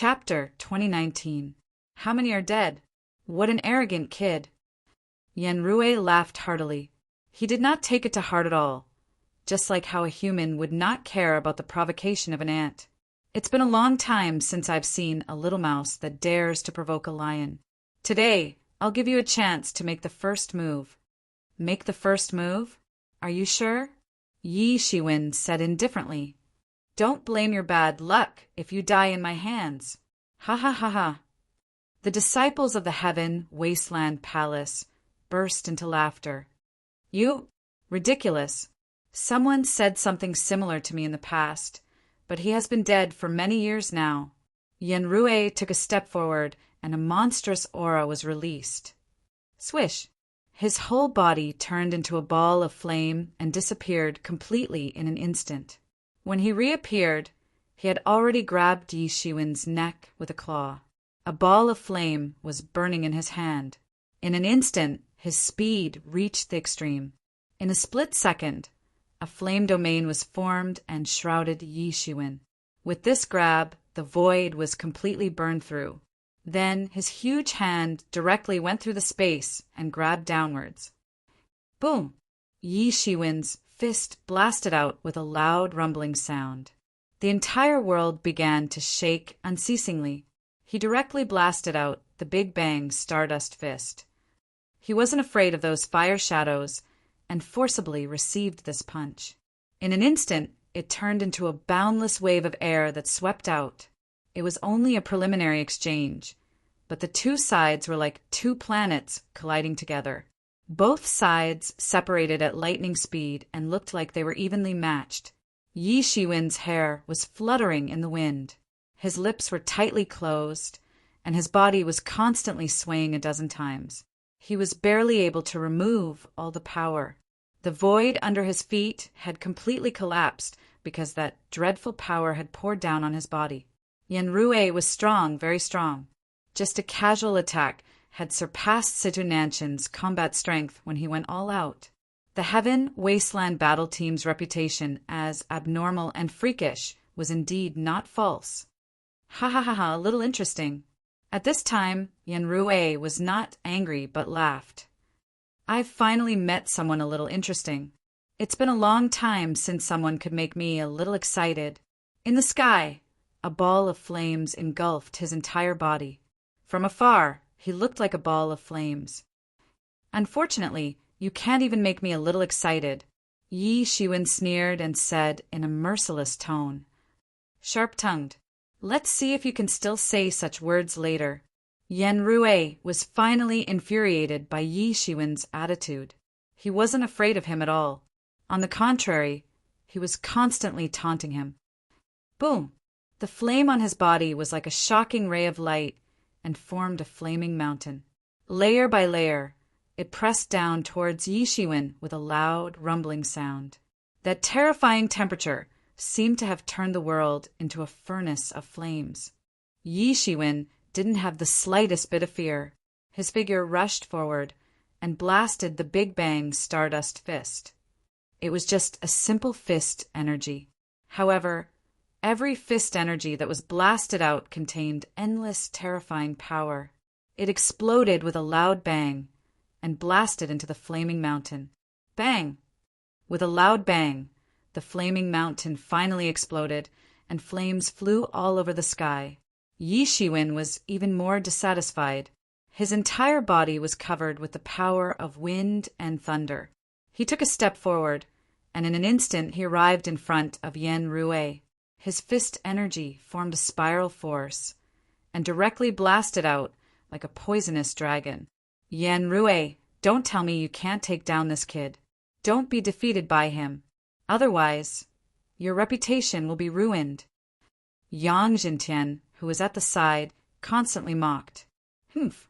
Chapter 2019. How many are dead? What an arrogant kid. Yenrui laughed heartily. He did not take it to heart at all, just like how a human would not care about the provocation of an ant. It's been a long time since I've seen a little mouse that dares to provoke a lion. Today, I'll give you a chance to make the first move. Make the first move? Are you sure? Yi Shiwen said indifferently. Don't blame your bad luck if you die in my hands. Ha ha ha ha. The disciples of the Heaven Wasteland Palace burst into laughter. You? Ridiculous. Someone said something similar to me in the past, but he has been dead for many years now. Yenrui took a step forward, and a monstrous aura was released. Swish! His whole body turned into a ball of flame and disappeared completely in an instant. When he reappeared, he had already grabbed Yi Shiwen's neck with a claw. A ball of flame was burning in his hand. In an instant, his speed reached the extreme. In a split second, a flame domain was formed and shrouded Yi Shiwen. With this grab, the void was completely burned through. Then his huge hand directly went through the space and grabbed downwards. Boom! Yi Shiwen's fist blasted out with a loud rumbling sound. The entire world began to shake unceasingly. He directly blasted out the Big Bang Stardust Fist. He wasn't afraid of those fire shadows and forcibly received this punch. In an instant, it turned into a boundless wave of air that swept out. It was only a preliminary exchange, but the two sides were like two planets colliding together. Both sides separated at lightning speed and looked like they were evenly matched. Yi Shiwen's hair was fluttering in the wind. His lips were tightly closed, and his body was constantly swaying a dozen times. He was barely able to remove all the power. The void under his feet had completely collapsed because that dreadful power had poured down on his body. Yenrui was strong, very strong. Just a casual attack had surpassed Situ Nanshin's combat strength when he went all out. The Heaven Wasteland battle team's reputation as abnormal and freakish was indeed not false. Ha ha ha ha, a little interesting. At this time, Yenrui was not angry but laughed. I've finally met someone a little interesting. It's been a long time since someone could make me a little excited. In the sky, a ball of flames engulfed his entire body. From afar, he looked like a ball of flames. Unfortunately, you can't even make me a little excited, Yi Shiwen sneered and said in a merciless tone. Sharp-tongued. Let's see if you can still say such words later. Yenrui was finally infuriated by Yi Shiwen's attitude. He wasn't afraid of him at all. On the contrary, he was constantly taunting him. Boom! The flame on his body was like a shocking ray of light and formed a flaming mountain. Layer by layer, it pressed down towards Yi Shiwen with a loud, rumbling sound. That terrifying temperature seemed to have turned the world into a furnace of flames. Yi Shiwen didn't have the slightest bit of fear. His figure rushed forward and blasted the Big Bang Stardust Fist. It was just a simple fist energy. However, every fist energy that was blasted out contained endless, terrifying power. It exploded with a loud bang and blasted into the flaming mountain. Bang! With a loud bang, the flaming mountain finally exploded, and flames flew all over the sky. Yi Shiwen was even more dissatisfied. His entire body was covered with the power of wind and thunder. He took a step forward, and in an instant he arrived in front of Yenrui. His fist energy formed a spiral force and directly blasted out like a poisonous dragon. Yenrui, don't tell me you can't take down this kid. Don't be defeated by him. Otherwise, your reputation will be ruined. Yang Jintian, who was at the side, constantly mocked.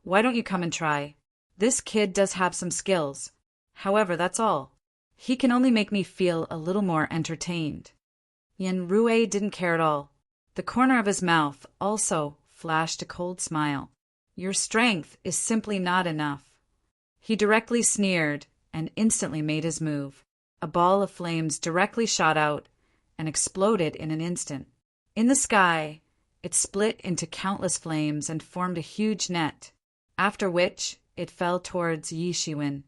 Why don't you come and try? This kid does have some skills. However, that's all. He can only make me feel a little more entertained. Yenrui didn't care at all. The corner of his mouth also flashed a cold smile. Your strength is simply not enough. He directly sneered and instantly made his move. A ball of flames directly shot out and exploded in an instant. In the sky, It split into countless flames and formed a huge net, after which it fell towards Yi Shiwen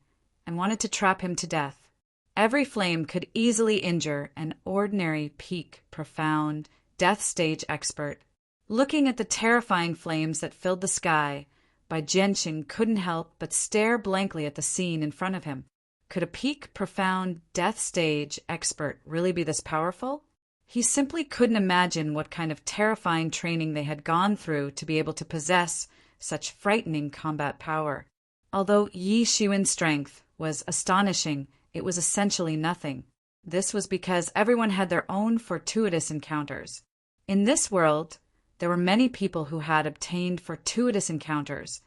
and wanted to trap him to death. Every flame could easily injure an ordinary peak, profound, death stage expert. Looking at the terrifying flames that filled the sky, Bai Jianxing couldn't help but stare blankly at the scene in front of him. Could a peak, profound, death stage expert really be this powerful? He simply couldn't imagine what kind of terrifying training they had gone through to be able to possess such frightening combat power. Although Yi Shiwen's strength was astonishing, it was essentially nothing. This was because everyone had their own fortuitous encounters. In this world, there were many people who had obtained fortuitous encounters,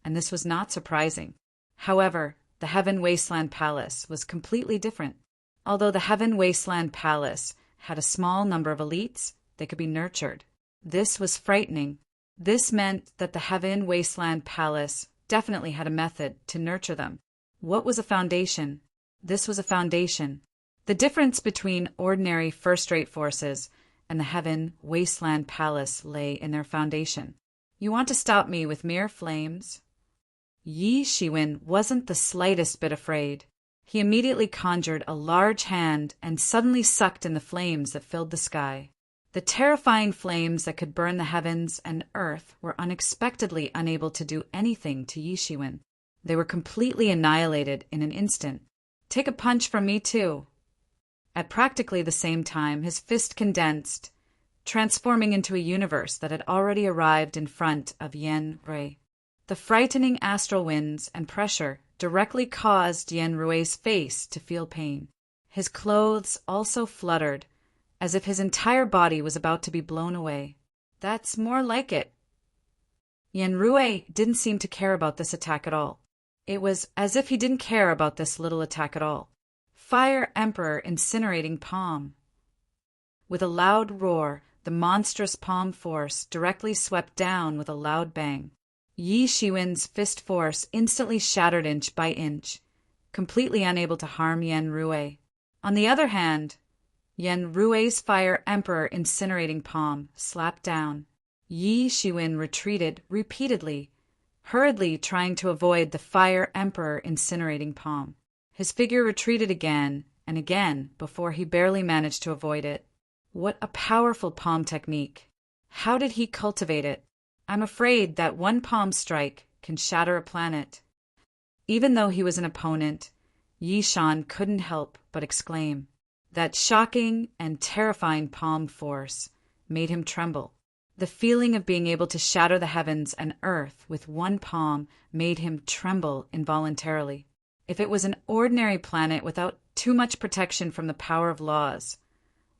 and this was not surprising. However, the Heaven Wasteland Palace was completely different. Although the Heaven Wasteland Palace had a small number of elites, they could be nurtured. This was frightening. This meant that the Heaven Wasteland Palace definitely had a method to nurture them. What was a foundation? This was a foundation. The difference between ordinary first-rate forces and the Heaven Wasteland Palace lay in their foundation. You want to stop me with mere flames? Yi Shiwen wasn't the slightest bit afraid. He immediately conjured a large hand and suddenly sucked in the flames that filled the sky. The terrifying flames that could burn the heavens and earth were unexpectedly unable to do anything to Yi Shiwen. They were completely annihilated in an instant. Take a punch from me too. At practically the same time, his fist condensed, transforming into a universe that had already arrived in front of Yan Rui. The frightening astral winds and pressure directly caused Yan Rui's face to feel pain. His clothes also fluttered, as if his entire body was about to be blown away. That's more like it. Yan Rui didn't seem to care about this attack at all. It was as if he didn't care about this little attack at all. Fire Emperor incinerating palm. With a loud roar, the monstrous palm force directly swept down with a loud bang. Yi Shiwen's fist force instantly shattered inch by inch, completely unable to harm Yan Rui. On the other hand, Yan Rui's Fire Emperor incinerating palm slapped down. Yi Shiwen retreated repeatedly, hurriedly trying to avoid the Fire Emperor incinerating palm. His figure retreated again and again before he barely managed to avoid it. What a powerful palm technique! How did he cultivate it? I'm afraid that one palm strike can shatter a planet. Even though he was an opponent, Yi Shan couldn't help but exclaim. That shocking and terrifying palm force made him tremble. The feeling of being able to shatter the heavens and earth with one palm made him tremble involuntarily. If it was an ordinary planet without too much protection from the power of laws,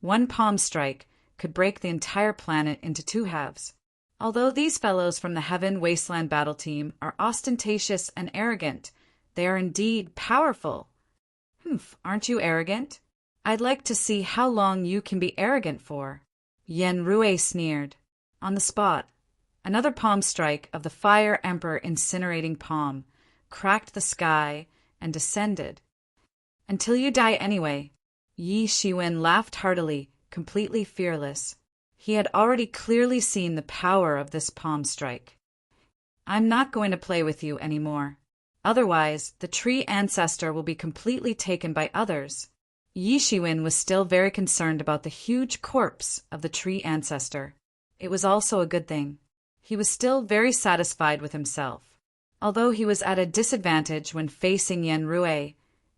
one palm strike could break the entire planet into two halves. Although these fellows from the Heaven Wasteland battle team are ostentatious and arrogant, they are indeed powerful. Aren't you arrogant? I'd like to see how long you can be arrogant for. Yan Rui sneered. On the spot, another palm strike of the Fire Emperor incinerating palm cracked the sky and descended. Until you die anyway. Yi Shiwen laughed heartily, completely fearless. He had already clearly seen the power of this palm strike. I'm not going to play with you anymore. Otherwise, the tree ancestor will be completely taken by others. Yi Shiwen was still very concerned about the huge corpse of the tree ancestor. It was also a good thing. He was still very satisfied with himself. Although he was at a disadvantage when facing Yan Rui,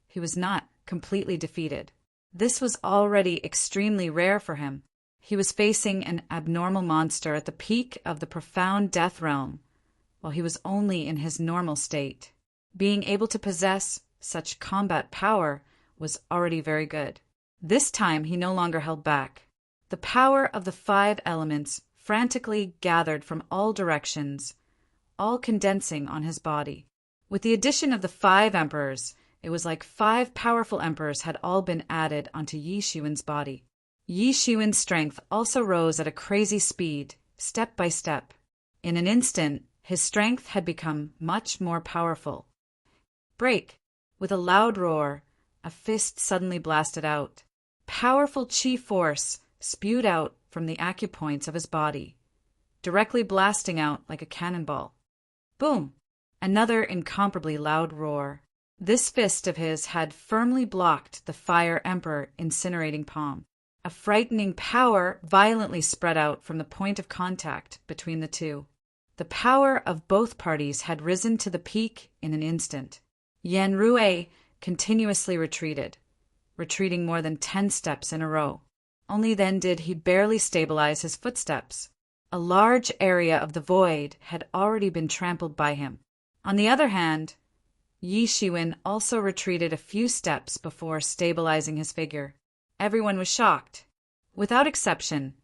he was not completely defeated. This was already extremely rare for him. He was facing an abnormal monster at the peak of the profound death realm, while he was only in his normal state. Being able to possess such combat power was already very good. This time he no longer held back. The power of the 5 elements frantically gathered from all directions, all condensing on his body. With the addition of the 5 emperors, it was like 5 powerful emperors had all been added onto Yi Shiwen's body. Yi Shiwen's strength also rose at a crazy speed, step by step. In an instant, his strength had become much more powerful. Break! With a loud roar, a fist suddenly blasted out. Powerful chi force spewed out from the acupoints of his body. directly blasting out like a cannonball. Boom! Another incomparably loud roar. This fist of his had firmly blocked the Fire Emperor incinerating palm. A frightening power violently spread out from the point of contact between the two. The power of both parties had risen to the peak in an instant. Yen Rui continuously retreating more than 10 steps in a row. Only then did he barely stabilize his footsteps. A large area of the void had already been trampled by him. On the other hand, Yi Shiwen also retreated a few steps before stabilizing his figure. Everyone was shocked. Without exception,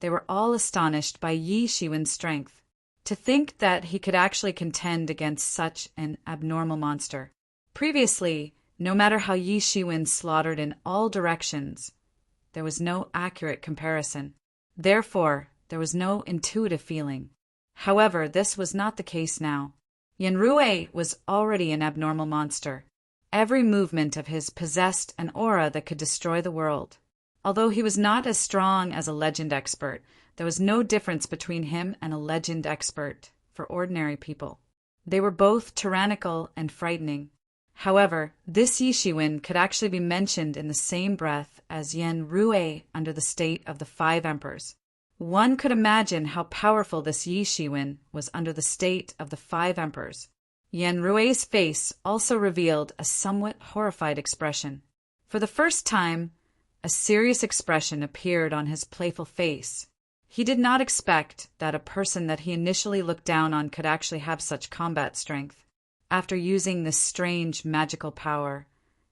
they were all astonished by Yi Shiwen's strength. To think that he could actually contend against such an abnormal monster. Previously, no matter how Yi Shiwen slaughtered in all directions, there was no accurate comparison. Therefore, there was no intuitive feeling. However, this was not the case now. Yen Rui was already an abnormal monster. Every movement of his possessed an aura that could destroy the world. Although he was not as strong as a legend expert, there was no difference between him and a legend expert for ordinary people. They were both tyrannical and frightening. However, this Yi Shiwen could actually be mentioned in the same breath as Yen Rui under the state of the 5 emperors. One could imagine how powerful this Yi Shiwen was under the state of the 5 emperors. Yen Rui's face also revealed a somewhat horrified expression. For the first time, a serious expression appeared on his playful face. He did not expect that a person that he initially looked down on could actually have such combat strength. After using this strange magical power,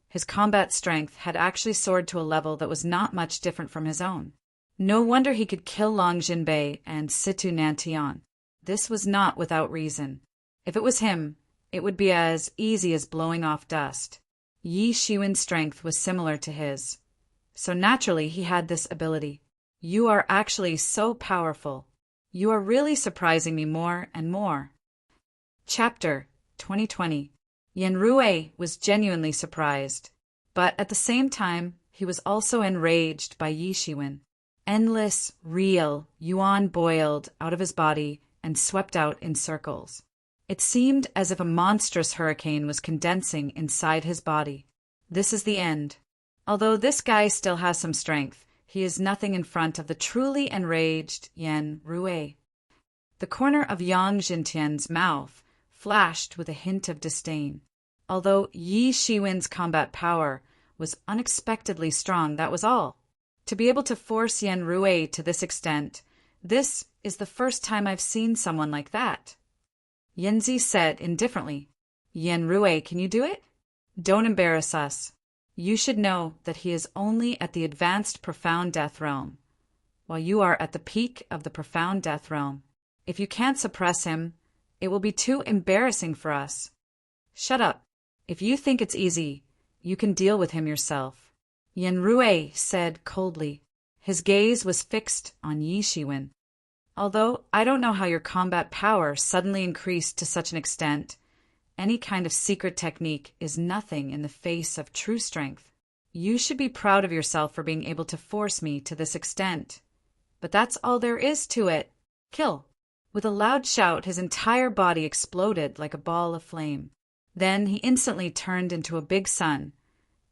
his combat strength had actually soared to a level that was not much different from his own. No wonder he could kill Long Jinbei and Situ Nantian. This was not without reason. If it was him, it would be as easy as blowing off dust. Yi Shiwen's strength was similar to his, so naturally he had this ability. You are actually so powerful. You are really surprising me more and more. Chapter 2020. Yen Rui was genuinely surprised, but at the same time, he was also enraged by Yi Shiwen. Endless, real yuan boiled out of his body and swept out in circles. It seemed as if a monstrous hurricane was condensing inside his body. This is the end. Although this guy still has some strength, he is nothing in front of the truly enraged Yen Rui. The corner of Yang Jintian's mouth flashed with a hint of disdain. Although Yi Shiwen's combat power was unexpectedly strong, that was all. To be able to force Yen Rui to this extent, this is the first time I've seen someone like that. Yanzi said indifferently, Yen Rui, can you do it? Don't embarrass us. You should know that he is only at the advanced profound death realm, while you are at the peak of the profound death realm. If you can't suppress him, it will be too embarrassing for us. Shut up. If you think it's easy, you can deal with him yourself. Yen Rui said coldly. His gaze was fixed on Yi Shiwen. Although I don't know how your combat power suddenly increased to such an extent, any kind of secret technique is nothing in the face of true strength. You should be proud of yourself for being able to force me to this extent. But that's all there is to it. Kill. With a loud shout, his entire body exploded like a ball of flame. Then he instantly turned into a big sun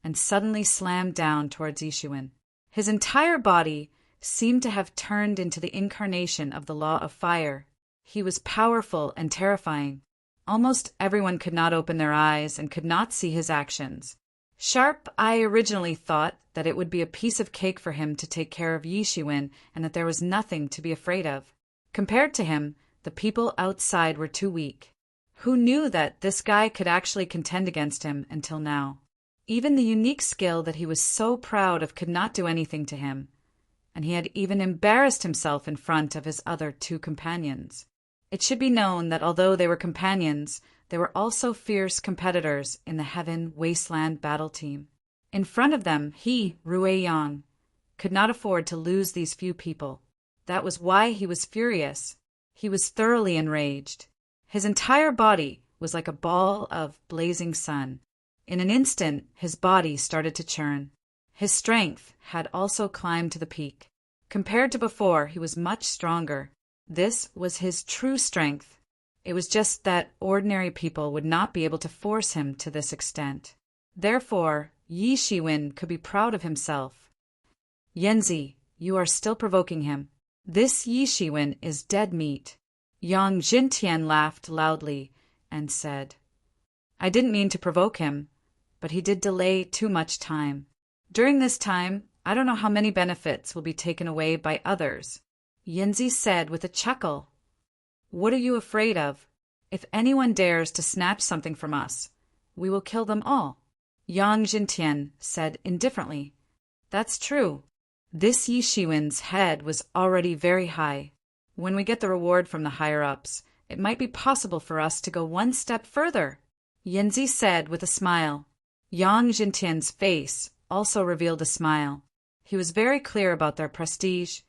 and suddenly slammed down towards Yi Shiwen. His entire body seemed to have turned into the incarnation of the law of fire. He was powerful and terrifying. Almost everyone could not open their eyes and could not see his actions. Sharp I originally thought that it would be a piece of cake for him to take care of Yi Shiwen and that there was nothing to be afraid of. Compared to him, the people outside were too weak. Who knew that this guy could actually contend against him until now? Even the unique skill that he was so proud of could not do anything to him, and he had even embarrassed himself in front of his other 2 companions. It should be known that although they were companions, they were also fierce competitors in the Heaven Wasteland battle team. In front of them, he, Rui Yang, could not afford to lose these few people. That was why he was furious. He was thoroughly enraged. His entire body was like a ball of blazing sun. In an instant, his body started to churn. His strength had also climbed to the peak. Compared to before, he was much stronger. This was his true strength. It was just that ordinary people would not be able to force him to this extent. Therefore, Yi Shiwen could be proud of himself. Yanzi, you are still provoking him. This Yi Shiwen is dead meat. Yang Jintian laughed loudly and said, I didn't mean to provoke him, but he did delay too much time. During this time, I don't know how many benefits will be taken away by others. Yanzi said with a chuckle. What are you afraid of? If anyone dares to snatch something from us, we will kill them all. Yang Jintian said indifferently. That's true. This Yi Shiwen's head was already very high. When we get the reward from the higher-ups, it might be possible for us to go one step further, Yanzi said with a smile. Yang Jintian's face also revealed a smile. He was very clear about their prestige,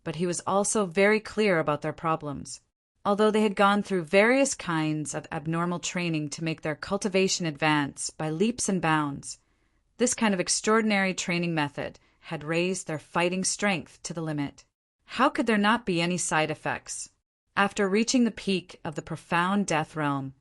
but he was also very clear about their problems. Although they had gone through various kinds of abnormal training to make their cultivation advance by leaps and bounds, this kind of extraordinary training method had raised their fighting strength to the limit. How could there not be any side effects? After reaching the peak of the profound death realm,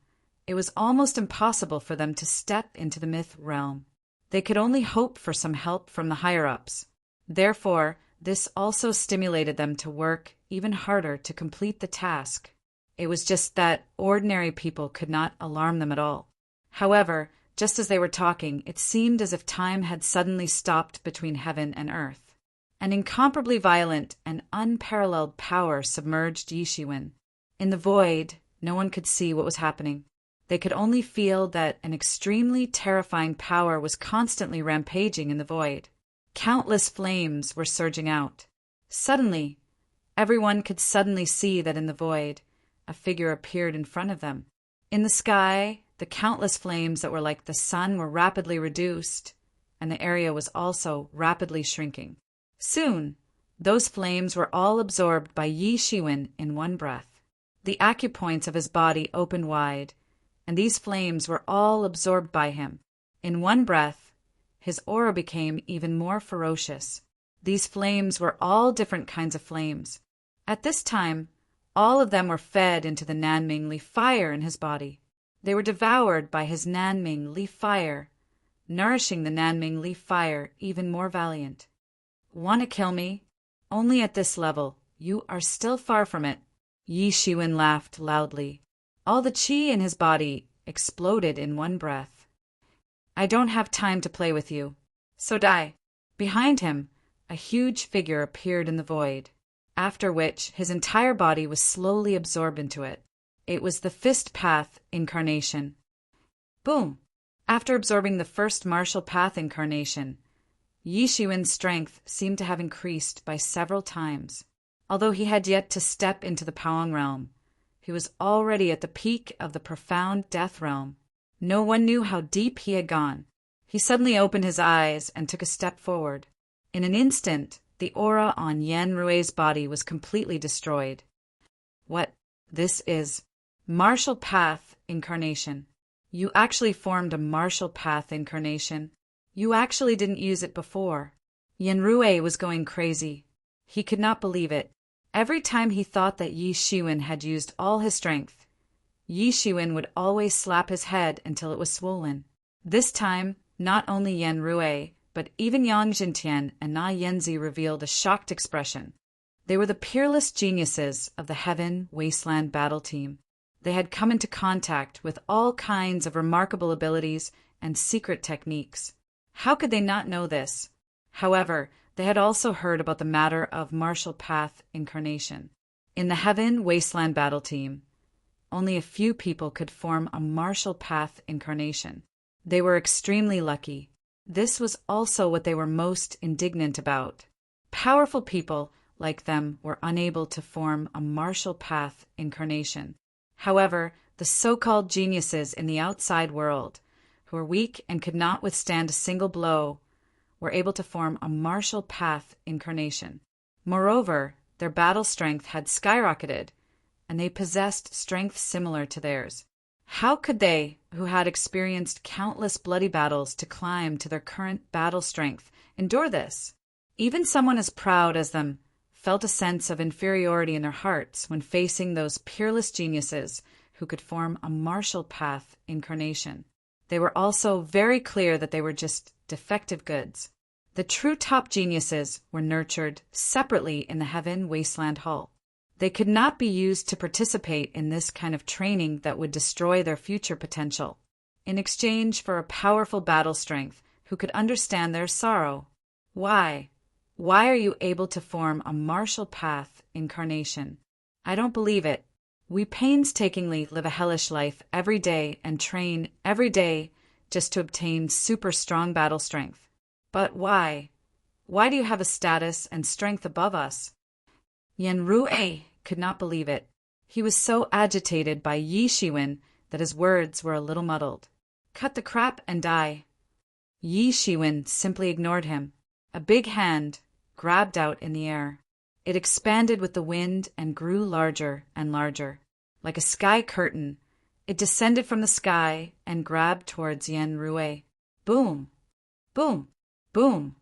it was almost impossible for them to step into the myth realm. They could only hope for some help from the higher-ups. Therefore, this also stimulated them to work even harder to complete the task. It was just that ordinary people could not alarm them at all. However, just as they were talking, it seemed as if time had suddenly stopped between heaven and earth. An incomparably violent and unparalleled power submerged Yi Shiwen. In the void, no one could see what was happening. They could only feel that an extremely terrifying power was constantly rampaging in the void. Countless flames were surging out. Suddenly, everyone could suddenly see that in the void, a figure appeared in front of them. In the sky, the countless flames that were like the sun were rapidly reduced, and the area was also rapidly shrinking. Soon, those flames were all absorbed by Yi Shiwen in one breath. The acupoints of his body opened wide, and these flames were all absorbed by him. In one breath, his aura became even more ferocious. These flames were all different kinds of flames. At this time, all of them were fed into the Nanming Li fire in his body. They were devoured by his Nanming Li fire, nourishing the Nanming Li fire even more valiant. Want to kill me? Only at this level. You are still far from it. Yi Shiwen laughed loudly. All the qi in his body exploded in one breath. I don't have time to play with you. So die. Behind him, a huge figure appeared in the void, after which his entire body was slowly absorbed into it. It was the Fist Path incarnation. Boom! After absorbing the first martial path incarnation, Yi Shiwen's strength seemed to have increased by several times. Although he had yet to step into the Paong realm, he was already at the peak of the profound death realm. No one knew how deep he had gone. He suddenly opened his eyes and took a step forward. In an instant, the aura on Yan Rue's body was completely destroyed. What? This is Martial Path Incarnation. You actually formed a Martial Path Incarnation. You actually didn't use it before. Yan Rue was going crazy. He could not believe it. Every time he thought that Yi Shiwen had used all his strength, Yi Shiwen would always slap his head until it was swollen. This time, not only Yan Rue, but even Yang Jintian and Na Yanzi revealed a shocked expression. They were the peerless geniuses of the Heaven Wasteland battle team. They had come into contact with all kinds of remarkable abilities and secret techniques. How could they not know this? However, they had also heard about the matter of Martial Path Incarnation. In the Heaven Wasteland battle team, only a few people could form a Martial Path Incarnation. They were extremely lucky. This was also what they were most indignant about. Powerful people like them were unable to form a Martial Path Incarnation. However, the so-called geniuses in the outside world, who were weak and could not withstand a single blow, were able to form a Martial Path Incarnation. Moreover, their battle strength had skyrocketed, and they possessed strength similar to theirs. How could they, who had experienced countless bloody battles to climb to their current battle strength, endure this? Even someone as proud as them felt a sense of inferiority in their hearts when facing those peerless geniuses who could form a martial path incarnation. They were also very clear that they were just defective goods. The true top geniuses were nurtured separately in the Heaven Wasteland Hall. They could not be used to participate in this kind of training that would destroy their future potential, in exchange for a powerful battle strength who could understand their sorrow. Why? Why are you able to form a martial path incarnation? I don't believe it. We painstakingly live a hellish life every day and train every day just to obtain super strong battle strength. But why? Why do you have a status and strength above us? Yen Rui could not believe it. He was so agitated by Yi Shiwen that his words were a little muddled. Cut the crap and die. Yi Shiwen simply ignored him. A big hand grabbed out in the air. It expanded with the wind and grew larger and larger. Like a sky curtain, it descended from the sky and grabbed towards Yen Rui. Boom! Boom! Boom!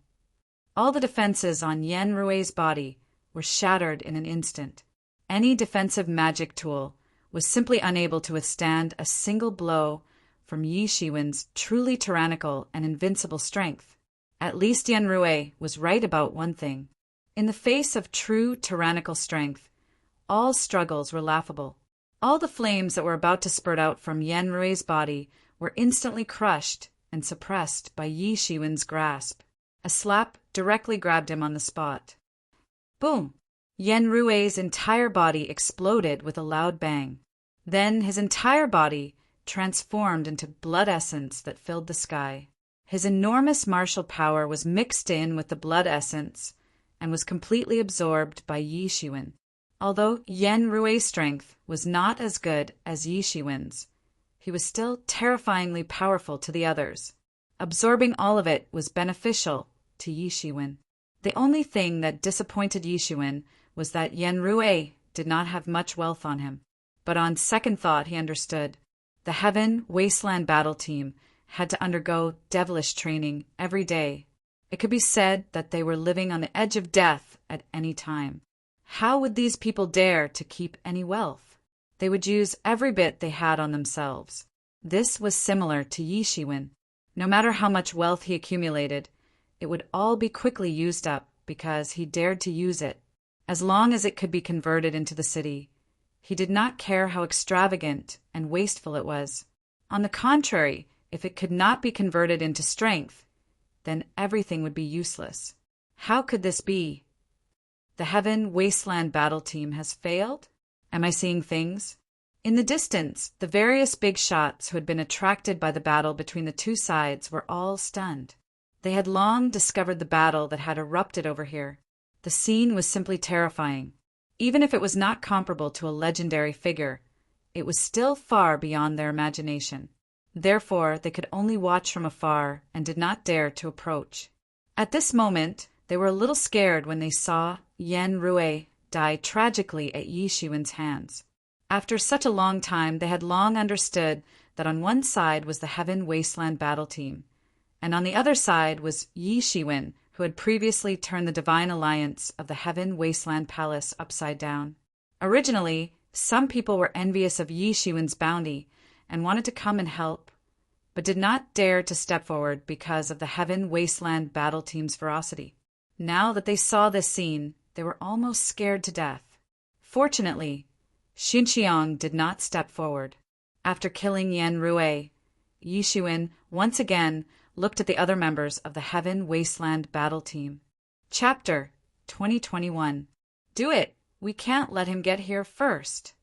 All the defenses on Yen Rui's body were shattered in an instant. Any defensive magic tool was simply unable to withstand a single blow from Yi Shiwen's truly tyrannical and invincible strength. At least Yen Rui was right about one thing. In the face of true tyrannical strength, all struggles were laughable. All the flames that were about to spurt out from Yen Rui's body were instantly crushed and suppressed by Yi Shiwen's grasp. A slap directly grabbed him on the spot. Boom! Yen Rui's entire body exploded with a loud bang. Then his entire body transformed into blood essence that filled the sky. His enormous martial power was mixed in with the blood essence and was completely absorbed by Yi Shiwen. Although Yen Rui's strength was not as good as Yi Shiwen's, he was still terrifyingly powerful to the others. Absorbing all of it was beneficial to Yi Shiwen. The only thing that disappointed Yi Shiwen was that Yen Rui did not have much wealth on him. But on second thought, he understood. The Heaven Wasteland battle team had to undergo devilish training every day. It could be said that they were living on the edge of death at any time. How would these people dare to keep any wealth? They would use every bit they had on themselves. This was similar to Yi Shiwen. No matter how much wealth he accumulated, it would all be quickly used up because he dared to use it. As long as it could be converted into the city, he did not care how extravagant and wasteful it was. On the contrary, if it could not be converted into strength, then everything would be useless. How could this be? The Heaven Wasteland battle team has failed? Am I seeing things? In the distance, the various big shots who had been attracted by the battle between the two sides were all stunned. They had long discovered the battle that had erupted over here. The scene was simply terrifying. Even if it was not comparable to a legendary figure, it was still far beyond their imagination. Therefore, they could only watch from afar and did not dare to approach. At this moment, they were a little scared when they saw Yen Rui die tragically at Yi Shiwen's hands. After such a long time, they had long understood that on one side was the Heaven Wasteland battle team, and on the other side was Yi Shiwen, who had previously turned the divine alliance of the Heaven Wasteland Palace upside down. Originally, some people were envious of Yi Shiwen's bounty and wanted to come and help, but did not dare to step forward because of the Heaven Wasteland battle team's ferocity. Now that they saw this scene, they were almost scared to death. Fortunately, Xinqiang did not step forward. After killing Yen Rui, Yi Shiwen once again looked at the other members of the Heaven Wasteland battle team. Chapter 2021. Do it! We can't let him get here first.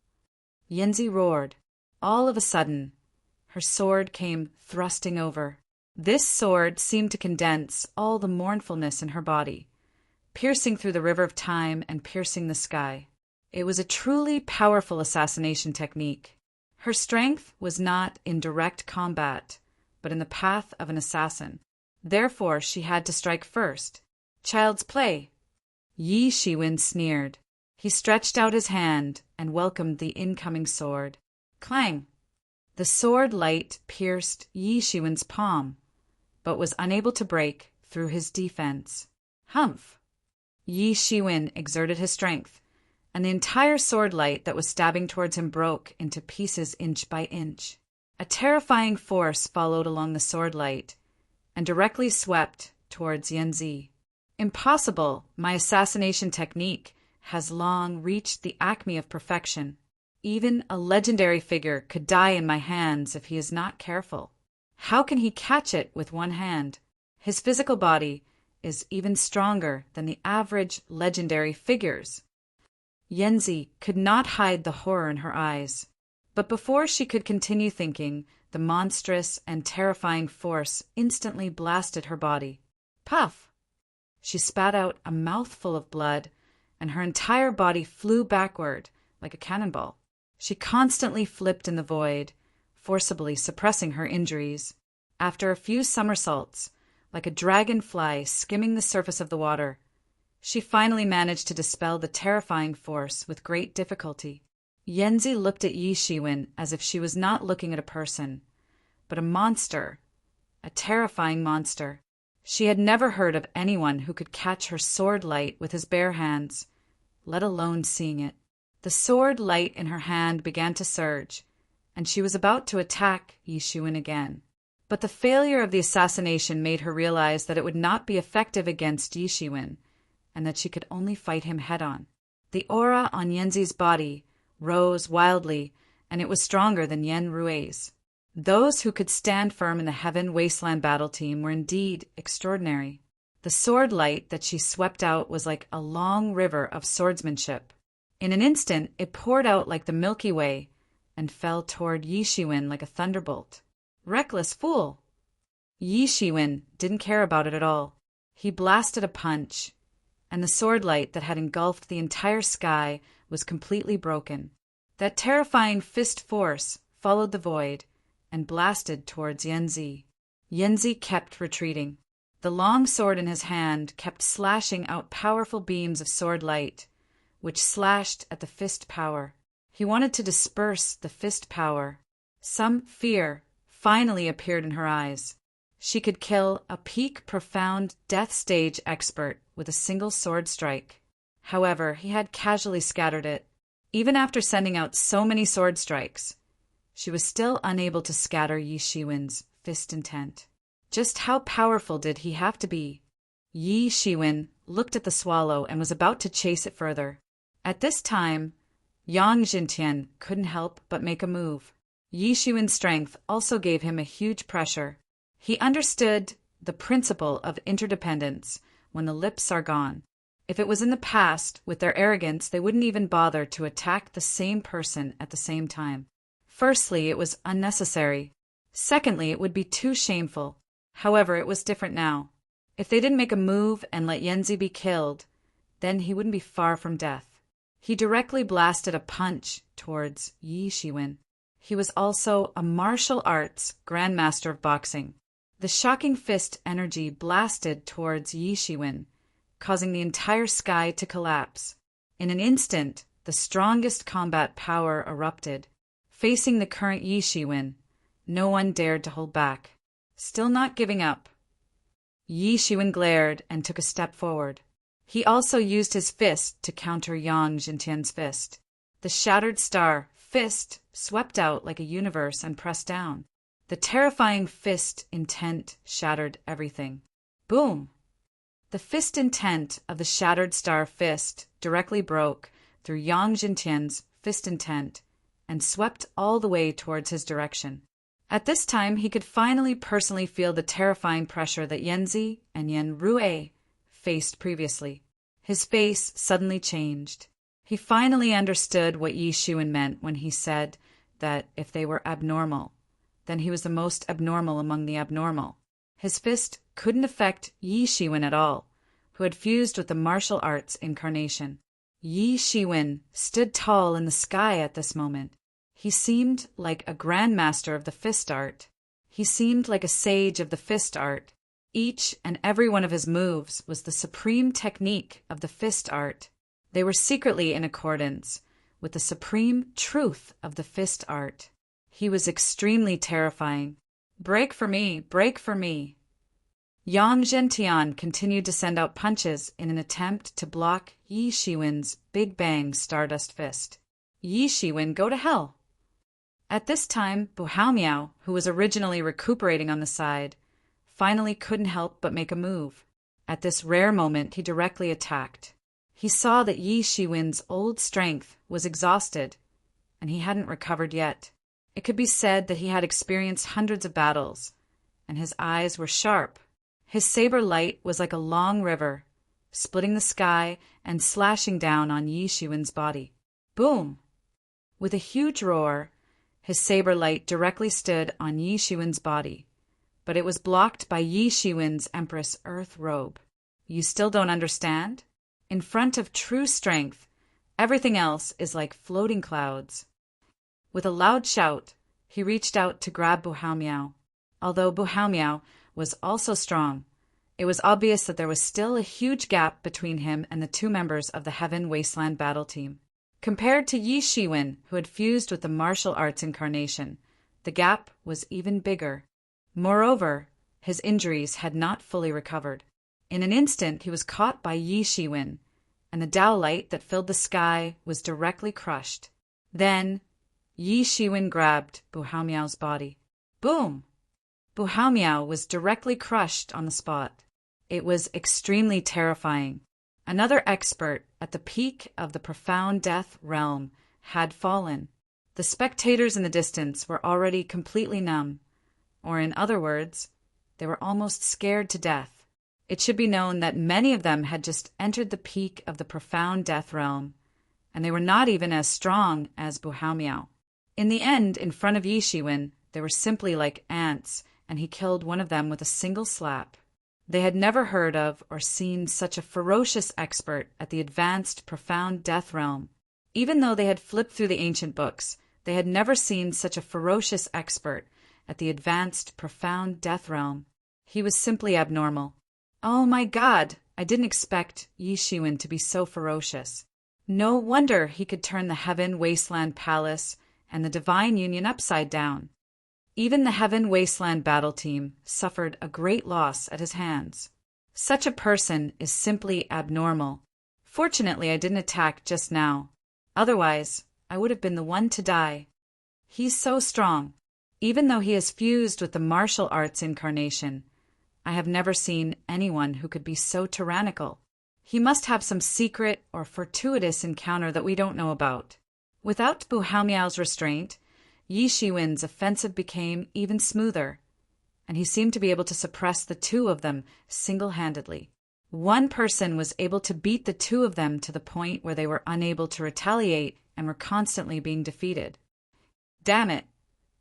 Yanzi roared. All of a sudden, her sword came thrusting over. This sword seemed to condense all the mournfulness in her body, piercing through the river of time and piercing the sky. It was a truly powerful assassination technique. Her strength was not in direct combat, but in the path of an assassin. Therefore, she had to strike first. Child's play. Yi Shiwen sneered. He stretched out his hand and welcomed the incoming sword. Clang! The sword light pierced Yi Shiwen's palm, but was unable to break through his defense. Humph! Yi Shiwen exerted his strength, and the entire sword light that was stabbing towards him broke into pieces inch by inch. A terrifying force followed along the sword light and directly swept towards Yanzi. Impossible! My assassination technique has long reached the acme of perfection. Even a legendary figure could die in my hands if he is not careful. How can he catch it with one hand? His physical body is even stronger than the average legendary figures. Yanzi could not hide the horror in her eyes. But before she could continue thinking, the monstrous and terrifying force instantly blasted her body. Puff! She spat out a mouthful of blood, and her entire body flew backward like a cannonball. She constantly flipped in the void, forcibly suppressing her injuries. After a few somersaults, like a dragonfly skimming the surface of the water, she finally managed to dispel the terrifying force with great difficulty. Yanzi looked at Yi Shiwen as if she was not looking at a person, but a monster, a terrifying monster. She had never heard of anyone who could catch her sword light with his bare hands, let alone seeing it. The sword light in her hand began to surge, and she was about to attack Yi Shiwen again. But the failure of the assassination made her realize that it would not be effective against Yi Shiwen, and that she could only fight him head-on. The aura on Yanzi's body rose wildly, and it was stronger than Yen Rui's. Those who could stand firm in the Heaven Wasteland battle team were indeed extraordinary. The sword light that she swept out was like a long river of swordsmanship. In an instant, it poured out like the Milky Way and fell toward Yi Shiwen like a thunderbolt. Reckless fool! Yi Shiwen didn't care about it at all. He blasted a punch, and the sword light that had engulfed the entire sky was completely broken. That terrifying fist force followed the void and blasted towards Yanzi. Yanzi kept retreating. The long sword in his hand kept slashing out powerful beams of sword light, which slashed at the fist power. He wanted to disperse the fist power. Some fear finally appeared in her eyes. She could kill a peak profound death stage expert with a single sword strike. However, he had casually scattered it. Even after sending out so many sword strikes, she was still unable to scatter Yi Shiwen's fist intent. Just how powerful did he have to be? Yi Shiwen looked at the swallow and was about to chase it further. At this time, Yang Jintian couldn't help but make a move. Yi Shiwen's strength also gave him a huge pressure. He understood the principle of interdependence when the lips are gone. If it was in the past, with their arrogance, they wouldn't even bother to attack the same person at the same time. Firstly, it was unnecessary. Secondly, it would be too shameful. However, it was different now. If they didn't make a move and let Yanzi be killed, then he wouldn't be far from death. He directly blasted a punch towards Yi Shiwen. He was also a martial arts grandmaster of boxing. The shocking fist energy blasted towards Yi Shiwen, causing the entire sky to collapse. In an instant, the strongest combat power erupted. Facing the current Yi Shiwen, no one dared to hold back. Still not giving up, Yi Shiwen glared and took a step forward. He also used his fist to counter Yang Jintian's fist. The shattered star fist swept out like a universe and pressed down. The terrifying fist intent shattered everything. Boom! The fist intent of the shattered star fist directly broke through Yang Jintian's fist intent and swept all the way towards his direction. At this time, he could finally personally feel the terrifying pressure that Yanzi and Yen Rue faced previously. His face suddenly changed. He finally understood what Yi Shiwen meant when he said that if they were abnormal, then he was the most abnormal among the abnormal. His fist couldn't affect Yi Shiwen at all, who had fused with the martial arts incarnation. Yi Shiwen stood tall in the sky at this moment. He seemed like a grandmaster of the fist art. He seemed like a sage of the fist art. Each and every one of his moves was the supreme technique of the fist art. They were secretly in accordance with the supreme truth of the fist art. He was extremely terrifying. Break for me, break for me. Yang Zhentian continued to send out punches in an attempt to block Yi Shiwen's Big Bang Stardust Fist. Yi Shiwen, go to hell! At this time, Buhao, who was originally recuperating on the side, finally couldn't help but make a move. At this rare moment, he directly attacked. He saw that Yi Shiwen's old strength was exhausted, and he hadn't recovered yet. It could be said that he had experienced hundreds of battles, and his eyes were sharp. His saber light was like a long river, splitting the sky and slashing down on Yi Shiwen's body. Boom! With a huge roar, his saber light directly stood on Yi Shiwen's body, but it was blocked by Yi Shiwen's Empress Earth robe. You still don't understand? In front of true strength, everything else is like floating clouds. With a loud shout, he reached out to grab Buhao. Although Buhao was also strong, it was obvious that there was still a huge gap between him and the two members of the Heaven Wasteland battle team. Compared to Yi Shiwen, who had fused with the martial arts incarnation, the gap was even bigger. Moreover, his injuries had not fully recovered. In an instant, he was caught by Yi Shiwen, and the Tao light that filled the sky was directly crushed. Then, Yi Shiwen grabbed Buhao's body. Boom! Buhao was directly crushed on the spot. It was extremely terrifying. Another expert at the peak of the profound death realm had fallen. The spectators in the distance were already completely numb, or in other words, they were almost scared to death. It should be known that many of them had just entered the peak of the profound death realm, and they were not even as strong as Buhao. In the end, in front of Yi Shiwen, they were simply like ants, and he killed one of them with a single slap. They had never heard of or seen such a ferocious expert at the advanced, profound death realm. Even though they had flipped through the ancient books, they had never seen such a ferocious expert at the advanced, profound death realm. He was simply abnormal. Oh my God! I didn't expect Yi Shiwen to be so ferocious. No wonder he could turn the Heaven Wasteland Palace and the Divine Union upside down. Even the Heaven Wasteland battle team suffered a great loss at his hands. Such a person is simply abnormal. Fortunately, I didn't attack just now. Otherwise, I would have been the one to die. He's so strong. Even though he has fused with the martial arts incarnation, I have never seen anyone who could be so tyrannical. He must have some secret or fortuitous encounter that we don't know about. Without Buhao's restraint, Yi Shiwen's offensive became even smoother, and he seemed to be able to suppress the two of them single-handedly. One person was able to beat the two of them to the point where they were unable to retaliate and were constantly being defeated. Damn it!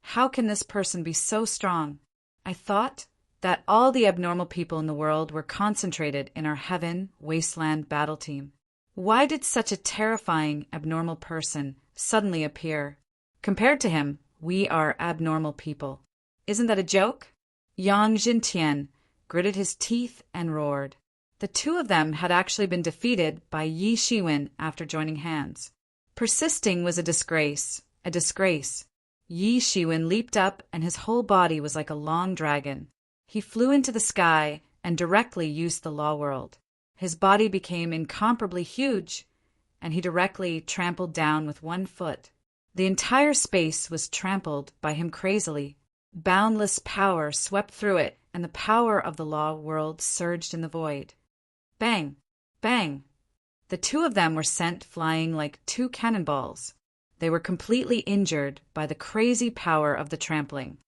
How can this person be so strong? I thought that all the abnormal people in the world were concentrated in our Heaven Wasteland battle team. Why did such a terrifying abnormal person suddenly appear? Compared to him, we are abnormal people. Isn't that a joke? Yang Zhentian gritted his teeth and roared. The two of them had actually been defeated by Yi Shiwen after joining hands. Persisting was a disgrace, a disgrace. Yi Shiwen leaped up and his whole body was like a long dragon. He flew into the sky and directly used the law world. His body became incomparably huge, and he directly trampled down with one foot. The entire space was trampled by him crazily. Boundless power swept through it, and the power of the law world surged in the void. Bang! Bang! The two of them were sent flying like two cannonballs. They were completely injured by the crazy power of the trampling.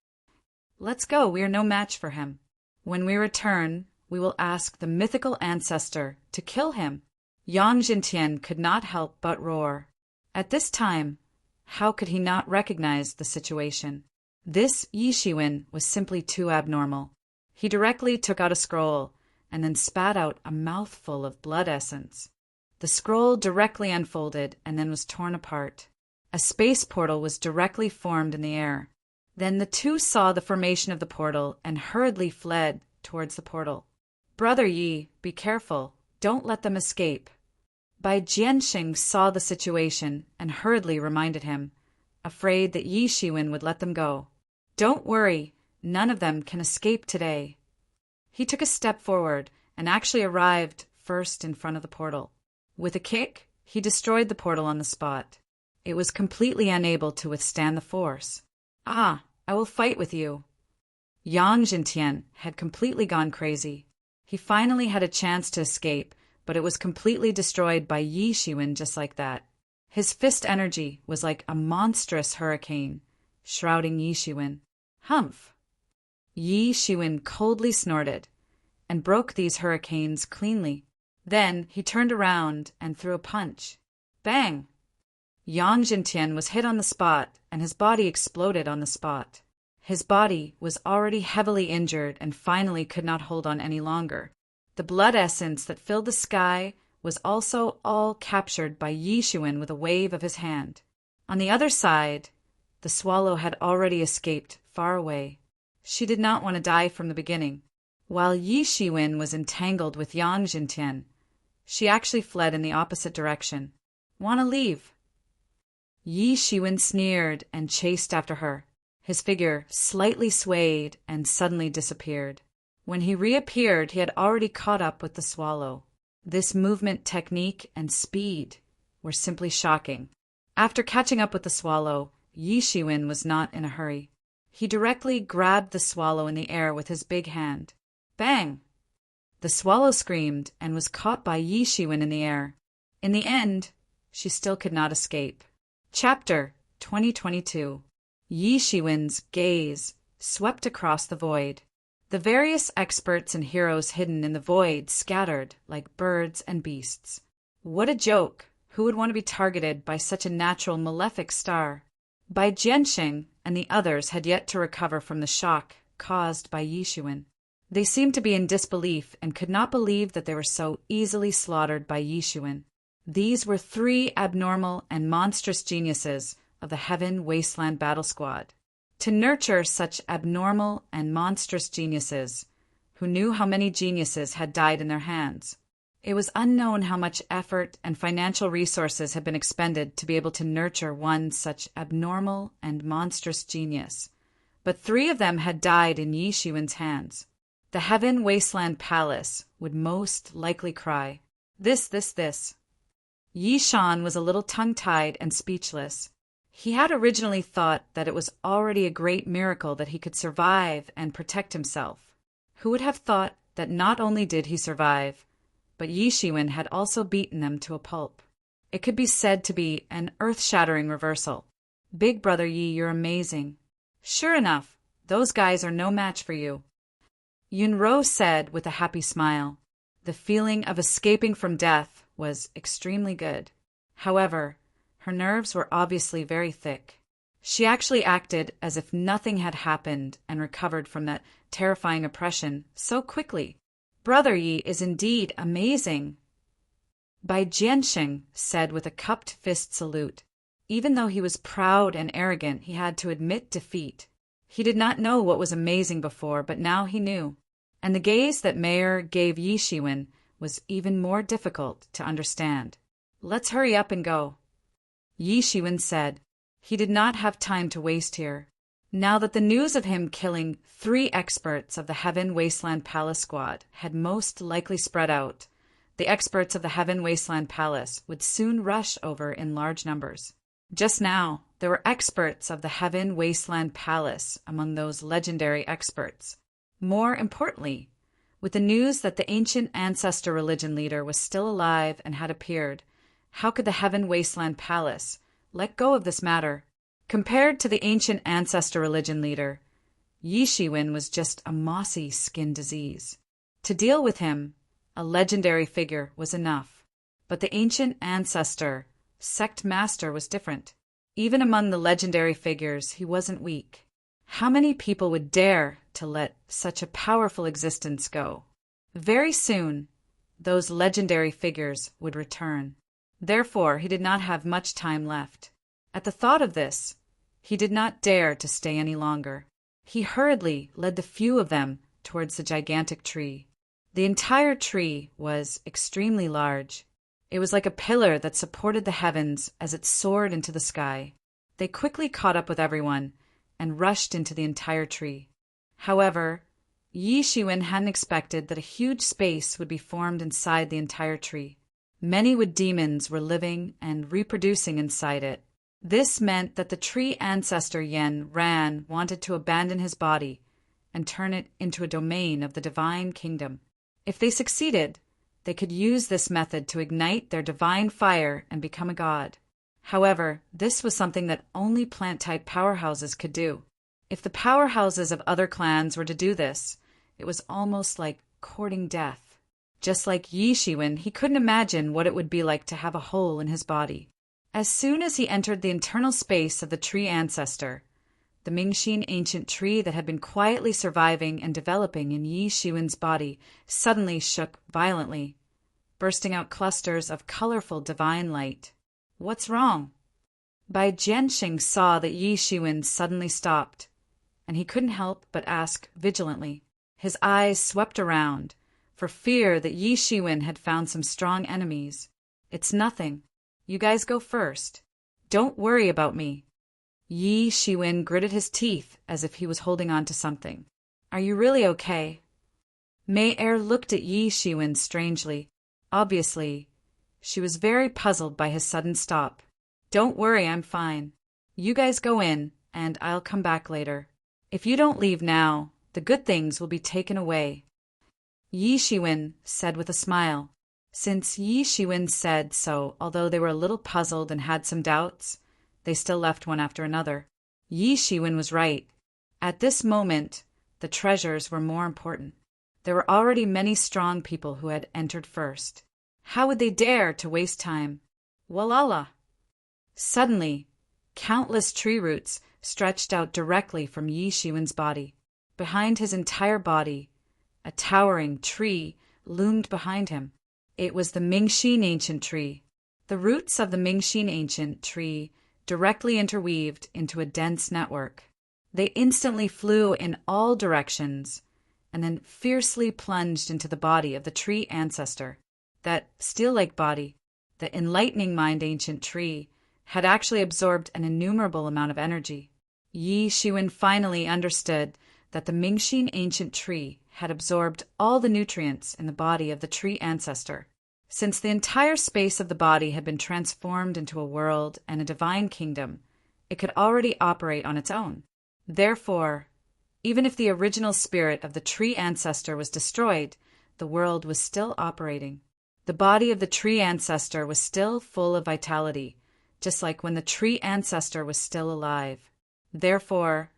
Let's go, we are no match for him. When we return, we will ask the mythical ancestor to kill him. Yang Zhentian could not help but roar. At this time, how could he not recognize the situation? This Yi Shiwen was simply too abnormal. He directly took out a scroll and then spat out a mouthful of blood essence. The scroll directly unfolded and then was torn apart. A space portal was directly formed in the air. Then the two saw the formation of the portal and hurriedly fled towards the portal. Brother Yi, be careful. Don't let them escape. Bai Jianxing saw the situation and hurriedly reminded him, afraid that Yi Shiwen would let them go. Don't worry, none of them can escape today. He took a step forward and actually arrived first in front of the portal. With a kick, he destroyed the portal on the spot. It was completely unable to withstand the force. "Ah, I will fight with you." Yang Jintian had completely gone crazy. He finally had a chance to escape, but it was completely destroyed by Yi Shiwen just like that. His fist energy was like a monstrous hurricane, shrouding Yi Shiwen. Humph! Yi Shiwen coldly snorted and broke these hurricanes cleanly. Then he turned around and threw a punch. Bang! Yang Jintian was hit on the spot, and his body exploded on the spot. His body was already heavily injured and finally could not hold on any longer. The blood essence that filled the sky was also all captured by Yi Shiwen with a wave of his hand. On the other side, the swallow had already escaped far away. She did not want to die from the beginning. While Yi Shiwen was entangled with Yang Jintian, she actually fled in the opposite direction. "Want to leave?" Yi Shiwen sneered and chased after her. His figure slightly swayed and suddenly disappeared. When he reappeared, he had already caught up with the swallow. This movement technique and speed were simply shocking. After catching up with the swallow, Yi Shiwen was not in a hurry. He directly grabbed the swallow in the air with his big hand. Bang! The swallow screamed and was caught by Yi Shiwen in the air. In the end, she still could not escape. Chapter 2022. Yi Shiwen's gaze swept across the void. The various experts and heroes hidden in the void scattered like birds and beasts. What a joke! Who would want to be targeted by such a natural malefic star? Bai Jianxing and the others had yet to recover from the shock caused by Yi Shiwen. They seemed to be in disbelief and could not believe that they were so easily slaughtered by Yi Shiwen. These were 3 abnormal and monstrous geniuses of the Heaven Wasteland Battle Squad. To nurture such abnormal and monstrous geniuses, who knew how many geniuses had died in their hands. It was unknown how much effort and financial resources had been expended to be able to nurture one such abnormal and monstrous genius. But 3 of them had died in Yi Shiwen's hands. The Heaven Wasteland Palace would most likely cry, This. Yi Shan was a little tongue-tied and speechless. He had originally thought that it was already a great miracle that he could survive and protect himself. Who would have thought that not only did he survive, but Yi Shiwen had also beaten them to a pulp? It could be said to be an earth-shattering reversal. Big Brother Yi, you're amazing. Sure enough, those guys are no match for you. Yunro said with a happy smile. The feeling of escaping from death was extremely good. However, her nerves were obviously very thick. She actually acted as if nothing had happened and recovered from that terrifying oppression so quickly. Brother Yi is indeed amazing. Bai Jianxing said with a cupped fist salute. Even though he was proud and arrogant, he had to admit defeat. He did not know what was amazing before, but now he knew. And the gaze that Mayor gave Yi Shiwen was even more difficult to understand. Let's hurry up and go. Yi Shiwen said. He did not have time to waste here. Now that the news of him killing 3 experts of the Heaven Wasteland Palace Squad had most likely spread out, the experts of the Heaven Wasteland Palace would soon rush over in large numbers. Just now, there were experts of the Heaven Wasteland Palace among those legendary experts. More importantly, with the news that the ancient ancestor religion leader was still alive and had appeared, how could the Heaven Wasteland Palace let go of this matter? Compared to the ancient ancestor religion leader, Yi Shiwen was just a mossy skin disease. To deal with him, a legendary figure was enough. But the ancient ancestor, sect master, was different. Even among the legendary figures, he wasn't weak. How many people would dare to let such a powerful existence go? Very soon, those legendary figures would return. Therefore, he did not have much time left. At the thought of this, he did not dare to stay any longer. He hurriedly led the few of them towards the gigantic tree. The entire tree was extremely large. It was like a pillar that supported the heavens as it soared into the sky. They quickly caught up with everyone and rushed into the entire tree. However, Yi Shiwen hadn't expected that a huge space would be formed inside the entire tree. Many wood demons were living and reproducing inside it. This meant that the tree ancestor Yen Ran wanted to abandon his body and turn it into a domain of the divine kingdom. If they succeeded, they could use this method to ignite their divine fire and become a god. However, this was something that only plant-type powerhouses could do. If the powerhouses of other clans were to do this, it was almost like courting death. Just like Yi Shiwen, he couldn't imagine what it would be like to have a hole in his body. As soon as he entered the internal space of the tree ancestor, the Mingxin ancient tree that had been quietly surviving and developing in Yi Shiwen's body suddenly shook violently, bursting out clusters of colorful divine light. What's wrong? Bai Jianxing saw that Yi Shiwen suddenly stopped, and he couldn't help but ask vigilantly. His eyes swept around, for fear that Yi Shiwen had found some strong enemies. It's nothing. You guys go first. Don't worry about me. Yi Shiwen gritted his teeth as if he was holding on to something. Are you really okay? Mei Er looked at Yi Shiwen strangely. Obviously, she was very puzzled by his sudden stop. Don't worry, I'm fine. You guys go in, and I'll come back later. If you don't leave now, the good things will be taken away. Yi Shiwen said with a smile. Since Yi Shiwen said so, although they were a little puzzled and had some doubts, they still left one after another. Yi Shiwen was right. At this moment, the treasures were more important. There were already many strong people who had entered first. How would they dare to waste time? Walala! Suddenly, countless tree roots stretched out directly from Yi Shiwen's body. Behind his entire body, a towering tree loomed behind him. It was the Mingxin ancient tree. The roots of the Mingxin ancient tree directly interweaved into a dense network. They instantly flew in all directions and then fiercely plunged into the body of the tree ancestor. That steel-like body, the enlightening mind ancient tree, had actually absorbed an innumerable amount of energy. Yi Shiwen finally understood that the Mingxin ancient tree had absorbed all the nutrients in the body of the tree ancestor. Since the entire space of the body had been transformed into a world and a divine kingdom, it could already operate on its own. Therefore, even if the original spirit of the tree ancestor was destroyed, the world was still operating. The body of the tree ancestor was still full of vitality, just like when the tree ancestor was still alive. Therefore,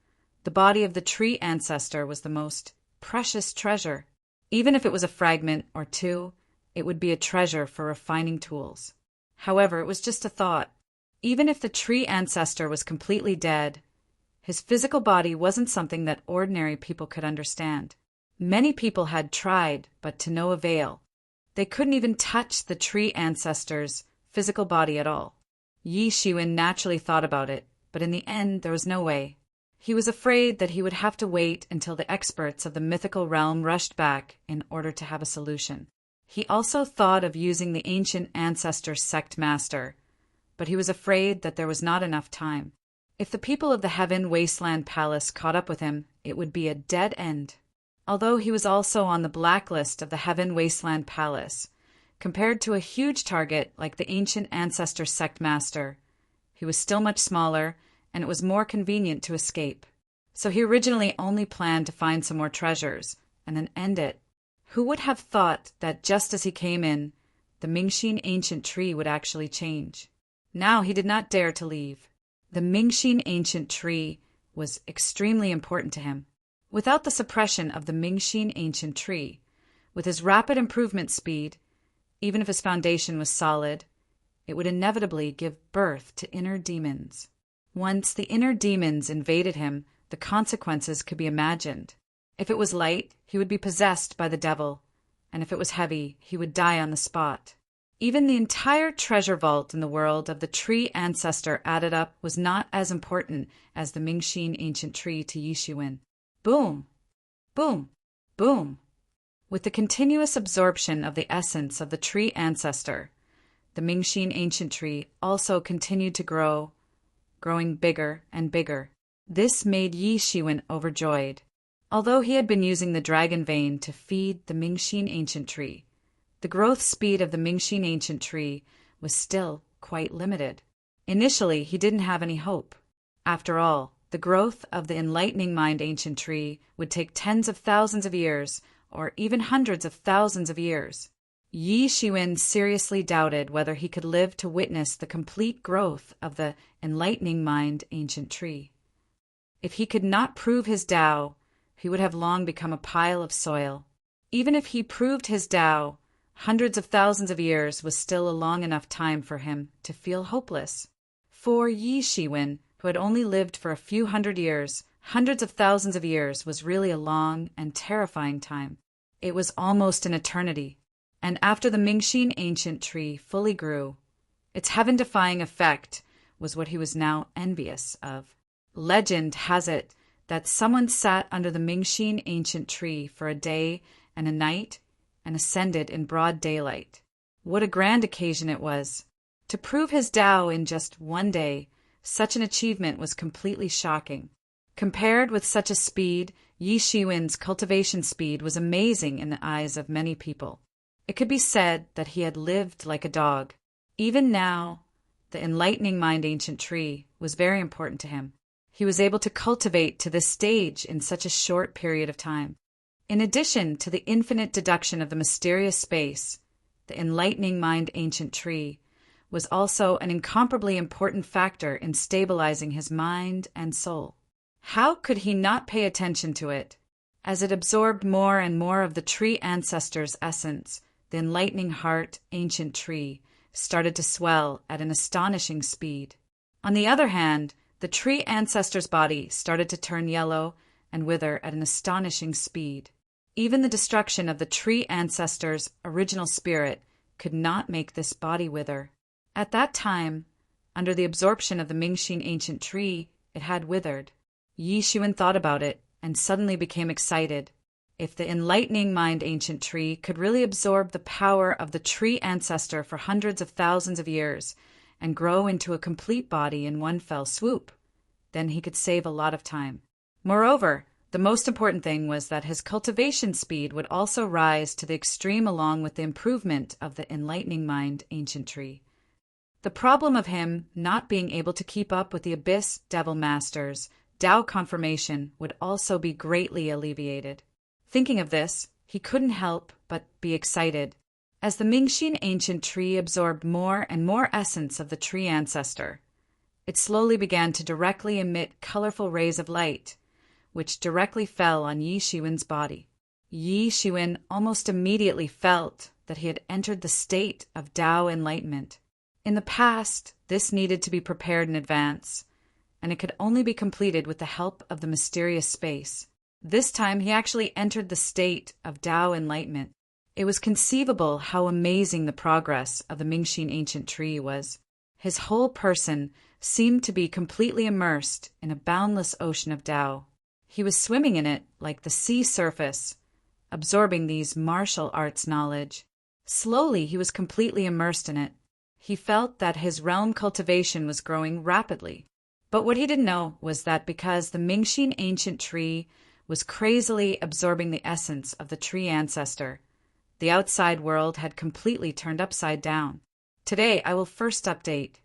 the body of the tree ancestor was the most precious treasure. Even if it was a fragment or two, it would be a treasure for refining tools. However, it was just a thought. Even if the tree ancestor was completely dead, his physical body wasn't something that ordinary people could understand. Many people had tried, but to no avail. They couldn't even touch the tree ancestor's physical body at all. Yi Shiwen naturally thought about it, but in the end there was no way. He was afraid that he would have to wait until the experts of the mythical realm rushed back in order to have a solution. He also thought of using the ancient ancestor sect master, but he was afraid that there was not enough time. If the people of the Heaven Wasteland Palace caught up with him, it would be a dead end. Although he was also on the blacklist of the Heaven Wasteland Palace, compared to a huge target like the ancient ancestor sect master, he was still much smaller, and it was more convenient to escape. So he originally only planned to find some more treasures, and then end it. Who would have thought that just as he came in, the Mingxin ancient tree would actually change? Now he did not dare to leave. The Mingxin ancient tree was extremely important to him. Without the suppression of the Mingxin ancient tree, with his rapid improvement speed, even if his foundation was solid, it would inevitably give birth to inner demons. Once the inner demons invaded him, the consequences could be imagined. If it was light, he would be possessed by the devil, and if it was heavy, he would die on the spot. Even the entire treasure vault in the world of the tree ancestor added up was not as important as the Mingxin ancient tree to Yi Shiwen. Boom! Boom! Boom! With the continuous absorption of the essence of the tree ancestor, the Mingxin ancient tree also continued to grow, growing bigger and bigger. This made Yi Shiwen overjoyed. Although he had been using the dragon vein to feed the Mingxin ancient tree, the growth speed of the Mingxin ancient tree was still quite limited. Initially, he didn't have any hope. After all, the growth of the enlightening mind ancient tree would take tens of thousands of years, or even hundreds of thousands of years. Yi Shiwen seriously doubted whether he could live to witness the complete growth of the enlightening mind ancient tree. If he could not prove his Tao, he would have long become a pile of soil. Even if he proved his Tao, hundreds of thousands of years was still a long enough time for him to feel hopeless. For Yi Shiwen, who had only lived for a few hundred years, hundreds of thousands of years was really a long and terrifying time. It was almost an eternity. And after the Mingxin ancient tree fully grew, its heaven-defying effect was what he was now envious of. Legend has it that someone sat under the Mingxin ancient tree for a day and a night and ascended in broad daylight. What a grand occasion it was! To prove his Tao in just one day, such an achievement was completely shocking. Compared with such a speed, Yi Shiwen's cultivation speed was amazing in the eyes of many people. It could be said that he had lived like a dog. Even now, the enlightening mind ancient tree was very important to him. He was able to cultivate to this stage in such a short period of time. In addition to the infinite deduction of the mysterious space, the enlightening mind ancient tree was also an incomparably important factor in stabilizing his mind and soul. How could he not pay attention to it? As it absorbed more and more of the tree ancestor's essence, the enlightening heart ancient tree started to swell at an astonishing speed. On the other hand, the tree ancestor's body started to turn yellow and wither at an astonishing speed. Even the destruction of the tree ancestor's original spirit could not make this body wither. At that time, under the absorption of the Mingxin ancient tree, it had withered. Yi Shiwen thought about it and suddenly became excited. If the enlightening mind ancient tree could really absorb the power of the tree ancestor for hundreds of thousands of years and grow into a complete body in one fell swoop, then he could save a lot of time. Moreover, the most important thing was that his cultivation speed would also rise to the extreme along with the improvement of the enlightening mind ancient tree. The problem of him not being able to keep up with the Abyss Devil Master's Tao confirmation would also be greatly alleviated. Thinking of this, he couldn't help but be excited. As the Mingxin ancient tree absorbed more and more essence of the tree ancestor, it slowly began to directly emit colorful rays of light, which directly fell on Yi Shiwen's body. Yi Shiwen almost immediately felt that he had entered the state of Tao enlightenment. In the past, this needed to be prepared in advance, and it could only be completed with the help of the mysterious space. This time he actually entered the state of Tao enlightenment. It was conceivable how amazing the progress of the Mingxin ancient tree was. His whole person seemed to be completely immersed in a boundless ocean of Tao. He was swimming in it like the sea surface, absorbing these martial arts knowledge. Slowly he was completely immersed in it. He felt that his realm cultivation was growing rapidly. But what he didn't know was that because the Mingxin ancient tree was crazily absorbing the essence of the tree ancestor, the outside world had completely turned upside down. Today I will first update.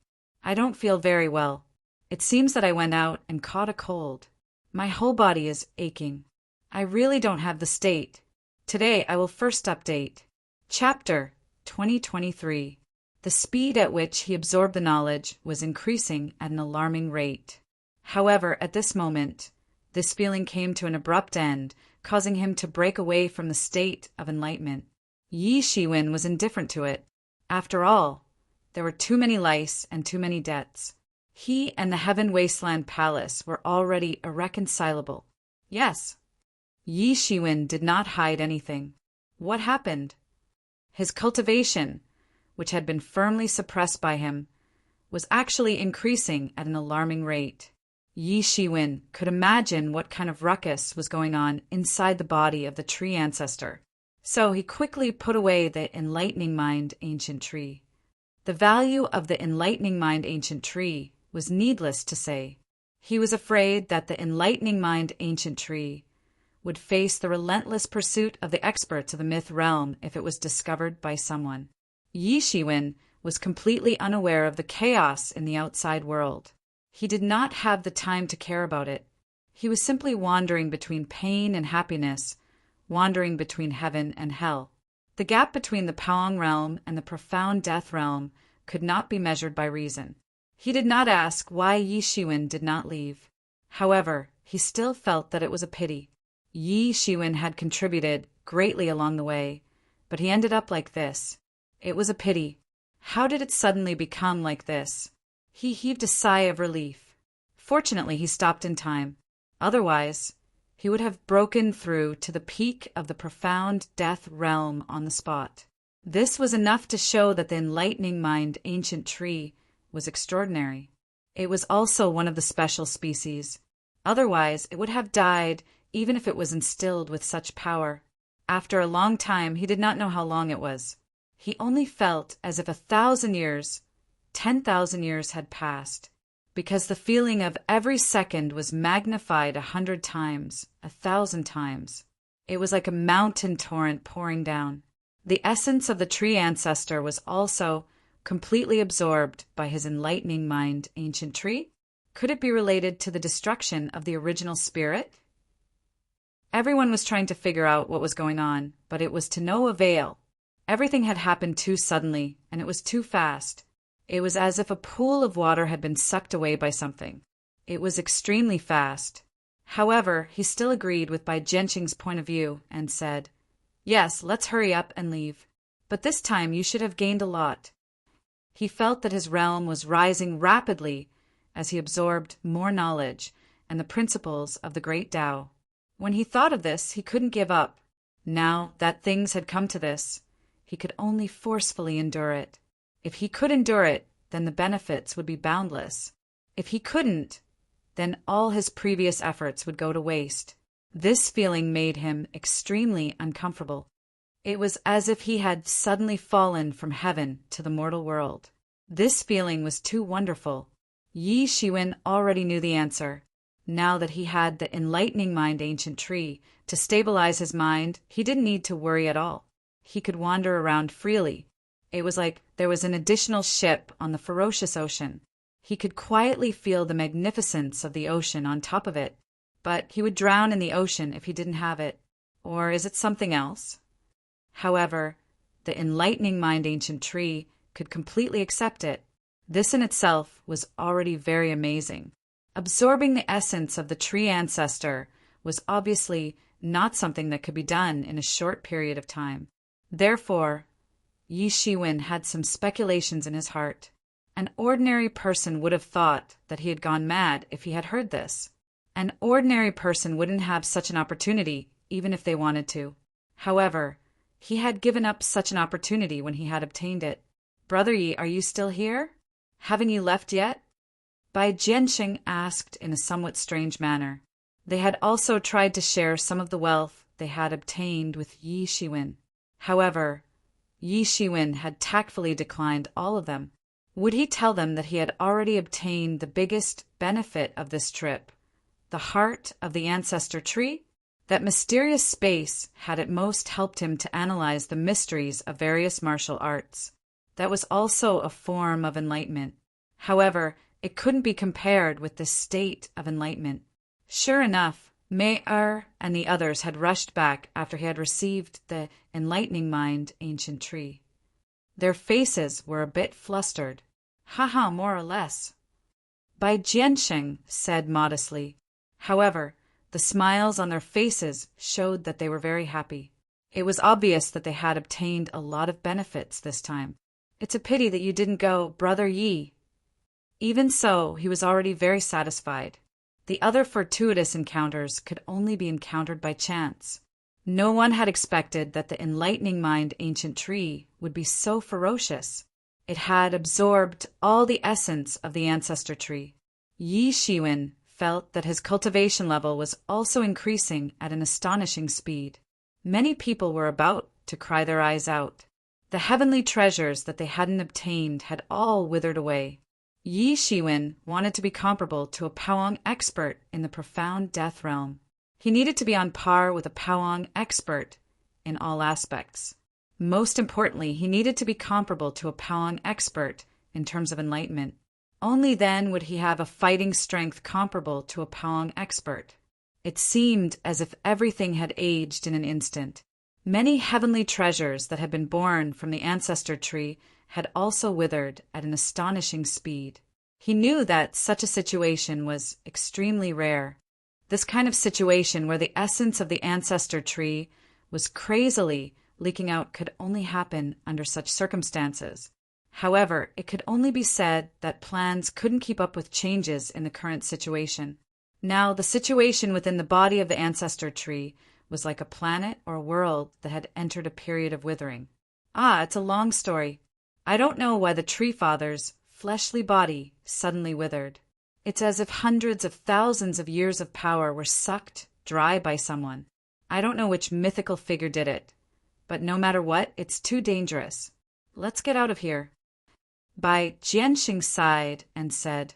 I don't feel very well. It seems that I went out and caught a cold. My whole body is aching. I really don't have the state. Today I will first update. Chapter 2023. The speed at which he absorbed the knowledge was increasing at an alarming rate. However, at this moment, this feeling came to an abrupt end, causing him to break away from the state of enlightenment. Yi Shiwen was indifferent to it. After all, there were too many lice and too many debts. He and the Heaven Wasteland Palace were already irreconcilable. Yes, Yi Shiwen did not hide anything. What happened? His cultivation, which had been firmly suppressed by him, was actually increasing at an alarming rate. Yi Shiwen could imagine what kind of ruckus was going on inside the body of the tree ancestor, so he quickly put away the enlightening mind ancient tree. The value of the enlightening mind ancient tree was needless to say. He was afraid that the enlightening mind ancient tree would face the relentless pursuit of the experts of the myth realm if it was discovered by someone. Yi Shiwen was completely unaware of the chaos in the outside world. He did not have the time to care about it. He was simply wandering between pain and happiness, wandering between heaven and hell. The gap between the Paong realm and the profound death realm could not be measured by reason. He did not ask why Yi Shiwen did not leave. However, he still felt that it was a pity. Yi Shiwen had contributed greatly along the way, but he ended up like this. It was a pity. How did it suddenly become like this? He heaved a sigh of relief. Fortunately, he stopped in time. Otherwise, he would have broken through to the peak of the profound death realm on the spot. This was enough to show that the enlightening mind ancient tree was extraordinary. It was also one of the special species. Otherwise, it would have died even if it was instilled with such power. After a long time, he did not know how long it was. He only felt as if 1,000 years, 10,000 years had passed, because the feeling of every second was magnified 100 times, 1,000 times. It was like a mountain torrent pouring down. The essence of the tree ancestor was also completely absorbed by his enlightening mind ancient tree. Could it be related to the destruction of the original spirit? Everyone was trying to figure out what was going on, but it was to no avail. Everything had happened too suddenly, and it was too fast. It was as if a pool of water had been sucked away by something. It was extremely fast. However, he still agreed with Bai Jianqing's point of view and said, "Yes, let's hurry up and leave. But this time you should have gained a lot." He felt that his realm was rising rapidly as he absorbed more knowledge and the principles of the great Tao. When he thought of this, he couldn't give up. Now that things had come to this, he could only forcefully endure it. If he could endure it, then the benefits would be boundless. If he couldn't, then all his previous efforts would go to waste. This feeling made him extremely uncomfortable. It was as if he had suddenly fallen from heaven to the mortal world. This feeling was too wonderful. Yi Shiwen already knew the answer. Now that he had the enlightening mind ancient tree to stabilize his mind, he didn't need to worry at all. He could wander around freely. It was like there was an additional ship on the ferocious ocean. He could quietly feel the magnificence of the ocean on top of it, but he would drown in the ocean if he didn't have it. Or is it something else? However, the enlightening mind ancient tree could completely accept it. This in itself was already very amazing. Absorbing the essence of the tree ancestor was obviously not something that could be done in a short period of time. Therefore, Yi Shiwen had some speculations in his heart. An ordinary person would have thought that he had gone mad if he had heard this. An ordinary person wouldn't have such an opportunity, even if they wanted to. However, he had given up such an opportunity when he had obtained it. "Brother Yi, are you still here? Haven't you left yet?" Bai Jianqing asked in a somewhat strange manner. They had also tried to share some of the wealth they had obtained with Yi Shiwen. However, Yi Shiwen had tactfully declined all of them. Would he tell them that he had already obtained the biggest benefit of this trip, the heart of the ancestor tree? That mysterious space had at most helped him to analyze the mysteries of various martial arts. That was also a form of enlightenment. However, it couldn't be compared with this state of enlightenment. Sure enough, Mei-er and the others had rushed back after he had received the enlightening mind ancient tree. Their faces were a bit flustered. "Haha, more or less," Bai Jianqing said modestly. However, the smiles on their faces showed that they were very happy. It was obvious that they had obtained a lot of benefits this time. "It's a pity that you didn't go, Brother Yi." Even so, he was already very satisfied. The other fortuitous encounters could only be encountered by chance. No one had expected that the enlightening mind ancient tree would be so ferocious. It had absorbed all the essence of the ancestor tree. Yi Shiwen felt that his cultivation level was also increasing at an astonishing speed. Many people were about to cry their eyes out. The heavenly treasures that they hadn't obtained had all withered away. Yi Shiwen wanted to be comparable to a Paong expert in the profound death realm. He needed to be on par with a Powong expert in all aspects. Most importantly, he needed to be comparable to a Powong expert in terms of enlightenment. Only then would he have a fighting strength comparable to a Powong expert. It seemed as if everything had aged in an instant. Many heavenly treasures that had been born from the ancestor tree had also withered at an astonishing speed. He knew that such a situation was extremely rare. This kind of situation where the essence of the ancestor tree was crazily leaking out could only happen under such circumstances. However, it could only be said that plans couldn't keep up with changes in the current situation. Now, the situation within the body of the ancestor tree was like a planet or world that had entered a period of withering. It's a long story. I don't know why the tree father's fleshly body suddenly withered. It's as if hundreds of thousands of years of power were sucked dry by someone. I don't know which mythical figure did it, but no matter what, it's too dangerous. Let's get out of here. Bai Jianxing sighed and said,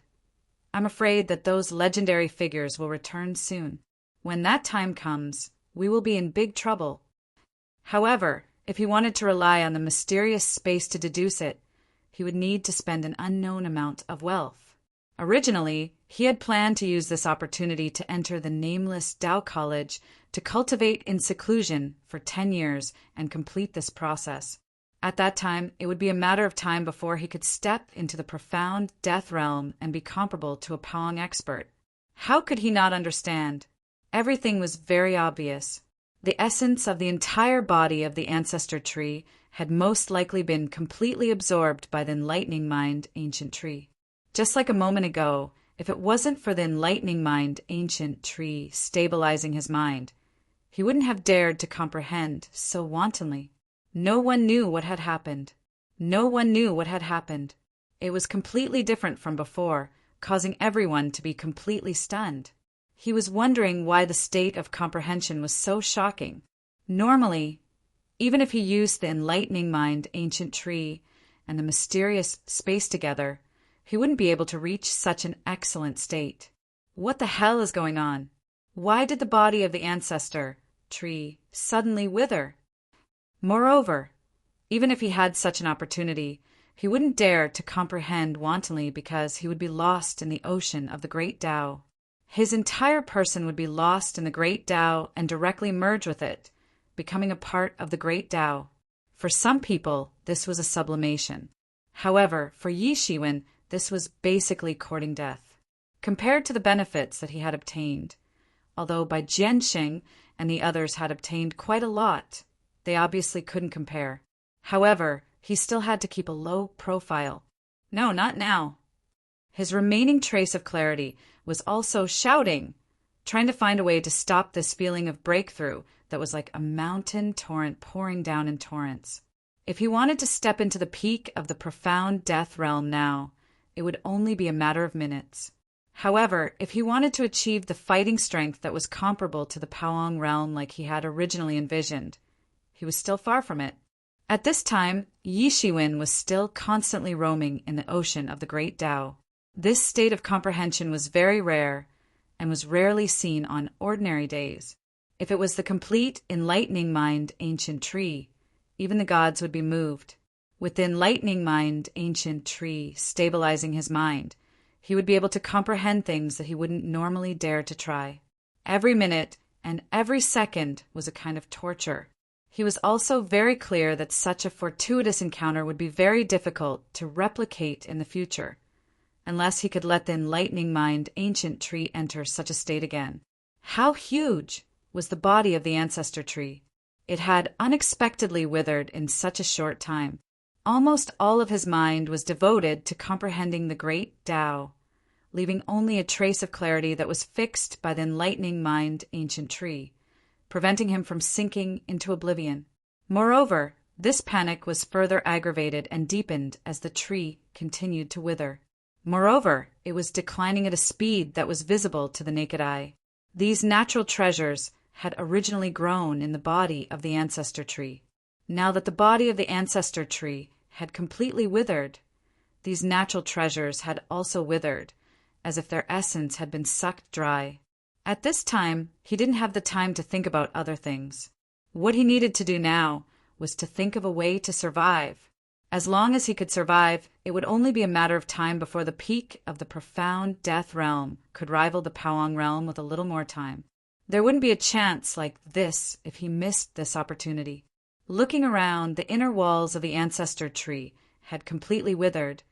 I'm afraid that those legendary figures will return soon. When that time comes, we will be in big trouble. However, if he wanted to rely on the mysterious space to deduce it, he would need to spend an unknown amount of wealth. Originally, he had planned to use this opportunity to enter the nameless Tao College to cultivate in seclusion for 10 years and complete this process. At that time, it would be a matter of time before he could step into the profound death realm and be comparable to a Powong expert. How could he not understand? Everything was very obvious. The essence of the entire body of the ancestor tree had most likely been completely absorbed by the enlightening mind ancient tree. Just like a moment ago, if it wasn't for the enlightening mind ancient tree stabilizing his mind, he wouldn't have dared to comprehend so wantonly. No one knew what had happened. No one knew what had happened. It was completely different from before, causing everyone to be completely stunned. He was wondering why the state of comprehension was so shocking. Normally, even if he used the enlightening mind ancient tree and the mysterious space together, he wouldn't be able to reach such an excellent state. What the hell is going on? Why did the body of the ancestor tree suddenly wither? Moreover, even if he had such an opportunity, he wouldn't dare to comprehend wantonly because he would be lost in the ocean of the great Tao. His entire person would be lost in the great Tao and directly merge with it, becoming a part of the great Tao. For some people, this was a sublimation. However, for Yi Shiwen, this was basically courting death. Compared to the benefits that he had obtained, although Bai Jianxing and the others had obtained quite a lot, they obviously couldn't compare. However, he still had to keep a low profile. No, not now. His remaining trace of clarity was also shouting, trying to find a way to stop this feeling of breakthrough that was like a mountain torrent pouring down in torrents. If he wanted to step into the peak of the profound death realm now, it would only be a matter of minutes. However, if he wanted to achieve the fighting strength that was comparable to the Powong realm like he had originally envisioned, he was still far from it. At this time, Yi Shiwen was still constantly roaming in the ocean of the great Tao. This state of comprehension was very rare and was rarely seen on ordinary days. If it was the complete enlightening mind ancient tree, even the gods would be moved. With the enlightening mind ancient tree stabilizing his mind, he would be able to comprehend things that he wouldn't normally dare to try. Every minute and every second was a kind of torture. He was also very clear that such a fortuitous encounter would be very difficult to replicate in the future, unless he could let the enlightening mind ancient tree enter such a state again. How huge was the body of the ancestor tree? It had unexpectedly withered in such a short time. Almost all of his mind was devoted to comprehending the great Tao, leaving only a trace of clarity that was fixed by the enlightening mind ancient tree, preventing him from sinking into oblivion. Moreover, this panic was further aggravated and deepened as the tree continued to wither. Moreover, it was declining at a speed that was visible to the naked eye. These natural treasures had originally grown in the body of the ancestor tree. Now that the body of the ancestor tree had completely withered, these natural treasures had also withered, as if their essence had been sucked dry. At this time, he didn't have the time to think about other things. What he needed to do now was to think of a way to survive. As long as he could survive, it would only be a matter of time before the peak of the profound death realm could rival the Powong realm with a little more time. There wouldn't be a chance like this if he missed this opportunity. Looking around, the inner walls of the ancestor tree had completely withered.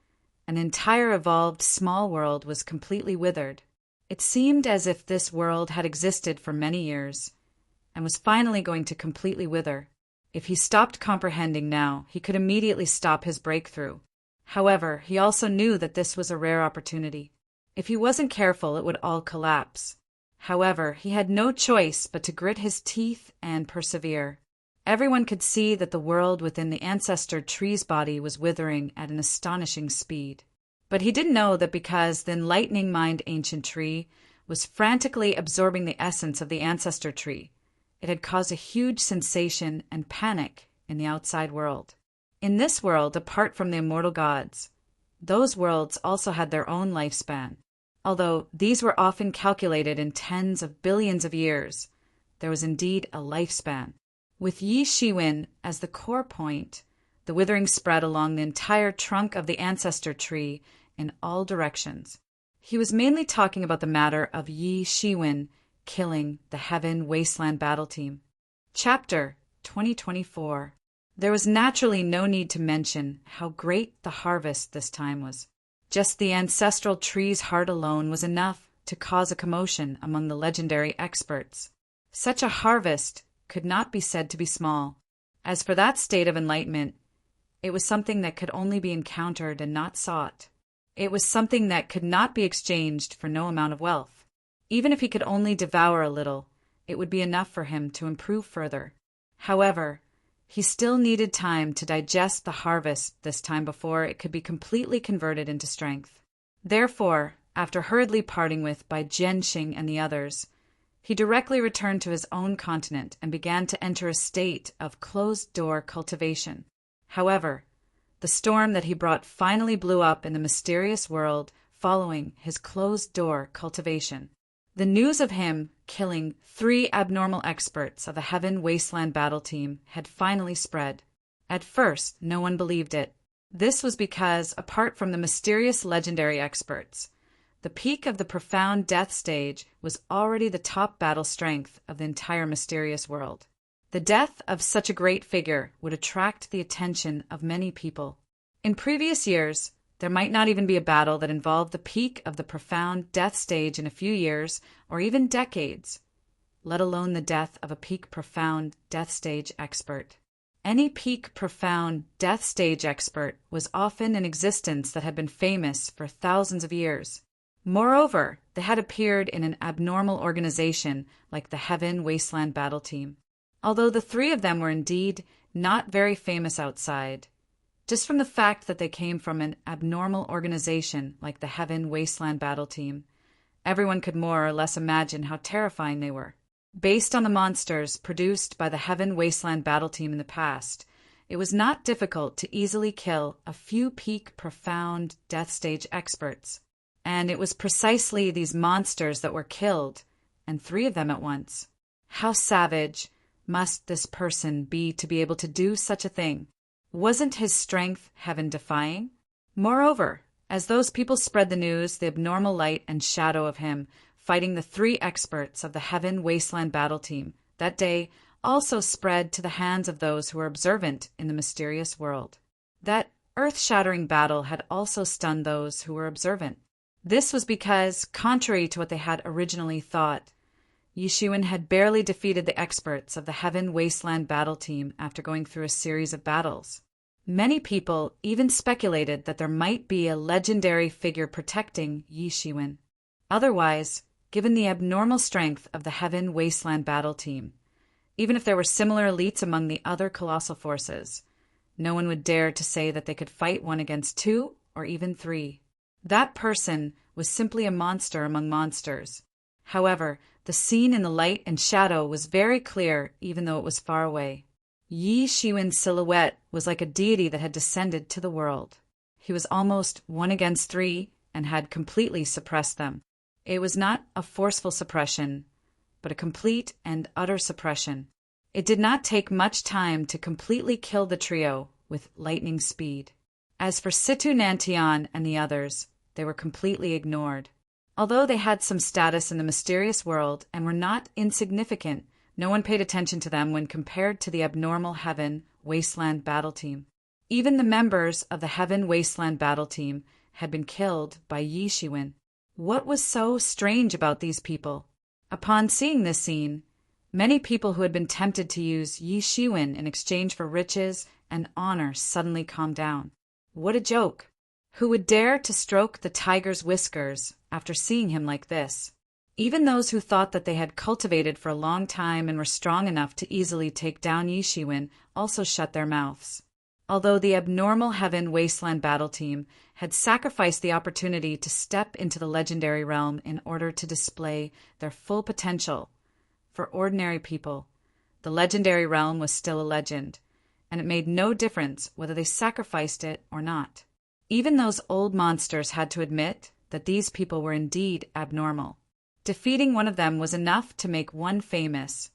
An entire evolved small world was completely withered. It seemed as if this world had existed for many years and was finally going to completely wither. If he stopped comprehending now, he could immediately stop his breakthrough. However, he also knew that this was a rare opportunity. If he wasn't careful, it would all collapse. However, he had no choice but to grit his teeth and persevere. Everyone could see that the world within the ancestor tree's body was withering at an astonishing speed. But he didn't know that because the enlightening mind ancient tree was frantically absorbing the essence of the ancestor tree, it had caused a huge sensation and panic in the outside world. In this world, apart from the immortal gods, those worlds also had their own lifespan. Although these were often calculated in tens of billions of years, there was indeed a lifespan. With Yi Shiwen as the core point, the withering spread along the entire trunk of the ancestor tree in all directions. He was mainly talking about the matter of Yi Shiwen killing the Heaven Wasteland Battle Team. Chapter 2024. There was naturally no need to mention how great the harvest this time was. Just the ancestral tree's heart alone was enough to cause a commotion among the legendary experts. Such a harvest could not be said to be small. As for that state of enlightenment, it was something that could only be encountered and not sought. It was something that could not be exchanged for no amount of wealth. Even if he could only devour a little, it would be enough for him to improve further. However, he still needed time to digest the harvest this time before it could be completely converted into strength. Therefore, after hurriedly parting with by Jianxing and the others, he directly returned to his own continent and began to enter a state of closed-door cultivation. However, the storm that he brought finally blew up in the mysterious world following his closed-door cultivation. The news of him killing 3 abnormal experts of the Heaven Wasteland Battle Team had finally spread. At first, no one believed it. This was because, apart from the mysterious legendary experts, the peak of the profound death stage was already the top battle strength of the entire mysterious world. The death of such a great figure would attract the attention of many people. In previous years, there might not even be a battle that involved the peak of the profound death stage in a few years or even decades, let alone the death of a peak profound death stage expert. Any peak profound death stage expert was often in existence that had been famous for thousands of years. Moreover, they had appeared in an abnormal organization like the Heaven Wasteland Battle Team. Although the 3 of them were indeed not very famous outside, just from the fact that they came from an abnormal organization like the Heaven Wasteland Battle Team, everyone could more or less imagine how terrifying they were. Based on the monsters produced by the Heaven Wasteland Battle Team in the past, it was not difficult to easily kill a few peak profound death stage experts. And it was precisely these monsters that were killed, and 3 of them at once. How savage must this person be to be able to do such a thing? Wasn't his strength heaven-defying? Moreover, as those people spread the news, the abnormal light and shadow of him fighting the 3 experts of the Heaven Wasteland Battle Team that day also spread to the hands of those who were observant in the mysterious world. That earth-shattering battle had also stunned those who were observant. This was because, contrary to what they had originally thought, Yi Shiwen had barely defeated the experts of the Heaven Wasteland Battle Team after going through a series of battles. Many people even speculated that there might be a legendary figure protecting Yi Shiwen. Otherwise, given the abnormal strength of the Heaven Wasteland Battle Team, even if there were similar elites among the other colossal forces, no one would dare to say that they could fight 1 against 2 or even 3. That person was simply a monster among monsters. However, the scene in the light and shadow was very clear even though it was far away. Yi Shiwen's silhouette was like a deity that had descended to the world. He was almost 1 against 3 and had completely suppressed them. It was not a forceful suppression, but a complete and utter suppression. It did not take much time to completely kill the trio with lightning speed. As for Situ Nantian and the others, they were completely ignored. Although they had some status in the mysterious world and were not insignificant, no one paid attention to them when compared to the abnormal Heaven Wasteland battle team. Even the members of the Heaven Wasteland battle team had been killed by Yi Shiwen. What was so strange about these people? Upon seeing this scene, many people who had been tempted to use Yi Shiwen in exchange for riches and honor suddenly calmed down. What a joke! Who would dare to stroke the tiger's whiskers after seeing him like this? Even those who thought that they had cultivated for a long time and were strong enough to easily take down Yi Shiwen also shut their mouths. Although the abnormal Heaven Wasteland battle team had sacrificed the opportunity to step into the legendary realm in order to display their full potential, for ordinary people, the legendary realm was still a legend, and it made no difference whether they sacrificed it or not. Even those old monsters had to admit that these people were indeed abnormal. Defeating one of them was enough to make one famous,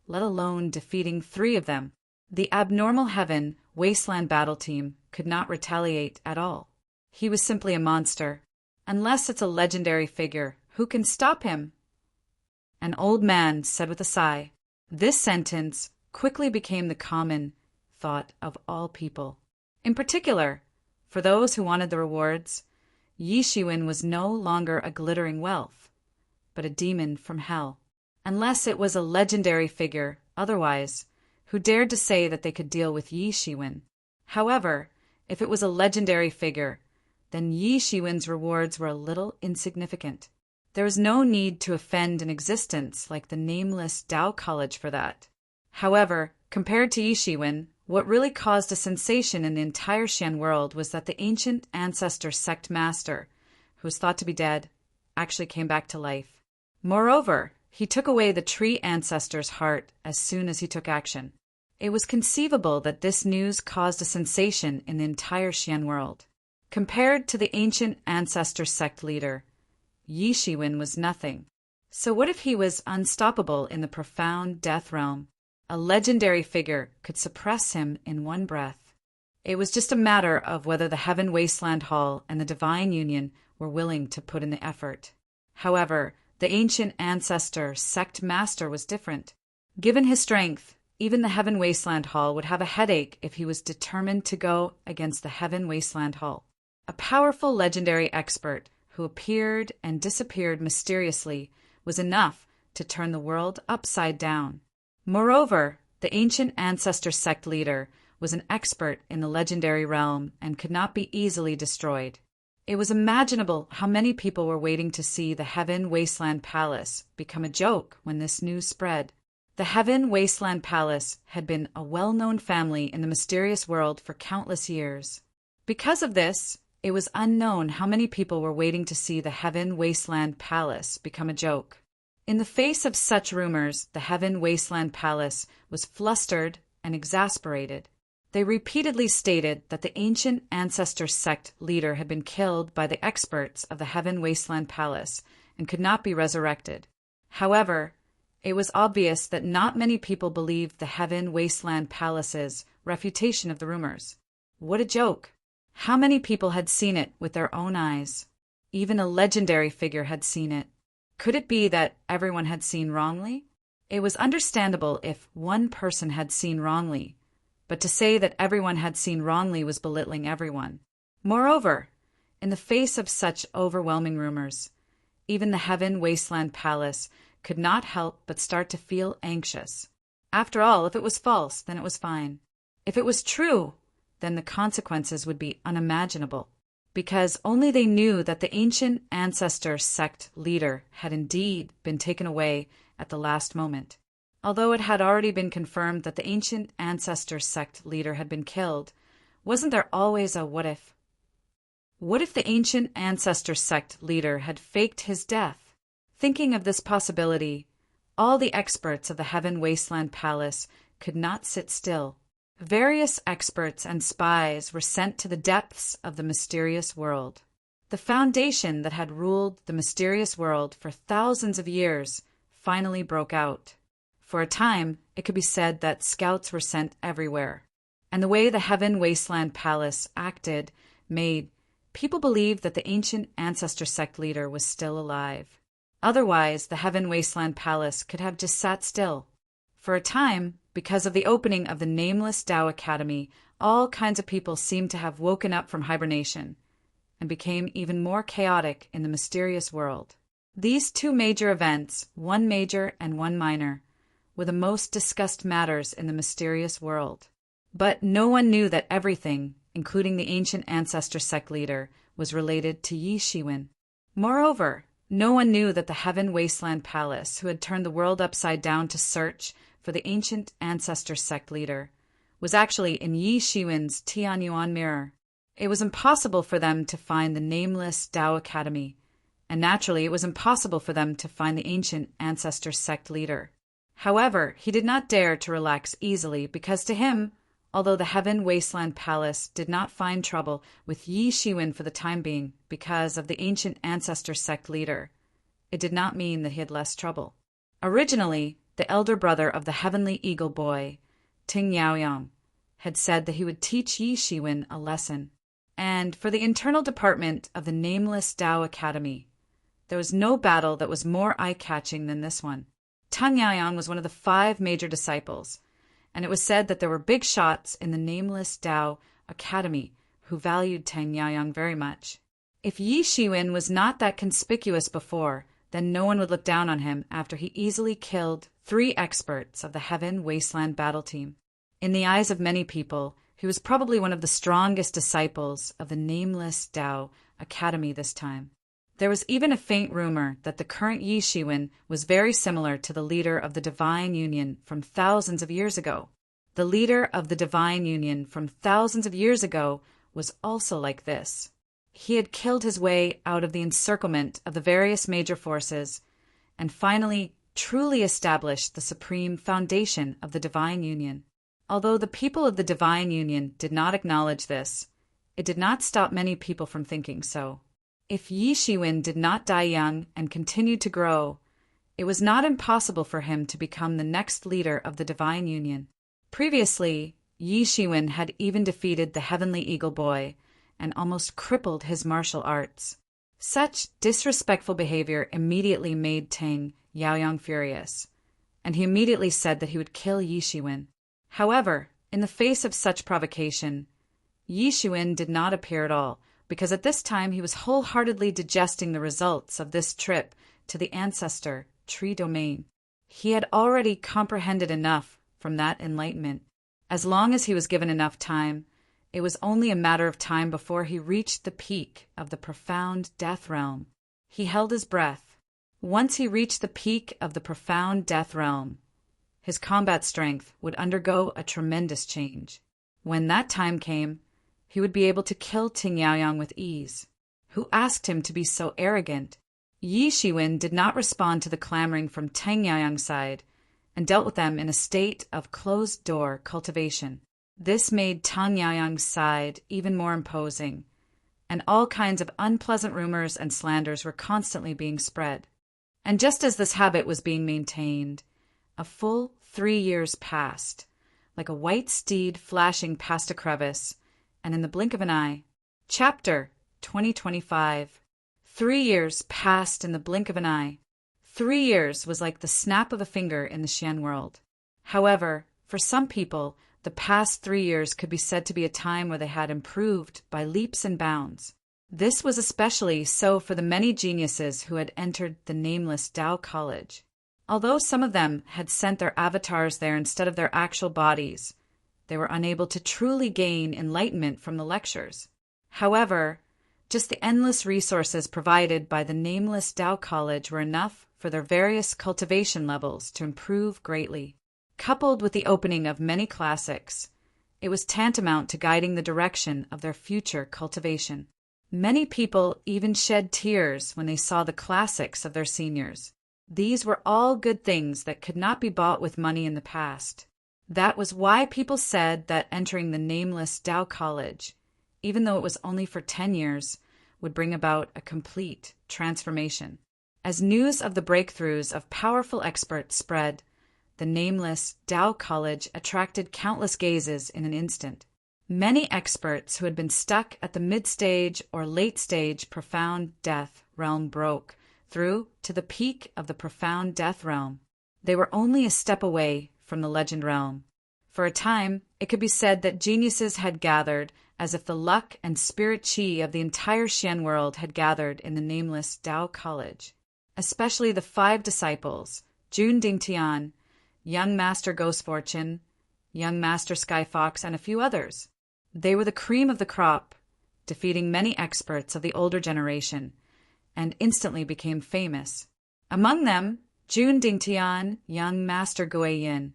let alone defeating 3 of them. The abnormal Heaven Wasteland battle team could not retaliate at all. He was simply a monster. Unless it's a legendary figure, who can stop him? An old man said with a sigh. This sentence quickly became the common thought of all people. In particular, for those who wanted the rewards, Yi Shiwen was no longer a glittering wealth, but a demon from hell. Unless it was a legendary figure, otherwise, who dared to say that they could deal with Yi Shiwen? However, if it was a legendary figure, then Yi Shiwen's rewards were a little insignificant. There was no need to offend an existence like the nameless Tao College for that. However, compared to Yi Shiwen, what really caused a sensation in the entire Xian world was that the ancient ancestor sect master, who was thought to be dead, actually came back to life. Moreover, he took away the tree ancestor's heart as soon as he took action. It was conceivable that this news caused a sensation in the entire Xian world. Compared to the ancient ancestor sect leader, Yi Shiwen was nothing. So what if he was unstoppable in the profound death realm? A legendary figure could suppress him in one breath. It was just a matter of whether the Heaven Wasteland Hall and the Divine Union were willing to put in the effort. However, the ancient ancestor sect master was different. Given his strength, even the Heaven Wasteland Hall would have a headache if he was determined to go against the Heaven Wasteland Hall. A powerful legendary expert who appeared and disappeared mysteriously was enough to turn the world upside down. Moreover, the ancient ancestor sect leader was an expert in the legendary realm and could not be easily destroyed. It was imaginable how many people were waiting to see the Heaven Wasteland Palace become a joke when this news spread. The Heaven Wasteland Palace had been a well-known family in the mysterious world for countless years. Because of this, it was unknown how many people were waiting to see the Heaven Wasteland Palace become a joke. In the face of such rumors, the Heaven Wasteland Palace was flustered and exasperated. They repeatedly stated that the ancient ancestor sect leader had been killed by the experts of the Heaven Wasteland Palace and could not be resurrected. However, it was obvious that not many people believed the Heaven Wasteland Palace's refutation of the rumors. What a joke! How many people had seen it with their own eyes? Even a legendary figure had seen it. Could it be that everyone had seen wrongly? It was understandable if one person had seen wrongly, but to say that everyone had seen wrongly was belittling everyone. Moreover, in the face of such overwhelming rumors, even the Heaven Wasteland Palace could not help but start to feel anxious. After all, if it was false, then it was fine. If it was true, then the consequences would be unimaginable, because only they knew that the ancient ancestor sect leader had indeed been taken away at the last moment. Although it had already been confirmed that the ancient ancestor sect leader had been killed, wasn't there always a what if? What if the ancient ancestor sect leader had faked his death? Thinking of this possibility, all the experts of the Heaven Wasteland Palace could not sit still. Various experts and spies were sent to the depths of the mysterious world. The foundation that had ruled the mysterious world for thousands of years finally broke out. For a time, it could be said that scouts were sent everywhere, and the way the Heaven Wasteland Palace acted made people believe that the ancient ancestor sect leader was still alive. Otherwise, the Heaven Wasteland Palace could have just sat still. For a time, because of the opening of the nameless Tao Academy, all kinds of people seemed to have woken up from hibernation and became even more chaotic in the mysterious world. These two major events, one major and one minor, were the most discussed matters in the mysterious world. But no one knew that everything, including the ancient ancestor sect leader, was related to Yi Shiwen. Moreover, no one knew that the Heaven Wasteland Palace, who had turned the world upside down to search for the ancient ancestor sect leader, was actually in Yi Shiwen's Tianyuan mirror. It was impossible for them to find the nameless Tao Academy, and naturally it was impossible for them to find the ancient ancestor sect leader. However, he did not dare to relax easily because to him, although the Heaven Wasteland Palace did not find trouble with Yi Shiwen for the time being because of the ancient ancestor sect leader, it did not mean that he had less trouble. Originally, the elder brother of the Heavenly Eagle Boy, Ting Yaoyang, had said that he would teach Yi Shiwen a lesson. And for the internal department of the nameless Tao Academy, there was no battle that was more eye-catching than this one. Tang Yaoyang was one of the 5 major disciples, and it was said that there were big shots in the nameless Tao Academy who valued Tang Yaoyang very much. If Yi Shiwen was not that conspicuous before, then no one would look down on him after he easily killed 3 experts of the Heaven Wasteland battle team. In the eyes of many people, he was probably one of the strongest disciples of the nameless Tao Academy this time. There was even a faint rumor that the current Yi Shiwen was very similar to the leader of the Divine Union from thousands of years ago. The leader of the Divine Union from thousands of years ago was also like this. He had killed his way out of the encirclement of the various major forces and finally truly established the supreme foundation of the Divine Union. Although the people of the Divine Union did not acknowledge this, it did not stop many people from thinking so. If Yi Shiwen did not die young and continued to grow, it was not impossible for him to become the next leader of the Divine Union. Previously, Yi Shiwen had even defeated the Heavenly Eagle Boy and almost crippled his martial arts. Such disrespectful behavior immediately made Tang Yaoyang furious, and he immediately said that he would kill Yi Shiwen. However, in the face of such provocation, Yi Shiwen did not appear at all, because at this time he was wholeheartedly digesting the results of this trip to the ancestor tree domain. He had already comprehended enough from that enlightenment. As long as he was given enough time, it was only a matter of time before he reached the peak of the profound death realm. He held his breath. Once he reached the peak of the profound death realm, his combat strength would undergo a tremendous change. When that time came, he would be able to kill Ting Yaoyang with ease. Who asked him to be so arrogant? Yi Shiwen did not respond to the clamoring from Tang Yaoyang's side and dealt with them in a state of closed-door cultivation. This made Tang Yaoyang's side even more imposing, and all kinds of unpleasant rumors and slanders were constantly being spread. And just as this habit was being maintained, a full 3 years passed, like a white steed flashing past a crevice, and in the blink of an eye. Chapter 2025. 3 years passed in the blink of an eye. 3 years was like the snap of a finger in the Xian world. However, for some people, the past 3 years could be said to be a time where they had improved by leaps and bounds. This was especially so for the many geniuses who had entered the nameless Tao College. Although some of them had sent their avatars there instead of their actual bodies, they were unable to truly gain enlightenment from the lectures. However, just the endless resources provided by the nameless Tao College were enough for their various cultivation levels to improve greatly. Coupled with the opening of many classics, it was tantamount to guiding the direction of their future cultivation. Many people even shed tears when they saw the classics of their seniors. These were all good things that could not be bought with money in the past. That was why people said that entering the nameless Tao College, even though it was only for 10 years, would bring about a complete transformation. As news of the breakthroughs of powerful experts spread, the nameless Tao College attracted countless gazes in an instant. Many experts who had been stuck at the mid-stage or late-stage profound death realm broke through to the peak of the profound death realm. They were only a step away from the legend realm. For a time, it could be said that geniuses had gathered, as if the luck and spirit chi of the entire Xian world had gathered in the nameless Tao College. Especially the 5 disciples, Jun Dingtian, Young Master Ghost Fortune, Young Master Sky Fox, and a few others. They were the cream of the crop, defeating many experts of the older generation, and instantly became famous. Among them, Jun Dingtian, Young Master Guiyin,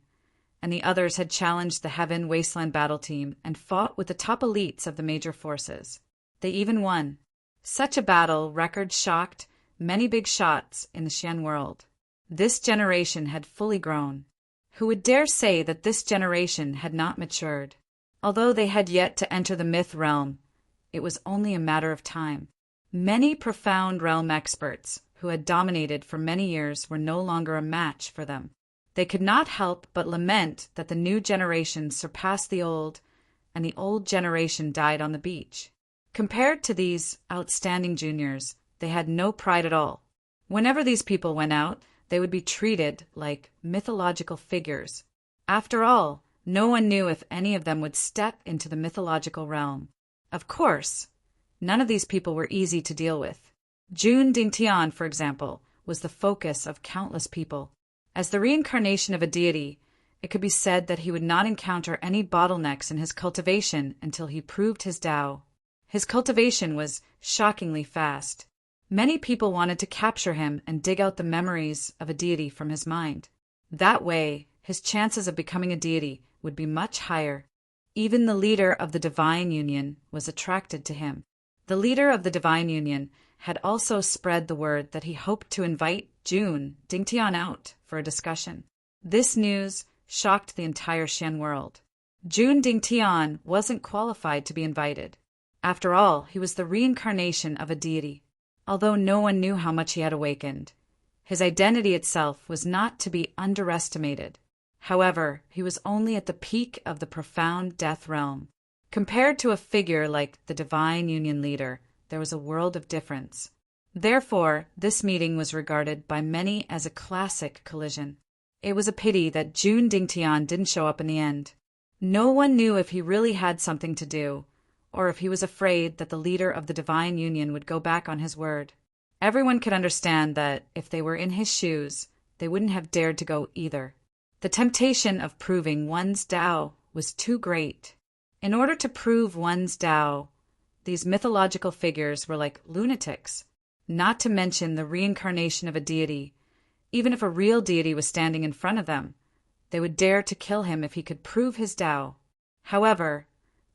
and the others had challenged the Heaven Wasteland battle team and fought with the top elites of the major forces. They even won. Such a battle record shocked many big shots in the Xian world. This generation had fully grown. Who would dare say that this generation had not matured? Although they had yet to enter the myth realm, it was only a matter of time. Many profound realm experts who had dominated for many years were no longer a match for them. They could not help but lament that the new generation surpassed the old, and the old generation died on the beach. Compared to these outstanding juniors, they had no pride at all. Whenever these people went out, they would be treated like mythological figures. After all, no one knew if any of them would step into the mythological realm. Of course, none of these people were easy to deal with. Jun Dingtian, for example, was the focus of countless people. As the reincarnation of a deity, it could be said that he would not encounter any bottlenecks in his cultivation until he proved his Tao. His cultivation was shockingly fast. Many people wanted to capture him and dig out the memories of a deity from his mind. That way, his chances of becoming a deity would be much higher. Even the leader of the Divine Union was attracted to him. The leader of the Divine Union had also spread the word that he hoped to invite Jun Dingtian out for a discussion. This news shocked the entire Xian world. Jun Dingtian wasn't qualified to be invited. After all, he was the reincarnation of a deity. Although no one knew how much he had awakened, his identity itself was not to be underestimated. However, he was only at the peak of the profound death realm. Compared to a figure like the Divine Union leader, there was a world of difference. Therefore, this meeting was regarded by many as a classic collision. It was a pity that Jun Dingtian didn't show up in the end. No one knew if he really had something to do, or if he was afraid that the leader of the Divine Union would go back on his word. Everyone could understand that if they were in his shoes, they wouldn't have dared to go either. The temptation of proving one's Tao was too great. In order to prove one's Tao, these mythological figures were like lunatics, not to mention the reincarnation of a deity. Even if a real deity was standing in front of them, they would dare to kill him if he could prove his Tao. However,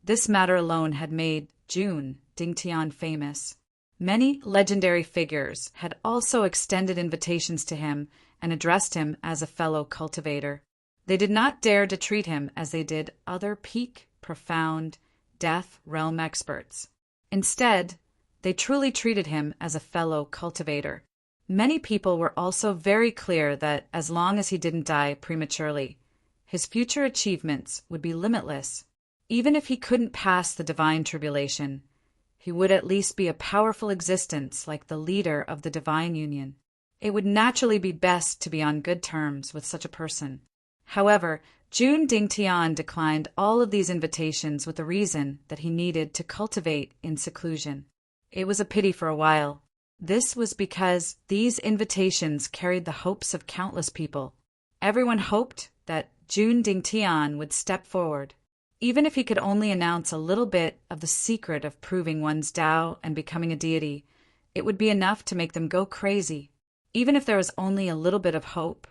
this matter alone had made Jun Dingtian famous. Many legendary figures had also extended invitations to him and addressed him as a fellow cultivator. They did not dare to treat him as they did other peak, profound, death realm experts. Instead, they truly treated him as a fellow cultivator. Many people were also very clear that as long as he didn't die prematurely, his future achievements would be limitless. Even if he couldn't pass the divine tribulation, he would at least be a powerful existence like the leader of the Divine Union. It would naturally be best to be on good terms with such a person. However, Jun Dingtian declined all of these invitations with the reason that he needed to cultivate in seclusion. It was a pity for a while. This was because these invitations carried the hopes of countless people. Everyone hoped that Jun Dingtian would step forward. Even if he could only announce a little bit of the secret of proving one's Tao and becoming a deity, it would be enough to make them go crazy. Even if there was only a little bit of hope,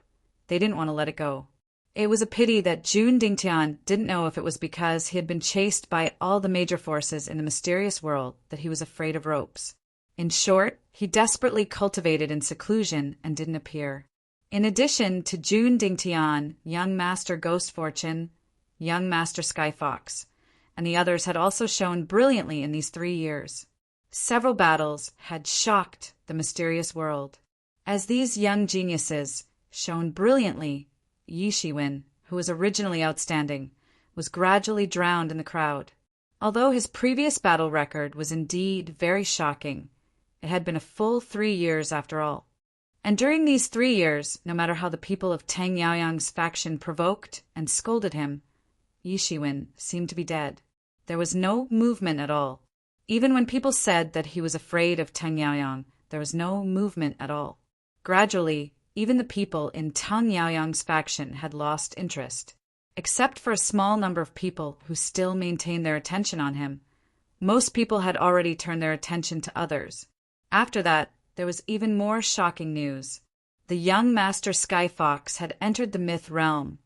they didn't want to let it go. It was a pity that Jun Dingtian didn't know if it was because he had been chased by all the major forces in the mysterious world that he was afraid of ropes. In short, he desperately cultivated in seclusion and didn't appear. In addition to Jun Dingtian, Young Master Ghost Fortune, Young Master Sky Fox, and the others had also shown brilliantly in these 3 years. Several battles had shocked the mysterious world. As these young geniuses shone brilliantly, Yi Shiwen, who was originally outstanding, was gradually drowned in the crowd. Although his previous battle record was indeed very shocking, it had been a full 3 years after all. And during these 3 years, no matter how the people of Tang Yaoyang's faction provoked and scolded him, Yi Shiwen seemed to be dead. There was no movement at all. Even when people said that he was afraid of Tang Yaoyang, there was no movement at all. Gradually, even the people in Tang Yaoyang's faction had lost interest. Except for a small number of people who still maintained their attention on him, most people had already turned their attention to others. After that, there was even more shocking news. The young Master Sky Fox had entered the myth realm,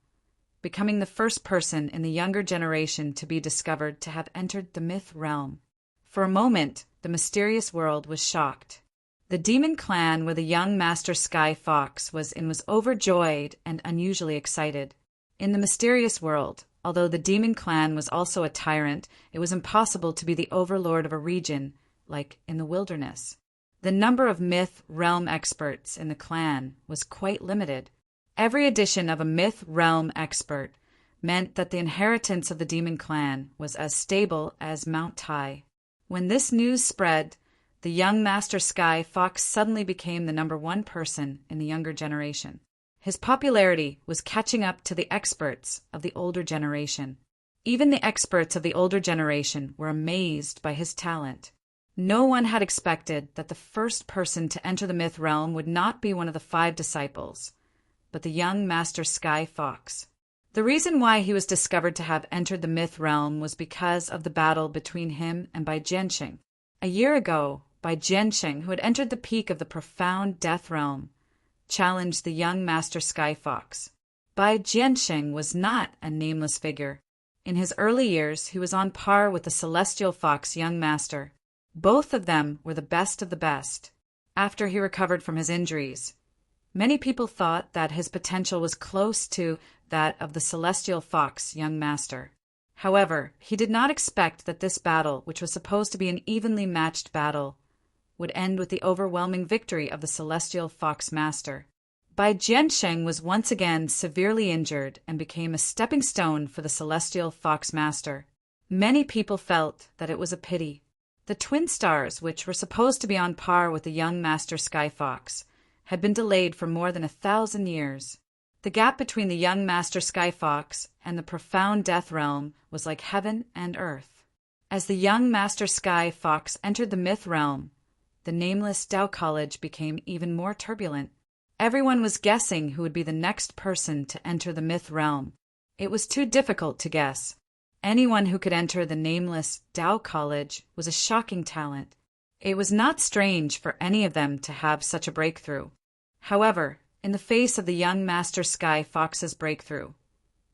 becoming the first person in the younger generation to be discovered to have entered the myth realm. For a moment, the mysterious world was shocked. The demon clan where the young Master Sky Fox was in was overjoyed and unusually excited. In the mysterious world, although the demon clan was also a tyrant, it was impossible to be the overlord of a region, like in the wilderness. The number of myth realm experts in the clan was quite limited. Every addition of a myth realm expert meant that the inheritance of the demon clan was as stable as Mount Tai. When this news spread, the young Master Sky Fox suddenly became the #1 person in the younger generation. His popularity was catching up to the experts of the older generation. Even the experts of the older generation were amazed by his talent. No one had expected that the first person to enter the myth realm would not be one of the 5 disciples, but the young Master Sky Fox. The reason why he was discovered to have entered the myth realm was because of the battle between him and Bai Jiansheng. A year ago, Bai Jiansheng, who had entered the peak of the profound death realm, challenged the young Master Sky Fox. Bai Jiansheng was not a nameless figure. In his early years, he was on par with the Celestial Fox young master. Both of them were the best of the best. After he recovered from his injuries, many people thought that his potential was close to that of the Celestial Fox young master. However, he did not expect that this battle, which was supposed to be an evenly matched battle, would end with the overwhelming victory of the Celestial Fox master. Bai Jiansheng was once again severely injured and became a stepping stone for the Celestial Fox master. Many people felt that it was a pity. The twin stars, which were supposed to be on par with the young Master Sky Fox, had been delayed for more than 1,000 years. The gap between the young Master Sky Fox and the profound death realm was like heaven and earth. As the young Master Sky Fox entered the myth realm, the nameless Tao College became even more turbulent. Everyone was guessing who would be the next person to enter the myth realm. It was too difficult to guess. Anyone who could enter the nameless Tao College was a shocking talent. It was not strange for any of them to have such a breakthrough. However, in the face of the young Master Sky Fox's breakthrough,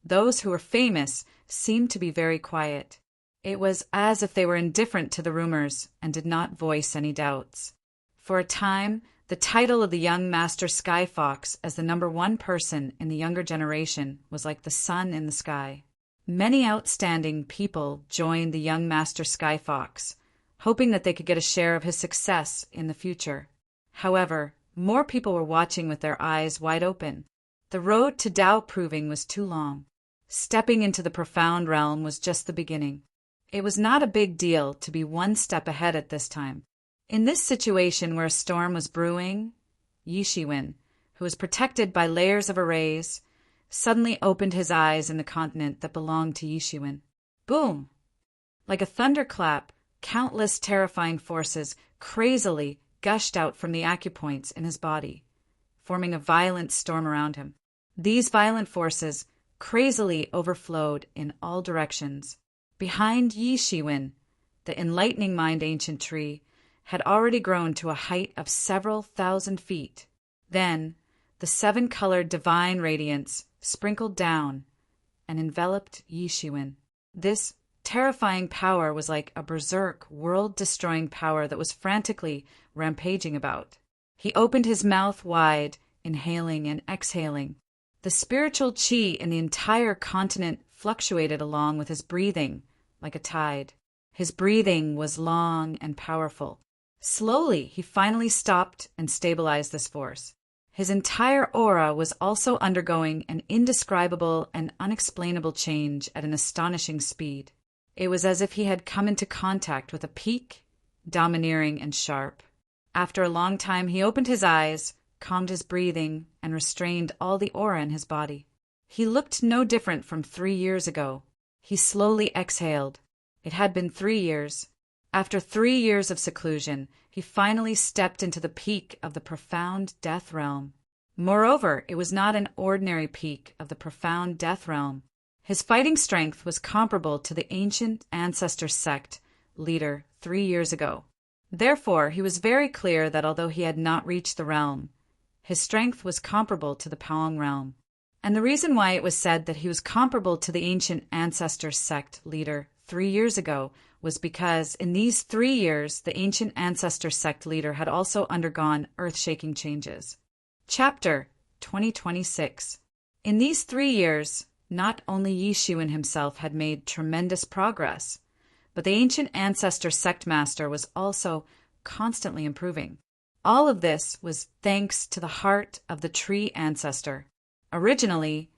those who were famous seemed to be very quiet. It was as if they were indifferent to the rumors and did not voice any doubts. For a time, the title of the young Master Sky Fox as the #1 person in the younger generation was like the sun in the sky. Many outstanding people joined the young Master Sky Fox, hoping that they could get a share of his success in the future. However, more people were watching with their eyes wide open. The road to Tao proving was too long. Stepping into the profound realm was just the beginning. It was not a big deal to be one step ahead at this time. In this situation where a storm was brewing, Yi Shiwen, who was protected by layers of arrays, suddenly opened his eyes in the continent that belonged to Yi Shiwen. Boom! Like a thunderclap, countless terrifying forces crazily gushed out from the acupoints in his body, forming a violent storm around him. These violent forces crazily overflowed in all directions. Behind Yi Shiwen, the enlightening mind ancient tree had already grown to a height of several thousand feet. Then, the 7-colored divine radiance sprinkled down and enveloped Yi Shiwen. This terrifying power was like a berserk, world-destroying power that was frantically rampaging about. He opened his mouth wide, inhaling and exhaling. The spiritual qi in the entire continent fluctuated along with his breathing like a tide. His breathing was long and powerful. Slowly, he finally stopped and stabilized this force. His entire aura was also undergoing an indescribable and unexplainable change at an astonishing speed. It was as if he had come into contact with a peak, domineering and sharp. After a long time, he opened his eyes, calmed his breathing, and restrained all the aura in his body. He looked no different from 3 years ago. He slowly exhaled. It had been 3 years. After 3 years of seclusion, he finally stepped into the peak of the profound death realm. Moreover, it was not an ordinary peak of the profound death realm. His fighting strength was comparable to the ancient ancestor sect leader 3 years ago. Therefore, he was very clear that although he had not reached the realm, his strength was comparable to the Paong realm. And the reason why it was said that he was comparable to the ancient ancestor sect leader 3 years ago was because in these 3 years, the ancient ancestor sect leader had also undergone earth-shaking changes. Chapter 2026. In these 3 years, not only Yi Shiwen himself had made tremendous progress, but the ancient ancestor sect master was also constantly improving. All of this was thanks to the heart of the tree ancestor. Originally,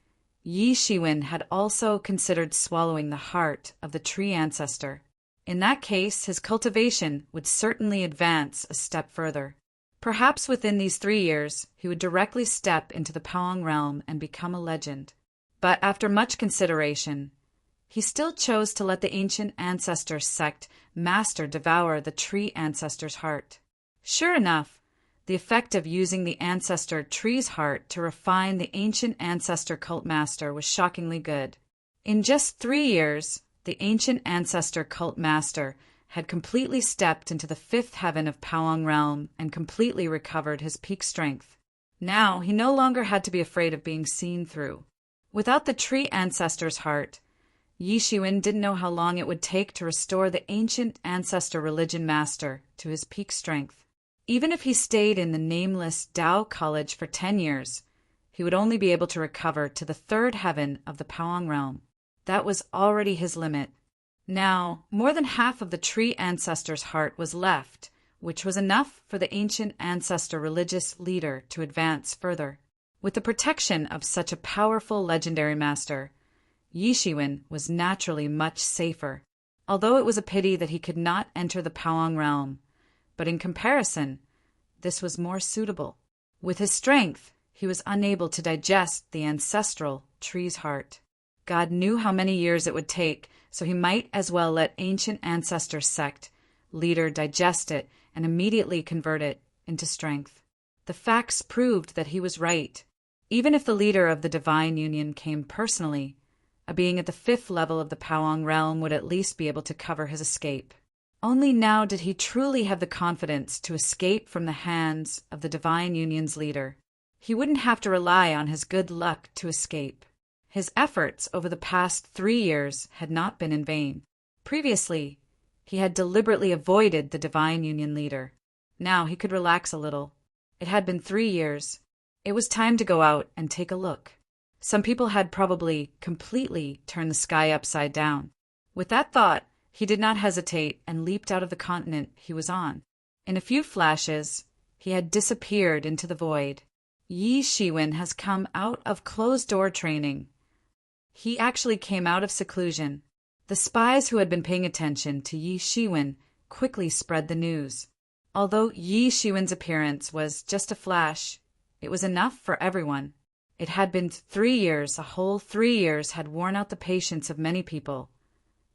Yi Shiwen had also considered swallowing the heart of the tree ancestor. In that case, his cultivation would certainly advance a step further. Perhaps within these 3 years, he would directly step into the Paong realm and become a legend. But after much consideration, he still chose to let the ancient ancestor sect master devour the tree ancestor's heart. Sure enough, the effect of using the ancestor tree's heart to refine the ancient ancestor cult master was shockingly good. In just 3 years, the ancient ancestor cult master had completely stepped into the 5th heaven of Paong realm and completely recovered his peak strength. Now he no longer had to be afraid of being seen through. Without the tree ancestor's heart, Yi Shiwen didn't know how long it would take to restore the ancient ancestor religion master to his peak strength. Even if he stayed in the nameless Tao college for 10 years, he would only be able to recover to the 3rd heaven of the Paong realm. That was already his limit. Now, more than half of the tree ancestor's heart was left, which was enough for the ancient ancestor religious leader to advance further. With the protection of such a powerful legendary master, Yi Shiwen was naturally much safer, although it was a pity that he could not enter the Paong realm. But in comparison, this was more suitable. With his strength, he was unable to digest the ancestral tree's heart. God knew how many years it would take, so he might as well let ancient ancestor sect leader digest it and immediately convert it into strength. The facts proved that he was right. Even if the leader of the divine union came personally, a being at the 5th level of the Paong realm would at least be able to cover his escape. Only now did he truly have the confidence to escape from the hands of the divine union's leader. He wouldn't have to rely on his good luck to escape. His efforts over the past 3 years had not been in vain. Previously, he had deliberately avoided the divine union leader. Now he could relax a little. It had been 3 years. It was time to go out and take a look. Some people had probably completely turned the sky upside down. With that thought, he did not hesitate and leaped out of the continent he was on. In a few flashes, he had disappeared into the void. Yi Shiwen has come out of closed-door training. He actually came out of seclusion. The spies who had been paying attention to Yi Shiwen quickly spread the news. Although Yi Shiwen's appearance was just a flash, it was enough for everyone. It had been 3 years, a whole 3 years had worn out the patience of many people,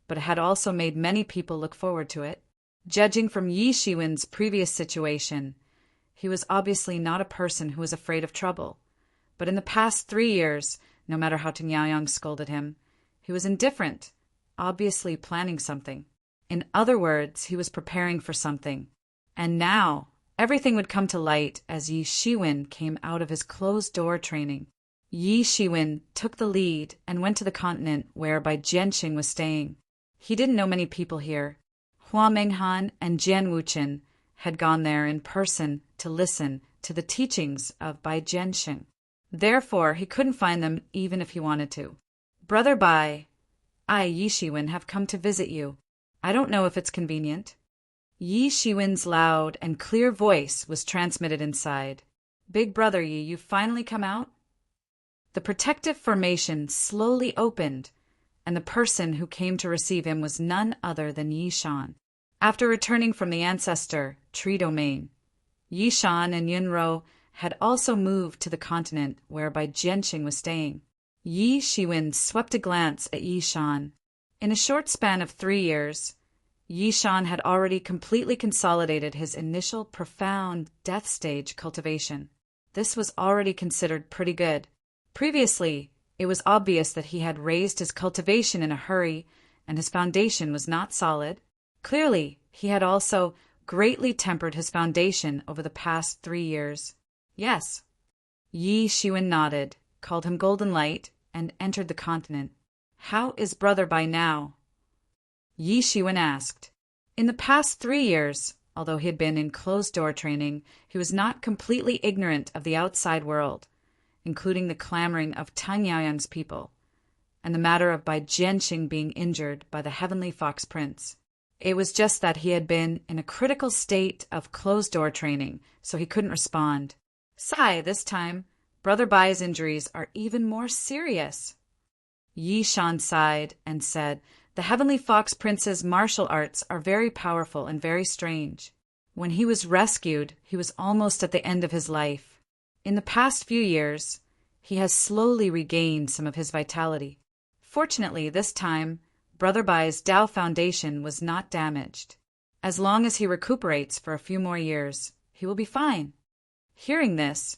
but it had also made many people look forward to it. Judging from Yi Shiwen's previous situation, he was obviously not a person who was afraid of trouble. But in the past 3 years, no matter how Ting Yaoyang scolded him, he was indifferent, obviously planning something. In other words, he was preparing for something. And now, everything would come to light as Yi Shiwen came out of his closed-door training. Yi Shiwen took the lead and went to the continent where Bai Jianxing was staying. He didn't know many people here. Hua Menghan and Jian Wuchen had gone there in person to listen to the teachings of Bai Jianxing. Therefore, he couldn't find them even if he wanted to. "Brother Bai, I, Yi Shiwen, have come to visit you." I don't know if it's convenient. Yi Shiwen's loud and clear voice was transmitted inside. Big brother Yi, you've finally come out? The protective formation slowly opened, and the person who came to receive him was none other than Yi Shan. After returning from the ancestor tree domain, Yi Shan and Yunro had also moved to the continent where Bai Jianqing was staying. Yi Shiwen swept a glance at Yi Shan. In a short span of 3 years, Yi Shan had already completely consolidated his initial profound death stage cultivation. This was already considered pretty good. Previously, it was obvious that he had raised his cultivation in a hurry and his foundation was not solid. Clearly, he had also greatly tempered his foundation over the past 3 years. Yes. Yi Shiwen nodded, called him Golden Light, and entered the continent. How is Brother Bai now? Yi Shiwen asked. In the past 3 years, although he had been in closed-door training, he was not completely ignorant of the outside world, including the clamoring of Tang Yaoyang's people, and the matter of Bai Jianqing being injured by the Heavenly Fox Prince. It was just that he had been in a critical state of closed-door training, so he couldn't respond. Sigh, this time, Brother Bai's injuries are even more serious. Yi Shan sighed and said, the Heavenly Fox Prince's martial arts are very powerful and very strange. When he was rescued, he was almost at the end of his life. In the past few years, he has slowly regained some of his vitality. Fortunately, this time, Brother Bai's Tao Foundation was not damaged. As long as he recuperates for a few more years, he will be fine. Hearing this,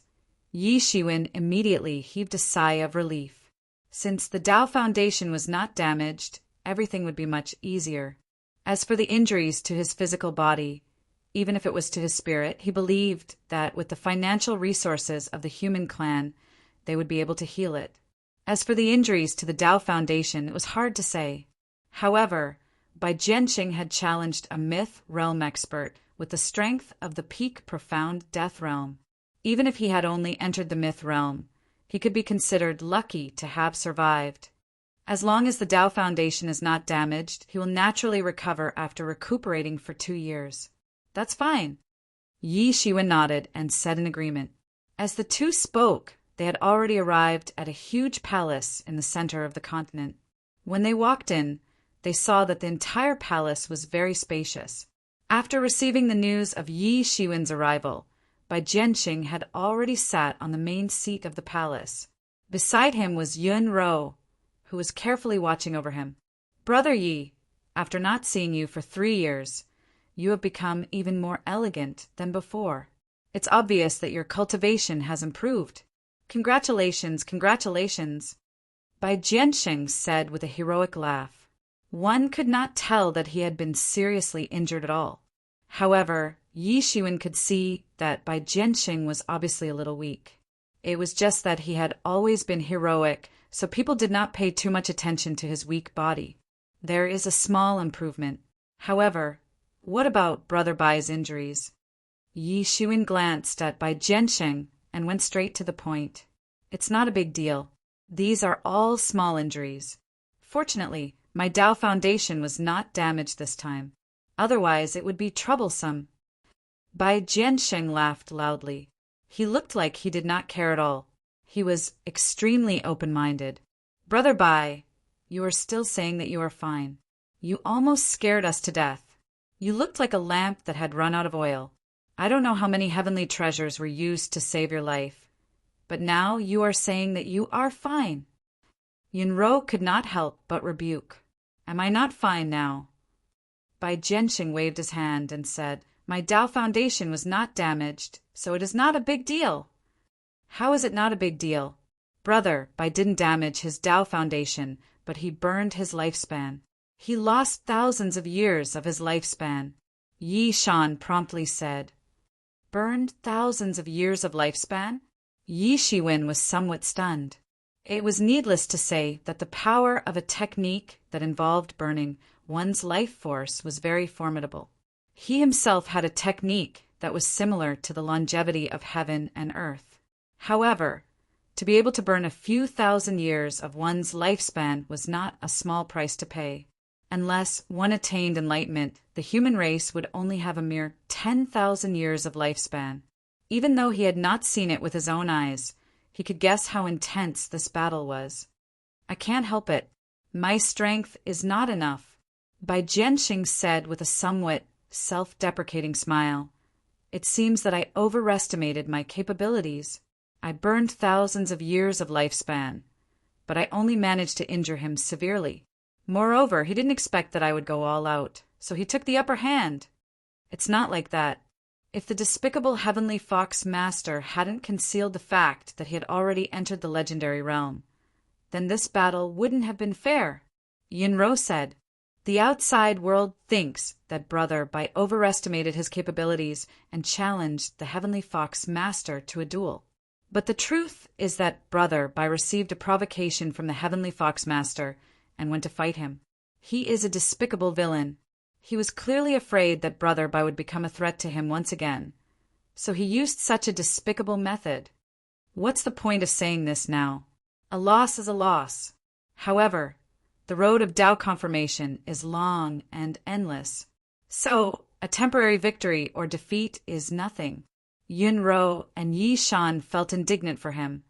Yi Shiwen immediately heaved a sigh of relief. Since the Tao Foundation was not damaged, everything would be much easier. As for the injuries to his physical body, even if it was to his spirit, he believed that with the financial resources of the human clan, they would be able to heal it. As for the injuries to the Tao Foundation, it was hard to say. However, Bai Jianqing had challenged a myth realm expert with the strength of the peak profound death realm. Even if he had only entered the myth realm, he could be considered lucky to have survived. As long as the Tao Foundation is not damaged, he will naturally recover after recuperating for 2 years. That's fine. Yi Shiwen nodded and said in agreement. As the two spoke, they had already arrived at a huge palace in the center of the continent. When they walked in, they saw that the entire palace was very spacious. After receiving the news of Yi Shiwen's arrival, Bai Jianqing had already sat on the main seat of the palace. Beside him was Yun Ro, who was carefully watching over him. Brother Yi, after not seeing you for 3 years, you have become even more elegant than before. It's obvious that your cultivation has improved. Congratulations, congratulations, Bai Jianqing said with a heroic laugh. One could not tell that he had been seriously injured at all. However, Yi Shiwen could see that Bai Jianqing was obviously a little weak. It was just that he had always been heroic, so people did not pay too much attention to his weak body. There is a small improvement. However, what about Brother Bai's injuries? Yi Shiwen glanced at Bai Jianqing and went straight to the point. It's not a big deal. These are all small injuries. Fortunately, my Tao Foundation was not damaged this time. Otherwise, it would be troublesome. Bai Jianqing laughed loudly. He looked like he did not care at all. He was extremely open-minded. Brother Bai, you are still saying that you are fine. You almost scared us to death. You looked like a lamp that had run out of oil. I don't know how many heavenly treasures were used to save your life, but now you are saying that you are fine. Yunro could not help but rebuke. Am I not fine now? Bai Jianqing waved his hand and said, my Tao Foundation was not damaged, so it is not a big deal. How is it not a big deal? Brother Bai didn't damage his Tao Foundation, but he burned his lifespan. He lost thousands of years of his lifespan. Yi Shan promptly said. Burned thousands of years of lifespan? Yi Shiwen was somewhat stunned. It was needless to say that the power of a technique that involved burning one's life force was very formidable. He himself had a technique that was similar to the longevity of heaven and earth. However, to be able to burn a few thousand years of one's lifespan was not a small price to pay. Unless one attained enlightenment, the human race would only have a mere 10,000 years of lifespan. Even though he had not seen it with his own eyes, he could guess how intense this battle was. I can't help it. My strength is not enough. Bai Jianxing said with a somewhat self-deprecating smile. It seems that I overestimated my capabilities. I burned thousands of years of lifespan, but I only managed to injure him severely. Moreover, he didn't expect that I would go all out, so he took the upper hand. It's not like that. If the despicable Heavenly Fox Master hadn't concealed the fact that he had already entered the legendary realm, then this battle wouldn't have been fair. Yinro said, "The outside world thinks that Brother Bai overestimated his capabilities and challenged the Heavenly Fox Master to a duel. But the truth is that Brother Bai received a provocation from the Heavenly Fox Master and went to fight him. He is a despicable villain. He was clearly afraid that Brother Bai would become a threat to him once again, so he used such a despicable method. What's the point of saying this now? A loss is a loss. However, the road of Tao confirmation is long and endless. So, a temporary victory or defeat is nothing." Yunro and Yi Shan felt indignant for him,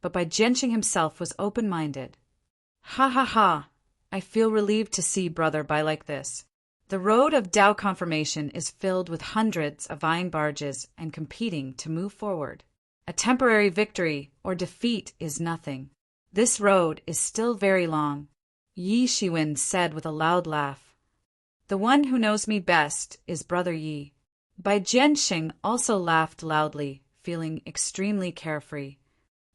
but Bai Jianxing himself was open-minded. "Ha ha ha! I feel relieved to see Brother Bai like this. The road of Tao confirmation is filled with hundreds of vying barges and competing to move forward. A temporary victory or defeat is nothing. This road is still very long," Yi Shiwen said with a loud laugh. "The one who knows me best is Brother Yi." Bai Jianxing also laughed loudly, feeling extremely carefree.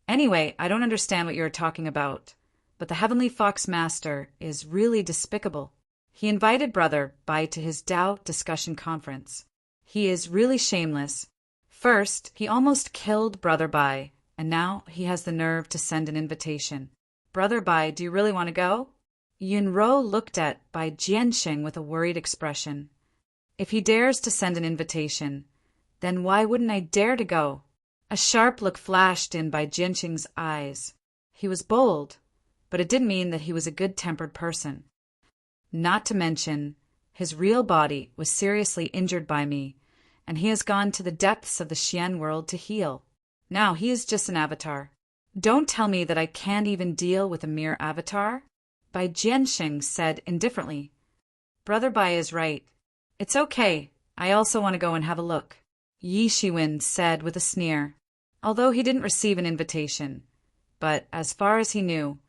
"Anyway, I don't understand what you're talking about, but the Heavenly Fox Master is really despicable. He invited Brother Bai to his Tao discussion conference. He is really shameless. First, he almost killed Brother Bai, and now he has the nerve to send an invitation. Brother Bai, do you really want to go?" Yunro looked at Bai Jianxing with a worried expression. "If he dares to send an invitation, then why wouldn't I dare to go?" A sharp look flashed in Bai Jianxing's eyes. He was bold, but it didn't mean that he was a good-tempered person. "Not to mention, his real body was seriously injured by me, and he has gone to the depths of the Xian world to heal. Now he is just an avatar. Don't tell me that I can't even deal with a mere avatar," Bai Jianxing said indifferently. "Brother Bai is right. It's okay. I also want to go and have a look," Yi Shiwen said with a sneer. Although he didn't receive an invitation, but as far as he knew,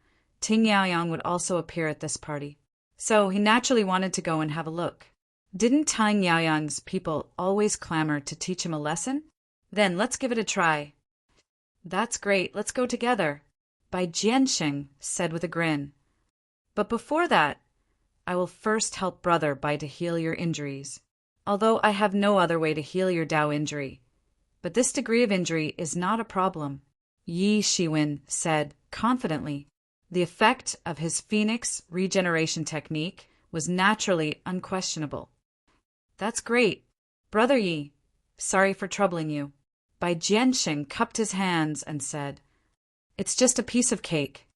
Ting Yaoyang would also appear at this party. So he naturally wanted to go and have a look. Didn't Ting Yaoyang's people always clamor to teach him a lesson? Then let's give it a try. "That's great. Let's go together," Bai Jianxing said with a grin. "But before that, I will first help Brother Bai to heal your injuries. Although I have no other way to heal your Tao injury. But this degree of injury is not a problem," Yi Shiwen said confidently. The effect of his Phoenix regeneration technique was naturally unquestionable. "That's great. Brother Yi, sorry for troubling you." Bai Jianxing cupped his hands and said, "It's just a piece of cake."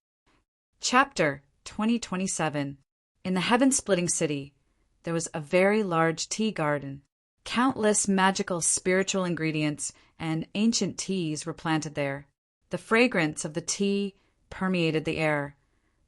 Chapter 2027. In the heaven-splitting city, there was a very large tea garden. Countless magical spiritual ingredients and ancient teas were planted there. The fragrance of the tea permeated the air,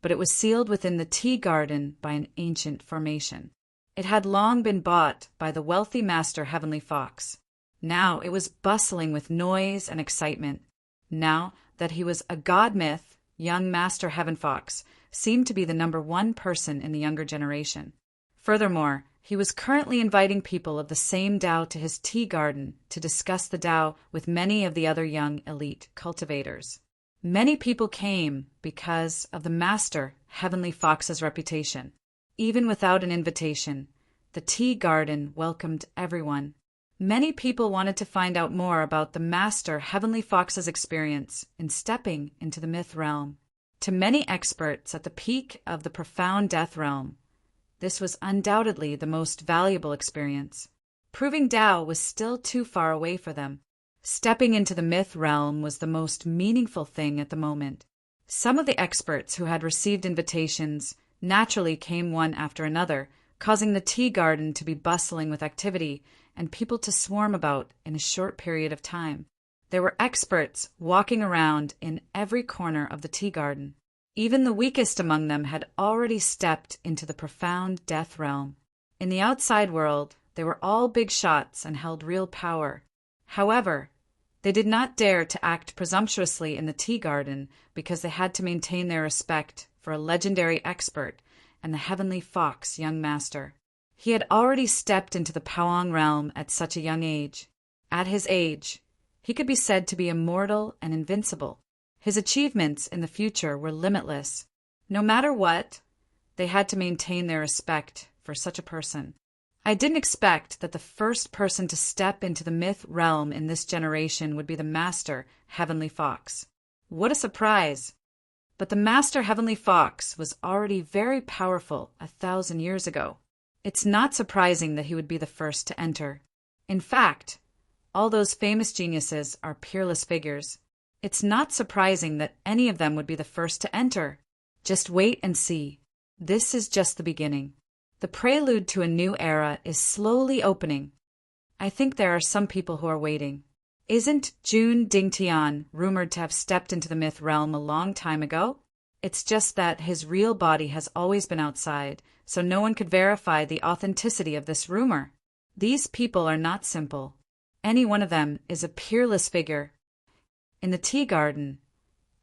but it was sealed within the tea garden by an ancient formation. It had long been bought by the wealthy Master Heavenly Fox. Now it was bustling with noise and excitement. Now that he was a god myth, young Master Heaven Fox seemed to be the #1 person in the younger generation. Furthermore, he was currently inviting people of the same Tao to his tea garden to discuss the Tao with many of the other young elite cultivators. Many people came because of the Master Heavenly Fox's reputation. Even without an invitation, the tea garden welcomed everyone. Many people wanted to find out more about the Master Heavenly Fox's experience in stepping into the myth realm. To many experts at the peak of the profound death realm, this was undoubtedly the most valuable experience. Proving Tao was still too far away for them. Stepping into the myth realm was the most meaningful thing at the moment. Some of the experts who had received invitations Naturally came one after another, causing the tea garden to be bustling with activity and people to swarm about in a short period of time. There were experts walking around in every corner of the tea garden. Even the weakest among them had already stepped into the profound death realm. In the outside world, they were all big shots and held real power. However, they did not dare to act presumptuously in the tea garden because they had to maintain their respect for a legendary expert and the heavenly fox young master. He had already stepped into the Powong realm at such a young age. At his age, he could be said to be immortal and invincible. His achievements in the future were limitless. No matter what, they had to maintain their respect for such a person. I didn't expect that the first person to step into the myth realm in this generation would be the Master Heavenly Fox. What a surprise! But the Master Heavenly Fox was already very powerful 1,000 years ago. It's not surprising that he would be the first to enter. In fact, all those famous geniuses are peerless figures. It's not surprising that any of them would be the first to enter. Just wait and see. This is just the beginning. The prelude to a new era is slowly opening. I think there are some people who are waiting. Isn't Jun Dingtian rumored to have stepped into the myth realm a long time ago? It's just that his real body has always been outside, so no one could verify the authenticity of this rumor. These people are not simple. Any one of them is a peerless figure. In the tea garden,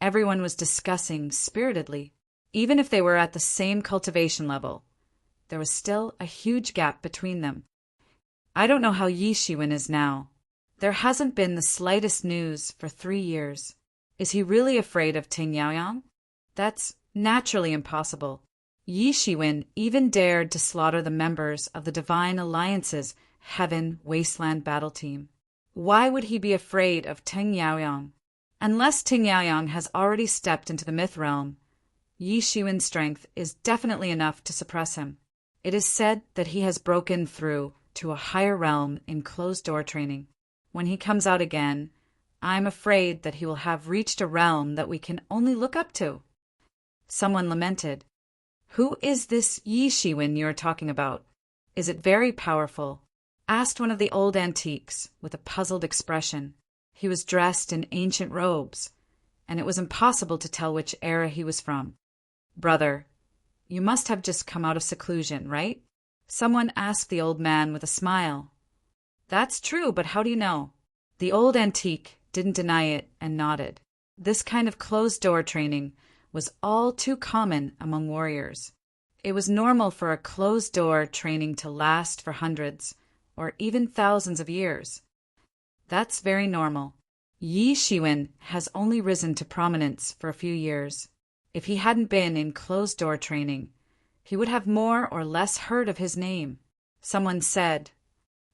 everyone was discussing spiritedly. Even if they were at the same cultivation level, there was still a huge gap between them. I don't know how Yi Shiwen is now. There hasn't been the slightest news for 3 years. Is he really afraid of Ting Yaoyang? That's naturally impossible. Yi Shiwen even dared to slaughter the members of the Divine Alliance's Heaven Wasteland battle team. Why would he be afraid of Ting Yaoyang? Unless Ting Yaoyang has already stepped into the myth realm, Yi Shiwen's strength is definitely enough to suppress him. It is said that he has broken through to a higher realm in closed-door training. When he comes out again, I'm afraid that he will have reached a realm that we can only look up to. Someone lamented. Who is this Yi Shiwen you're talking about? Is it very powerful? Asked one of the old antiques with a puzzled expression. He was dressed in ancient robes, and it was impossible to tell which era he was from. Brother, you must have just come out of seclusion, right? Someone asked the old man with a smile. That's true, but how do you know? The old antique didn't deny it and nodded. This kind of closed-door training was all too common among warriors. It was normal for a closed-door training to last for hundreds or even thousands of years. That's very normal. Yi Shiwen has only risen to prominence for a few years. If he hadn't been in closed-door training, he would have more or less heard of his name. Someone said,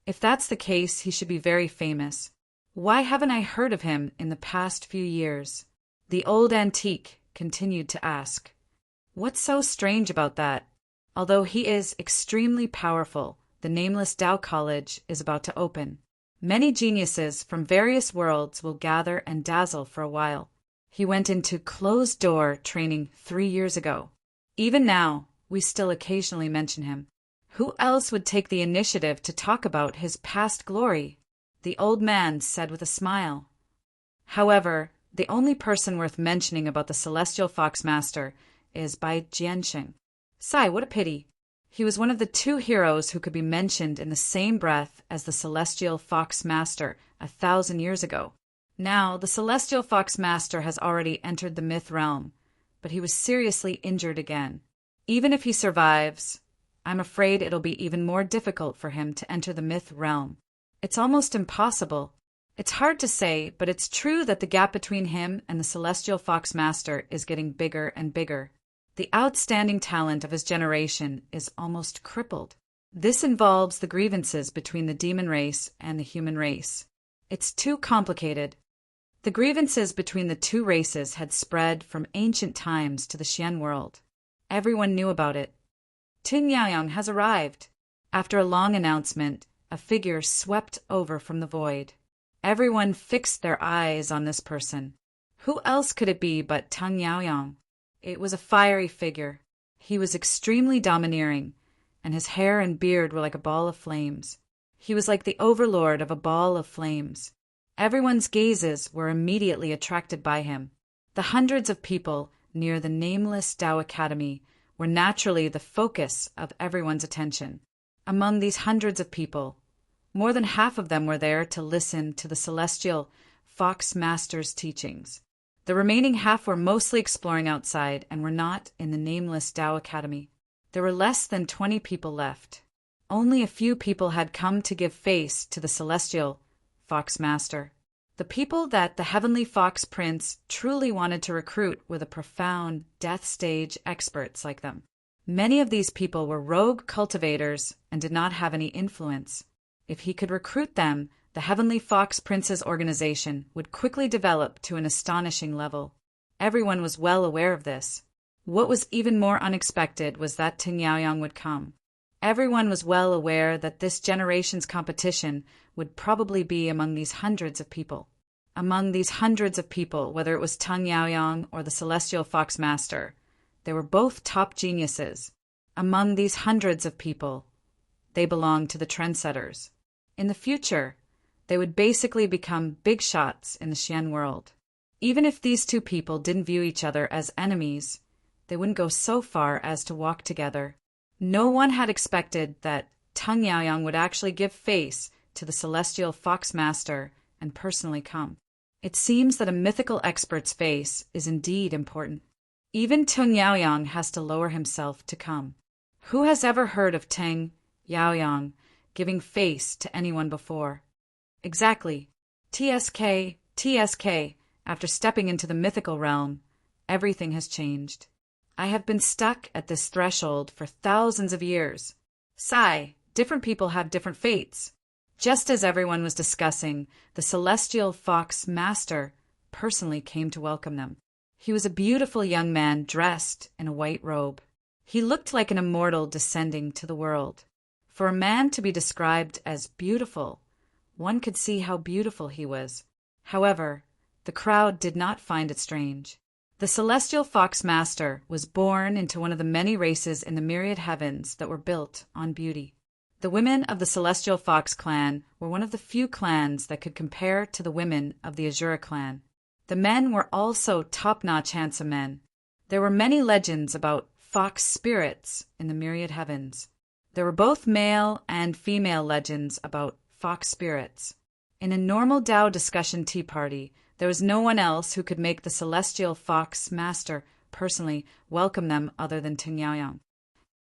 if that's the case, he should be very famous. Why haven't I heard of him in the past few years? The old antique continued to ask. What's so strange about that? Although he is extremely powerful, the nameless Tao College is about to open. Many geniuses from various worlds will gather and dazzle for a while. He went into closed-door training 3 years ago. Even now, we still occasionally mention him. Who else would take the initiative to talk about his past glory? The old man said with a smile. However, the only person worth mentioning about the Celestial Fox Master is Bai Jiansheng. Sigh, what a pity. He was one of the 2 heroes who could be mentioned in the same breath as the Celestial Fox Master 1,000 years ago. Now, the Celestial Fox Master has already entered the myth realm, but he was seriously injured again. Even if he survives, I'm afraid it'll be even more difficult for him to enter the myth realm. It's almost impossible. It's hard to say, but it's true that the gap between him and the Celestial Fox Master is getting bigger and bigger. The outstanding talent of his generation is almost crippled. This involves the grievances between the demon race and the human race. It's too complicated. The grievances between the 2 races had spread from ancient times to the Xian world. Everyone knew about it. Ting Yaoyang has arrived. After a long announcement, a figure swept over from the void. Everyone fixed their eyes on this person. Who else could it be but Tang Yaoyang? It was a fiery figure. He was extremely domineering, and his hair and beard were like a ball of flames. He was like the overlord of a ball of flames. Everyone's gazes were immediately attracted by him. The hundreds of people near the nameless Tao Academy were naturally the focus of everyone's attention. Among these hundreds of people, more than half of them were there to listen to the celestial Fox Master's teachings. The remaining half were mostly exploring outside and were not in the nameless Tao Academy. There were less than 20 people left. Only a few people had come to give face to the celestial Fox Master. The people that the Heavenly Fox Prince truly wanted to recruit were the profound death stage experts like them. Many of these people were rogue cultivators and did not have any influence. If he could recruit them, the Heavenly Fox Prince's organization would quickly develop to an astonishing level. Everyone was well aware of this. What was even more unexpected was that Ting Yaoyang would come. Everyone was well aware that this generation's competition would probably be among these hundreds of people. Among these hundreds of people, whether it was Ting Yaoyang or the Celestial Fox Master, they were both top geniuses. Among these hundreds of people, they belonged to the trendsetters. In the future, they would basically become big shots in the Xian world. Even if these two people didn't view each other as enemies, they wouldn't go so far as to walk together. No one had expected that Ting Yaoyang would actually give face to the Celestial Fox Master and personally come. It seems that a mythical expert's face is indeed important. Even Ting Yaoyang has to lower himself to come. Who has ever heard of Ting Yaoyang giving face to anyone before? Exactly. TSK. After stepping into the mythical realm, everything has changed. I have been stuck at this threshold for thousands of years. Sigh, different people have different fates. Just as everyone was discussing, the Celestial Fox Master personally came to welcome them. He was a beautiful young man dressed in a white robe. He looked like an immortal descending to the world. For a man to be described as beautiful, one could see how beautiful he was. However, the crowd did not find it strange. The Celestial Fox Master was born into one of the many races in the myriad heavens that were built on beauty. The women of the Celestial Fox clan were one of the few clans that could compare to the women of the Azura clan. The men were also top-notch handsome men. There were many legends about fox spirits in the myriad heavens. There were both male and female legends about fox spirits. In a normal Tao discussion tea party, there was no one else who could make the Celestial Fox Master personally welcome them other than Ting Yaoyang.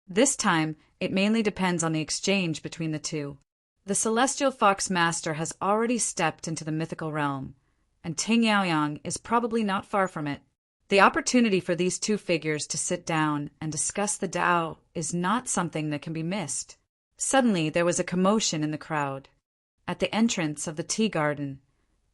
This time, it mainly depends on the exchange between the two. The Celestial Fox Master has already stepped into the mythical realm, and Ting Yaoyang is probably not far from it. The opportunity for these two figures to sit down and discuss the Tao is not something that can be missed. Suddenly, there was a commotion in the crowd. At the entrance of the tea garden,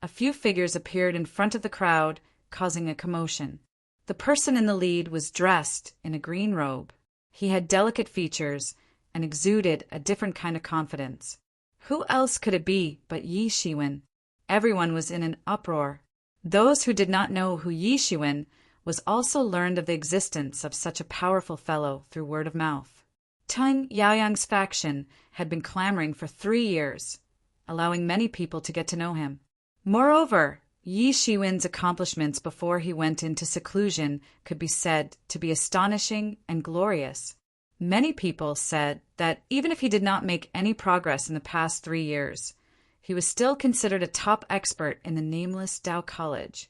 a few figures appeared in front of the crowd, causing a commotion. The person in the lead was dressed in a green robe. He had delicate features and exuded a different kind of confidence. Who else could it be but Yi Shiwen? Everyone was in an uproar. Those who did not know who Yi Shiwen was also learned of the existence of such a powerful fellow through word of mouth. Ting Yaoyang's faction had been clamoring for 3 years, allowing many people to get to know him. Moreover, Yi Shiwen's accomplishments before he went into seclusion could be said to be astonishing and glorious. Many people said that even if he did not make any progress in the past 3 years, he was still considered a top expert in the nameless Tao College,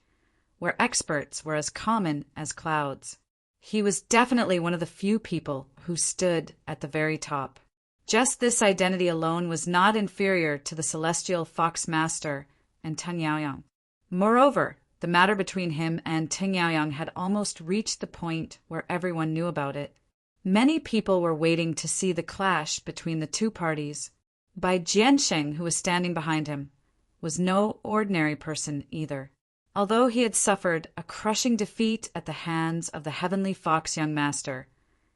where experts were as common as clouds. He was definitely one of the few people who stood at the very top. Just this identity alone was not inferior to the Celestial Fox Master and Ting Yaoyang. Moreover, the matter between him and Ting Yaoyang had almost reached the point where everyone knew about it. Many people were waiting to see the clash between the two parties. Bai Jiansheng, who was standing behind him, was no ordinary person either. Although he had suffered a crushing defeat at the hands of the Heavenly Fox Young Master,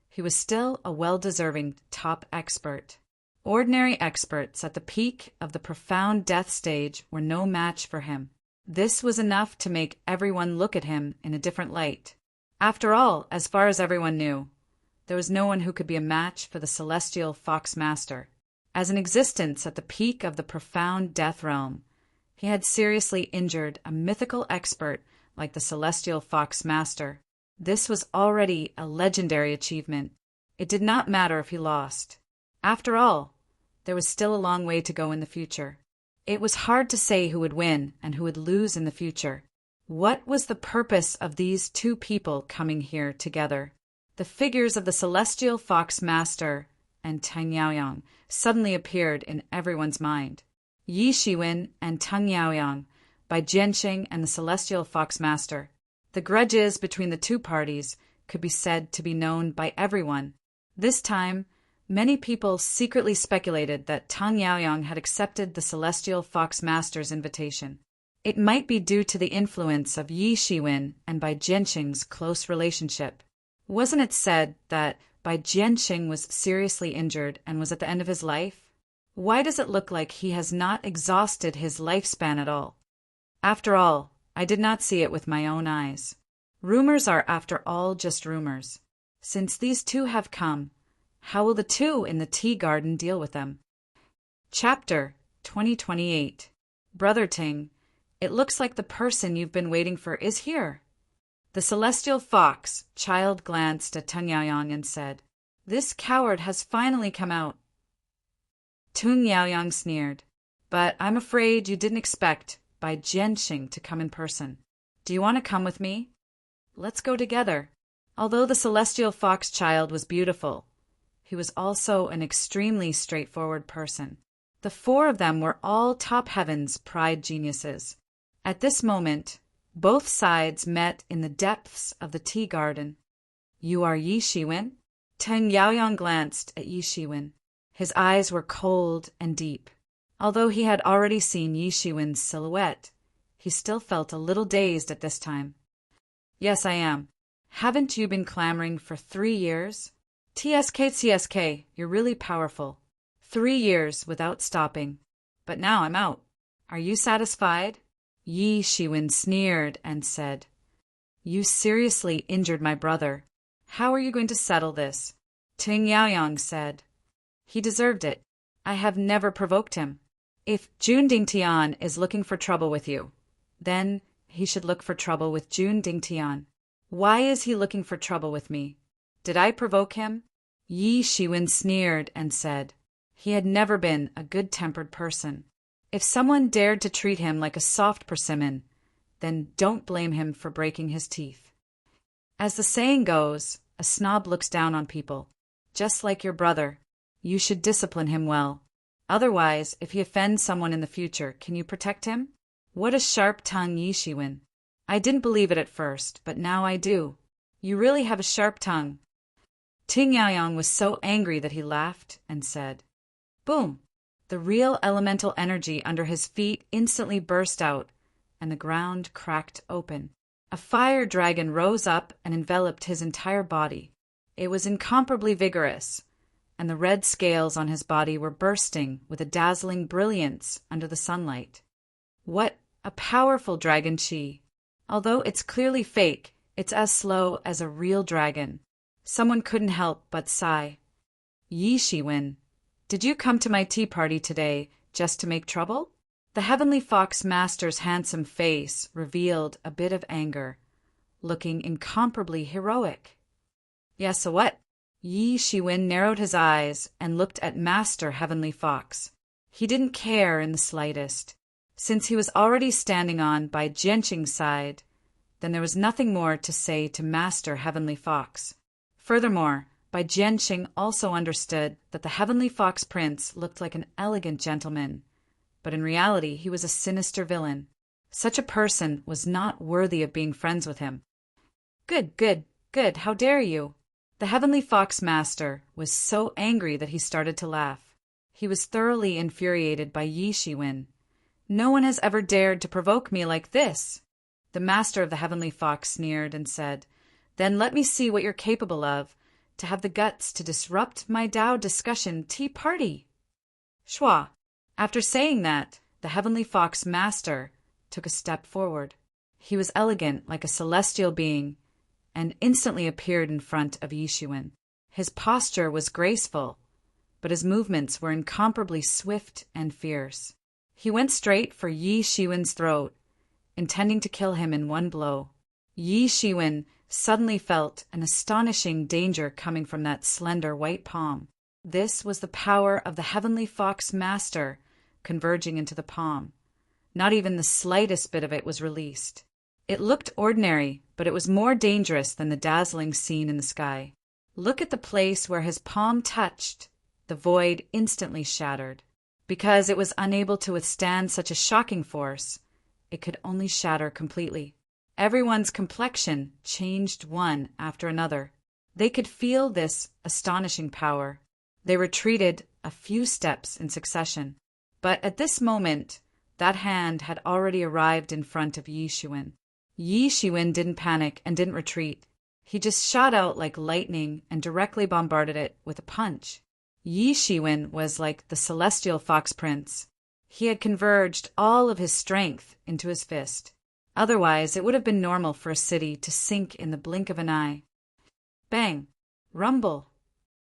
he was still a well-deserving top expert. Ordinary experts at the peak of the profound death stage were no match for him. This was enough to make everyone look at him in a different light. After all, as far as everyone knew, There was no one who could be a match for the celestial fox master. As an existence at the peak of the profound death realm, he had seriously injured a mythical expert like the celestial fox master. This was already a legendary achievement. It did not matter if he lost. After all, there was still a long way to go in the future. It was hard to say who would win and who would lose in the future. What was the purpose of these two people coming here together? The figures of the celestial fox master and Tang Yaoyang suddenly appeared in everyone's mind. Yi Shiwen and Tang Yaoyang, by Jianxing and the celestial fox master. The grudges between the two parties could be said to be known by everyone. This time, many people secretly speculated that Tang Yaoyang had accepted the celestial fox master's invitation. It might be due to the influence of Yi Shiwen and Bai Jianxing's close relationship. Wasn't it said that Bai Jianxing was seriously injured and was at the end of his life? Why does it look like he has not exhausted his lifespan at all? After all, I did not see it with my own eyes. Rumors are, after all, just rumors. Since these two have come, how will the two in the tea garden deal with them? Chapter 2028. Brother Ting, it looks like the person you've been waiting for is here. The celestial fox child glanced at Tang Yaoyang and said, "This coward has finally come out." Tang Yaoyang sneered, "But I'm afraid you didn't expect Bai Jianxing to come in person. Do you want to come with me? Let's go together." Although the celestial fox child was beautiful, he was also an extremely straightforward person. The four of them were all top heaven's pride geniuses. At this moment, both sides met in the depths of the tea garden. "You are Yi Shiwen?" Tang Yaoyang glanced at Yi Shiwen. His eyes were cold and deep. Although he had already seen Yi Shiwen's silhouette, he still felt a little dazed at this time. "Yes, I am. Haven't you been clamoring for 3 years? TSK, you're really powerful. 3 years without stopping. But now I'm out. Are you satisfied?" Yi Shiwen sneered and said, "You seriously injured my brother. How are you going to settle this?" Tang Yaoyang said, "He deserved it. I have never provoked him. If Jun Dingtian is looking for trouble with you, then he should look for trouble with Jun Dingtian. Why is he looking for trouble with me? Did I provoke him?" Yi Shiwen sneered and said, he had never been a good-tempered person. If someone dared to treat him like a soft persimmon, then don't blame him for breaking his teeth. As the saying goes, a snob looks down on people. Just like your brother, you should discipline him well. Otherwise, if he offends someone in the future, can you protect him? What a sharp tongue, Yi Shiwen. I didn't believe it at first, but now I do. You really have a sharp tongue. Tang Yaoyang was so angry that he laughed and said, "Boom!" The real elemental energy under his feet instantly burst out, and the ground cracked open. A fire dragon rose up and enveloped his entire body. It was incomparably vigorous, and the red scales on his body were bursting with a dazzling brilliance under the sunlight. What a powerful dragon chi! Although it's clearly fake, it's as slow as a real dragon. Someone couldn't help but sigh. "Yi Shiwen, did you come to my tea party today just to make trouble?" The Heavenly Fox Master's handsome face revealed a bit of anger, looking incomparably heroic. "Yes, so what?" Yi Shiwen narrowed his eyes and looked at Master Heavenly Fox. He didn't care in the slightest. Since he was already standing on Bai Jianxing's side, then there was nothing more to say to Master Heavenly Fox. Furthermore, Bai Jianxing also understood that the Heavenly Fox Prince looked like an elegant gentleman, but in reality he was a sinister villain. Such a person was not worthy of being friends with him. Good, how dare you!" The Heavenly Fox Master was so angry that he started to laugh. He was thoroughly infuriated by Yi Shiwen. "No one has ever dared to provoke me like this." The Master of the Heavenly Fox sneered and said, "Then let me see what you're capable of, to have the guts to disrupt my Tao discussion tea party." Schwa. After saying that, the Heavenly Fox Master took a step forward. He was elegant like a celestial being, and instantly appeared in front of Yi Shiwen. His posture was graceful, but his movements were incomparably swift and fierce. He went straight for Yi Shiwen's throat, intending to kill him in one blow. Yi Shiwen suddenly felt an astonishing danger coming from that slender white palm. This was the power of the Heavenly Fox Master converging into the palm. Not even the slightest bit of it was released. It looked ordinary, but it was more dangerous than the dazzling scene in the sky. Look at the place where his palm touched. The void instantly shattered. Because it was unable to withstand such a shocking force, it could only shatter completely. Everyone's complexion changed one after another. They could feel this astonishing power. They retreated a few steps in succession. But at this moment, that hand had already arrived in front of Yi Shiwen. Yi Shiwen didn't panic and didn't retreat. He just shot out like lightning and directly bombarded it with a punch. Yi Shiwen was like the celestial fox prince. He had converged all of his strength into his fist. Otherwise, it would have been normal for a city to sink in the blink of an eye. Bang! Rumble!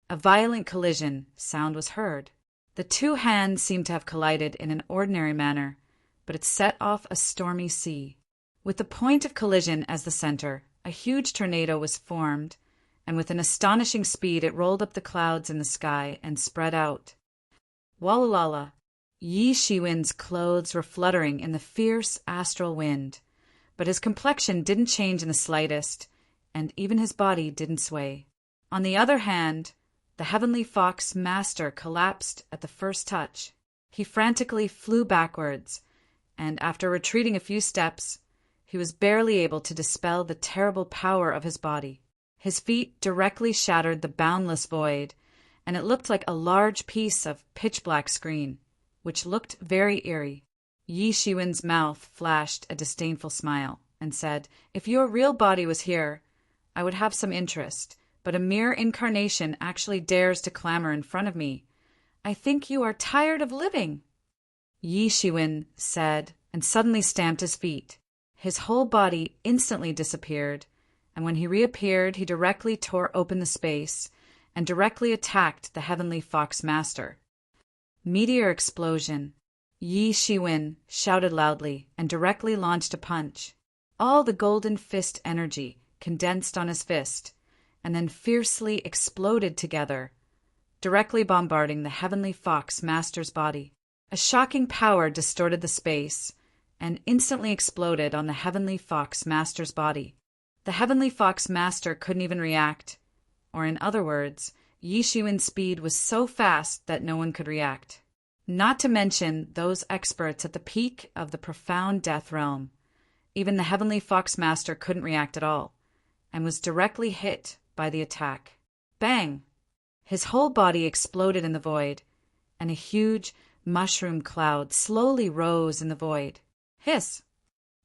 A violent collision sound was heard. The two hands seemed to have collided in an ordinary manner, but it set off a stormy sea. With the point of collision as the center, a huge tornado was formed, and with an astonishing speed it rolled up the clouds in the sky and spread out. Wallalala! Yi Shiwen's clothes were fluttering in the fierce astral wind, but his complexion didn't change in the slightest, and even his body didn't sway. On the other hand, the Heavenly Fox Master collapsed at the first touch. He frantically flew backwards, and after retreating a few steps, he was barely able to dispel the terrible power of his body. His feet directly shattered the boundless void, and it looked like a large piece of pitch-black screen, which looked very eerie. Yi Shiwen's mouth flashed a disdainful smile and said, "If your real body was here, I would have some interest, but a mere incarnation actually dares to clamor in front of me. I think you are tired of living." Yi Shiwen said, and suddenly stamped his feet. His whole body instantly disappeared, and when he reappeared, he directly tore open the space and directly attacked the Heavenly Fox Master. Meteor explosion. Yi Shiwen shouted loudly and directly launched a punch. All the golden fist energy condensed on his fist, and then fiercely exploded together, directly bombarding the Heavenly Fox Master's body. A shocking power distorted the space and instantly exploded on the Heavenly Fox Master's body. The Heavenly Fox Master couldn't even react, or in other words, Yi Shiwen's speed was so fast that no one could react. Not to mention those experts at the peak of the profound death realm. Even the Heavenly Fox Master couldn't react at all, and was directly hit by the attack. Bang! His whole body exploded in the void, and a huge mushroom cloud slowly rose in the void. Hiss!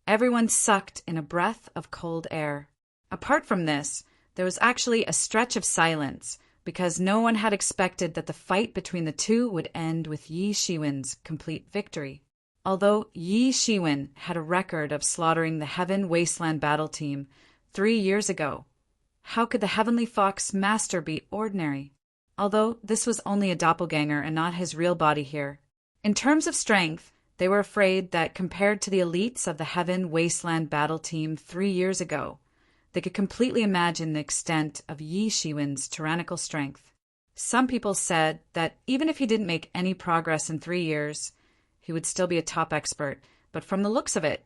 Everyone sucked in a breath of cold air. Apart from this, there was actually a stretch of silence, because no one had expected that the fight between the two would end with Yi Shiwen's complete victory. Although Yi Shiwen had a record of slaughtering the Heaven Wasteland battle team 3 years ago, how could the Heavenly Fox Master be ordinary? Although this was only a doppelganger and not his real body here. In terms of strength, they were afraid that compared to the elites of the Heaven Wasteland battle team 3 years ago, they could completely imagine the extent of Yi Shiwen's tyrannical strength. Some people said that even if he didn't make any progress in 3 years, he would still be a top expert. But from the looks of it,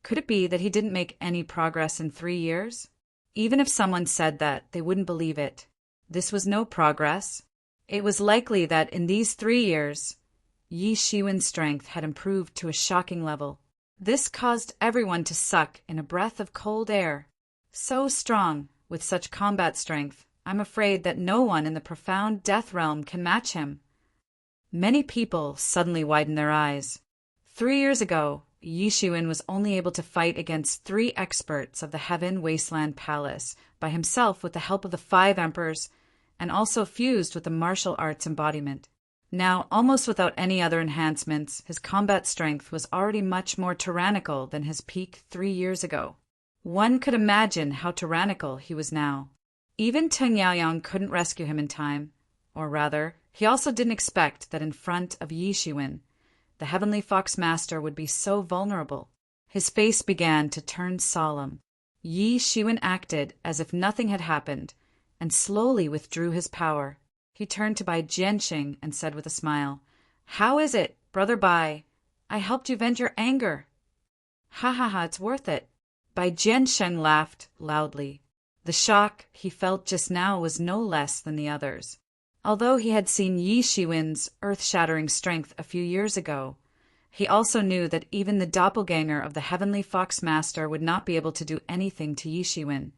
could it be that he didn't make any progress in 3 years? Even if someone said that, they wouldn't believe it. This was no progress. It was likely that in these 3 years, Yi Shiwen's strength had improved to a shocking level. This caused everyone to suck in a breath of cold air. So strong, with such combat strength, I'm afraid that no one in the profound death realm can match him. Many people suddenly widened their eyes. 3 years ago, Yi Shiwen was only able to fight against 3 experts of the Heaven Wasteland Palace by himself with the help of the 5 emperors, and also fused with the martial arts embodiment. Now, almost without any other enhancements, his combat strength was already much more tyrannical than his peak 3 years ago. One could imagine how tyrannical he was now. Even Teng Yaoyang couldn't rescue him in time, or rather, he also didn't expect that in front of Yi Shiwen, the Heavenly Fox Master would be so vulnerable. His face began to turn solemn. Yi Shiwen acted as if nothing had happened, and slowly withdrew his power. He turned to Bai Jianxing and said with a smile, "How is it, Brother Bai? I helped you vent your anger." "Ha ha ha, it's worth it." Bai Jianxing laughed loudly. The shock he felt just now was no less than the others. Although he had seen Yi Shiwen's earth-shattering strength a few years ago, he also knew that even the doppelganger of the Heavenly Fox Master would not be able to do anything to Yi Shiwen,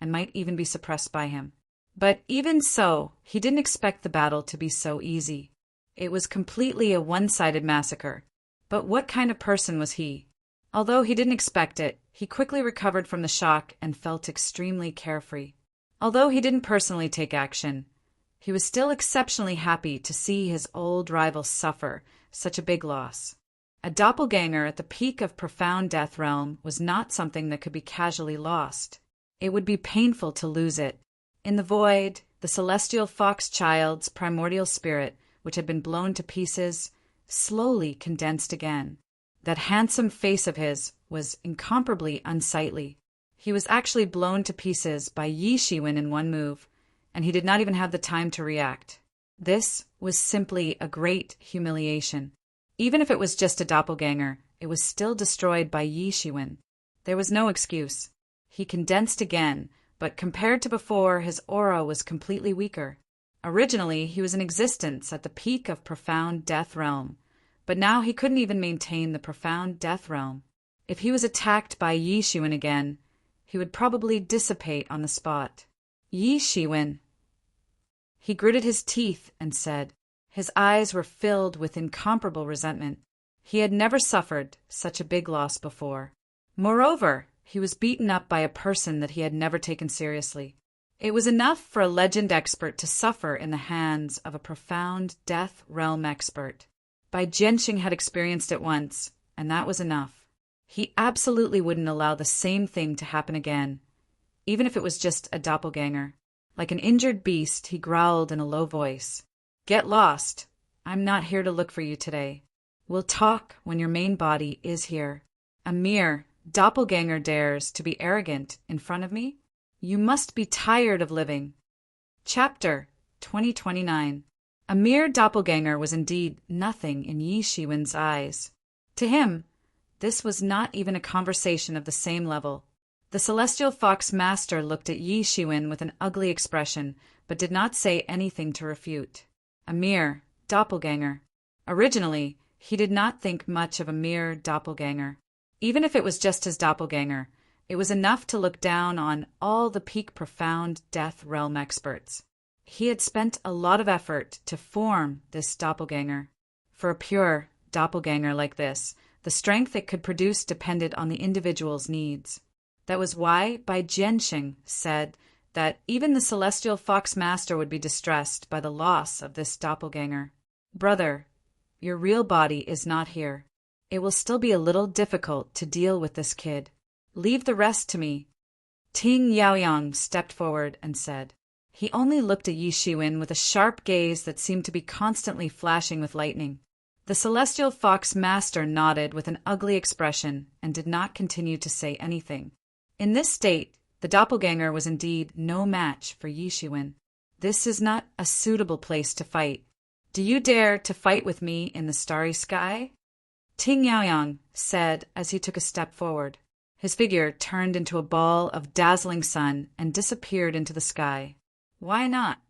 and might even be suppressed by him. But even so, he didn't expect the battle to be so easy. It was completely a one-sided massacre. But what kind of person was he? Although he didn't expect it, he quickly recovered from the shock and felt extremely carefree. Although he didn't personally take action, he was still exceptionally happy to see his old rival suffer such a big loss. A doppelganger at the peak of profound death realm was not something that could be casually lost. It would be painful to lose it. In the void, the celestial fox child's primordial spirit, which had been blown to pieces, slowly condensed again. That handsome face of his was incomparably unsightly. He was actually blown to pieces by Yi Shiwen in one move, and he did not even have the time to react. This was simply a great humiliation. Even if it was just a doppelganger, it was still destroyed by Yi Shiwen. There was no excuse. He condensed again, but compared to before, his aura was completely weaker. Originally, he was in existence at the peak of profound death realm, but now he couldn't even maintain the profound death realm. If he was attacked by Yi Shiwen again, he would probably dissipate on the spot. Yi Shiwen. He gritted his teeth and said. His eyes were filled with incomparable resentment. He had never suffered such a big loss before. Moreover, he was beaten up by a person that he had never taken seriously. It was enough for a legend expert to suffer in the hands of a profound death realm expert. Bai Jianxing had experienced it once, and that was enough. He absolutely wouldn't allow the same thing to happen again, even if it was just a doppelganger. Like an injured beast, he growled in a low voice. "Get lost. I'm not here to look for you today. We'll talk when your main body is here. A mere doppelganger dares to be arrogant in front of me? You must be tired of living." Chapter 2029. A mere doppelganger was indeed nothing in Yi Shiwen's eyes. To him, this was not even a conversation of the same level. The Celestial Fox Master looked at Yi Shiwen with an ugly expression, but did not say anything to refute. A mere doppelganger. Originally, he did not think much of a mere doppelganger. Even if it was just his doppelganger, it was enough to look down on all the peak profound death realm experts. He had spent a lot of effort to form this doppelganger. For a pure doppelganger like this, the strength it could produce depended on the individual's needs. That was why Bai Jianxing said that even the Celestial Fox Master would be distressed by the loss of this doppelganger. "Brother, your real body is not here. It will still be a little difficult to deal with this kid. Leave the rest to me." Ting Yaoyang stepped forward and said. He only looked at Yi Shiwen with a sharp gaze that seemed to be constantly flashing with lightning. The Celestial Fox Master nodded with an ugly expression and did not continue to say anything. In this state, the doppelganger was indeed no match for Yi Shiwen. "This is not a suitable place to fight. Do you dare to fight with me in the starry sky?" Ting Yaoyang said as he took a step forward. His figure turned into a ball of dazzling sun and disappeared into the sky. "Why not?"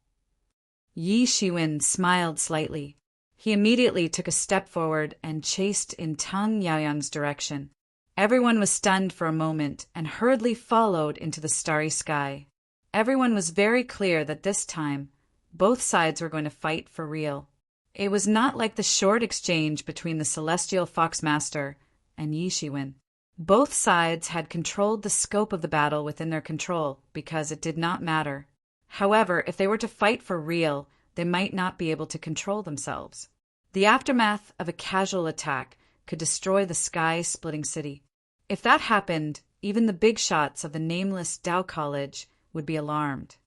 Yi Shiwen smiled slightly. He immediately took a step forward and chased in Tang Yaoyang's direction. Everyone was stunned for a moment and hurriedly followed into the starry sky. Everyone was very clear that this time, both sides were going to fight for real. It was not like the short exchange between the Celestial Fox Master and Yi Shiwen. Both sides had controlled the scope of the battle within their control because it did not matter. However, if they were to fight for real, they might not be able to control themselves. The aftermath of a casual attack could destroy the sky-splitting city. If that happened, even the big shots of the nameless Tao College would be alarmed.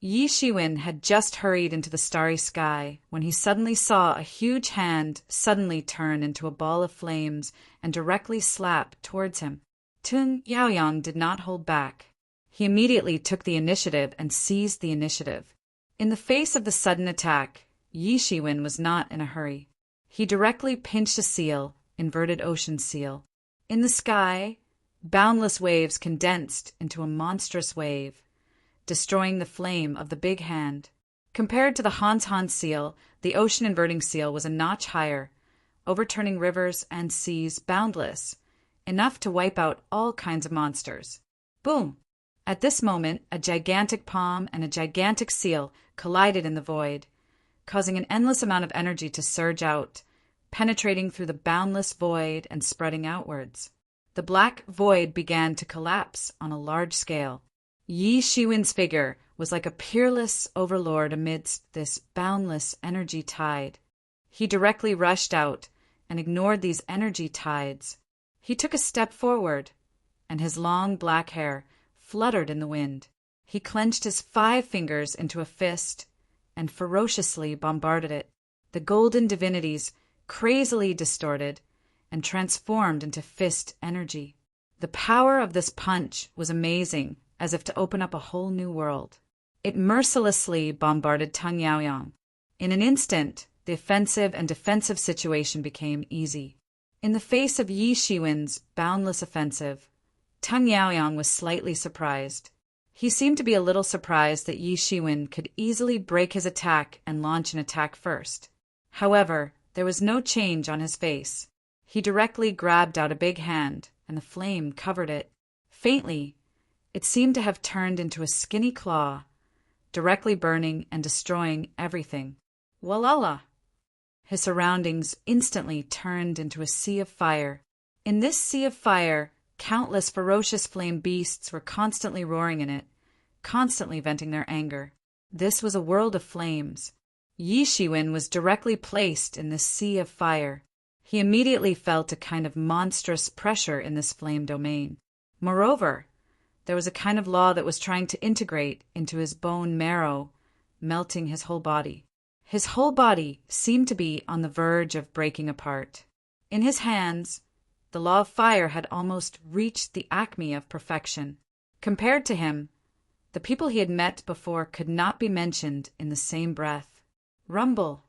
Yi Shiwen had just hurried into the starry sky when he suddenly saw a huge hand suddenly turn into a ball of flames and directly slap towards him. Tung Yaoyang did not hold back. He immediately took the initiative and seized the initiative. In the face of the sudden attack, Yi Shiwen was not in a hurry. He directly pinched a seal, inverted ocean seal. In the sky, boundless waves condensed into a monstrous wave, destroying the flame of the big hand. Compared to the Hans Hans seal, the ocean inverting seal was a notch higher, overturning rivers and seas boundless, enough to wipe out all kinds of monsters. Boom! At this moment, a gigantic palm and a gigantic seal collided in the void, causing an endless amount of energy to surge out, penetrating through the boundless void and spreading outwards. The black void began to collapse on a large scale. Yi Shiwen's figure was like a peerless overlord amidst this boundless energy tide. He directly rushed out and ignored these energy tides. He took a step forward, and his long black hair fluttered in the wind. He clenched his 5 fingers into a fist and ferociously bombarded it. The golden divinities crazily distorted and transformed into fist energy. The power of this punch was amazing, as if to open up a whole new world. It mercilessly bombarded Tung Yaoyang. In an instant, the offensive and defensive situation became easy. In the face of Yi Shiwen's boundless offensive, Tung Yaoyang was slightly surprised. He seemed to be a little surprised that Yi Shiwen could easily break his attack and launch an attack first. However, there was no change on his face. He directly grabbed out a big hand, and the flame covered it. Faintly, it seemed to have turned into a skinny claw, directly burning and destroying everything. Walala! His surroundings instantly turned into a sea of fire. In this sea of fire, countless ferocious flame beasts were constantly roaring in it, constantly venting their anger. This was a world of flames. Yi Shiwen was directly placed in this sea of fire. He immediately felt a kind of monstrous pressure in this flame domain. Moreover, there was a kind of law that was trying to integrate into his bone marrow, melting his whole body. His whole body seemed to be on the verge of breaking apart. In his hands, the law of fire had almost reached the acme of perfection. Compared to him, the people he had met before could not be mentioned in the same breath. Rumble!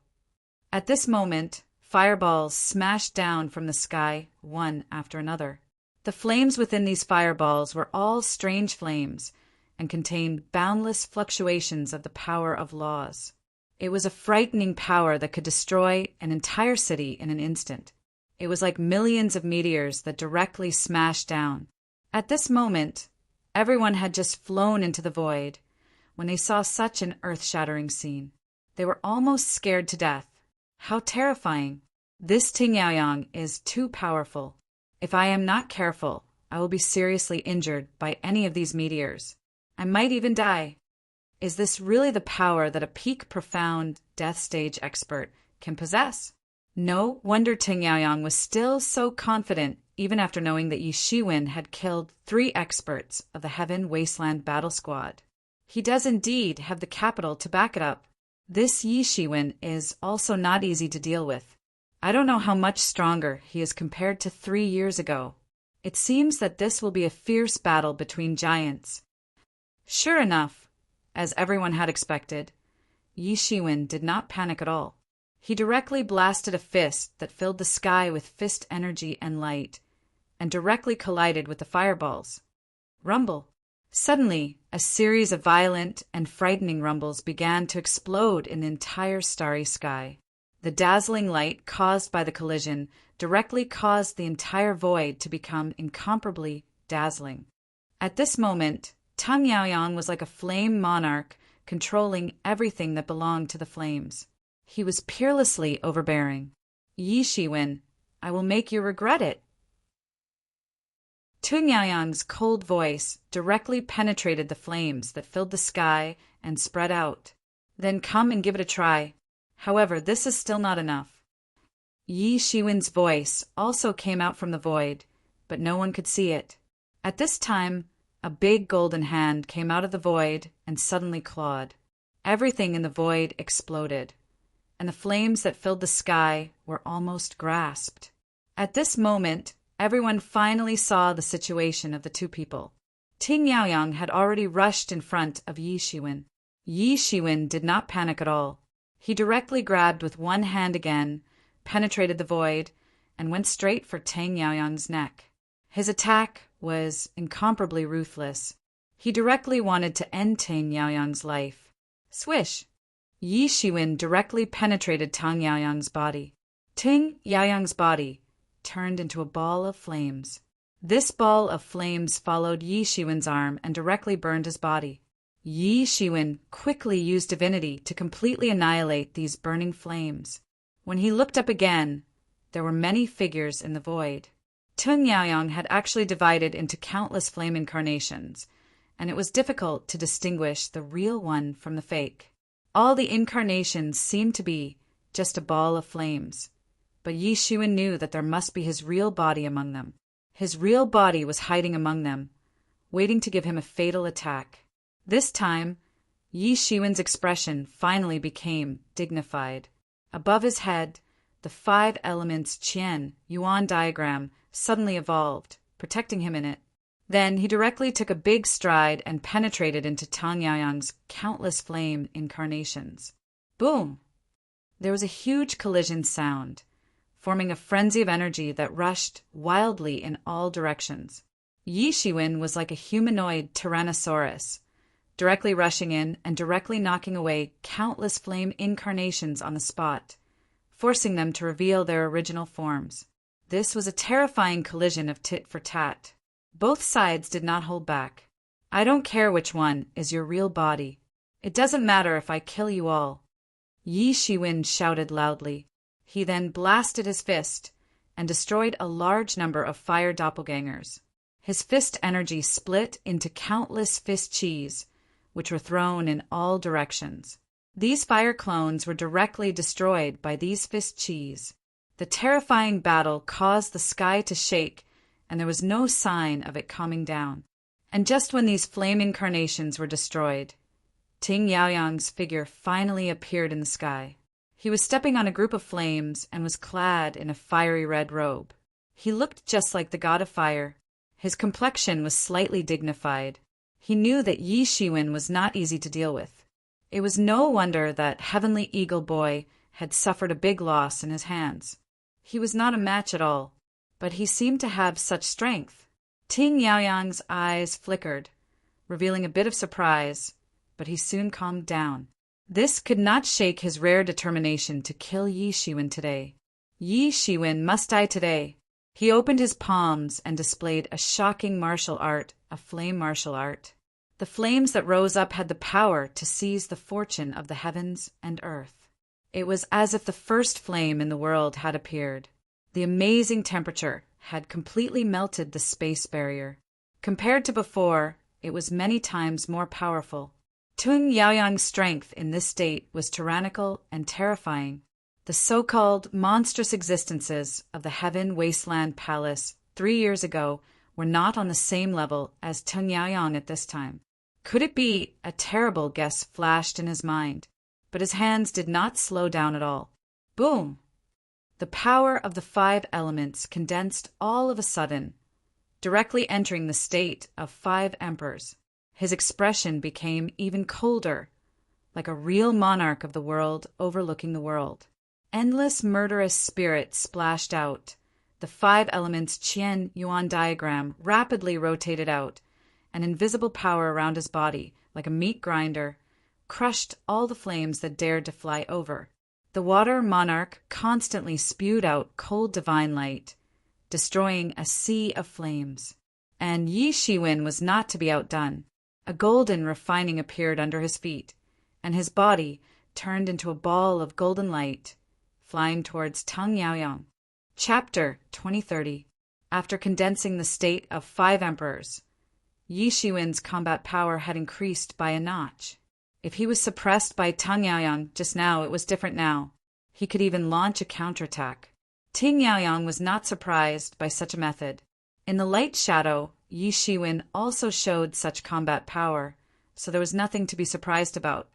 At this moment, fireballs smashed down from the sky, one after another. The flames within these fireballs were all strange flames and contained boundless fluctuations of the power of laws. It was a frightening power that could destroy an entire city in an instant. It was like millions of meteors that directly smashed down. At this moment, everyone had just flown into the void when they saw such an earth-shattering scene. They were almost scared to death. How terrifying! This Ting Yaoyang is too powerful. If I am not careful, I will be seriously injured by any of these meteors. I might even die. Is this really the power that a peak profound death stage expert can possess? No wonder Ting Yaoyang was still so confident even after knowing that Yi Shiwen had killed 3 experts of the Heaven Wasteland Battle Squad. He does indeed have the capital to back it up. This Yi Shiwen is also not easy to deal with. I don't know how much stronger he is compared to 3 years ago. It seems that this will be a fierce battle between giants. Sure enough, as everyone had expected, Yi Shiwen did not panic at all. He directly blasted a fist that filled the sky with fist energy and light, and directly collided with the fireballs. Rumble! Suddenly, a series of violent and frightening rumbles began to explode in the entire starry sky. The dazzling light caused by the collision directly caused the entire void to become incomparably dazzling. At this moment, Tung Yaoyang was like a flame monarch controlling everything that belonged to the flames. He was peerlessly overbearing. Yi Shiwen, I will make you regret it. Tung Yaoyang's cold voice directly penetrated the flames that filled the sky and spread out. Then come and give it a try. However, this is still not enough. Yi Shiwen's voice also came out from the void, but no one could see it. At this time, a big golden hand came out of the void and suddenly clawed. Everything in the void exploded, and the flames that filled the sky were almost grasped. At this moment, everyone finally saw the situation of the two people. Ting Yaoyang had already rushed in front of Yi Shiwen. Yi Shiwen did not panic at all. He directly grabbed with one hand again, penetrated the void, and went straight for Tang Yaoyang's neck. His attack was incomparably ruthless. He directly wanted to end Tang Yaoyang's life. Swish! Yi Shiwen directly penetrated Tang Yaoyang's body. Tang Yaoyang's body turned into a ball of flames. This ball of flames followed Yi Shiwen's arm and directly burned his body. Yi Shiwen quickly used divinity to completely annihilate these burning flames. When he looked up again, there were many figures in the void. Tang Yaoyang had actually divided into countless flame incarnations, and it was difficult to distinguish the real one from the fake. All the incarnations seemed to be just a ball of flames, but Yi Shiwen knew that there must be his real body among them. His real body was hiding among them, waiting to give him a fatal attack. This time, Yi Shiwen's expression finally became dignified. Above his head, the 5 elements Qian Yuan diagram suddenly evolved, protecting him in it. Then he directly took a big stride and penetrated into Tang Yaoyang's countless flame incarnations. Boom! There was a huge collision sound, forming a frenzy of energy that rushed wildly in all directions. Yi Shiwen was like a humanoid tyrannosaurus, directly rushing in and directly knocking away countless flame incarnations on the spot, forcing them to reveal their original forms. This was a terrifying collision of tit for tat. Both sides did not hold back. I don't care which one is your real body. It doesn't matter if I kill you all. Yi Shiwen shouted loudly. He then blasted his fist and destroyed a large number of fire doppelgangers. His fist energy split into countless fist chis, which were thrown in all directions. These fire clones were directly destroyed by these fist chis. The terrifying battle caused the sky to shake, and there was no sign of it calming down. And just when these flame incarnations were destroyed, Ting Yaoyang's figure finally appeared in the sky. He was stepping on a group of flames and was clad in a fiery red robe. He looked just like the god of fire. His complexion was slightly dignified. He knew that Yi Shiwen was not easy to deal with. It was no wonder that Heavenly Eagle Boy had suffered a big loss in his hands. He was not a match at all, but he seemed to have such strength. Ting Yaoyang's eyes flickered, revealing a bit of surprise, but he soon calmed down. This could not shake his rare determination to kill Yi Shiwen today. Yi Shiwen must die today. He opened his palms and displayed a shocking martial art, a flame martial art. The flames that rose up had the power to seize the fortune of the heavens and earth. It was as if the first flame in the world had appeared. The amazing temperature had completely melted the space barrier. Compared to before, it was many times more powerful. Tang Yaoyang's strength in this state was tyrannical and terrifying. The so-called monstrous existences of the Heaven Wasteland Palace 3 years ago were not on the same level as Tang Yaoyang at this time. Could it be? A terrible guess flashed in his mind, but his hands did not slow down at all. Boom! The power of the 5 elements condensed all of a sudden, directly entering the state of 5 emperors. His expression became even colder, like a real monarch of the world overlooking the world. Endless murderous spirit splashed out. The 5 elements Qian Yuan diagram rapidly rotated out. An invisible power around his body, like a meat grinder, crushed all the flames that dared to fly over. The water monarch constantly spewed out cold divine light, destroying a sea of flames. And Yi Shiwen was not to be outdone. A golden refining appeared under his feet, and his body turned into a ball of golden light, flying towards Tang Yaoyang. Chapter 2030. After condensing the state of 5 emperors, Yi Shiwen's combat power had increased by a notch. If he was suppressed by Tang Yaoyang just now, it was different now. He could even launch a counterattack. Ting Yaoyang was not surprised by such a method. In the light shadow, Yi Shiwen also showed such combat power, so there was nothing to be surprised about.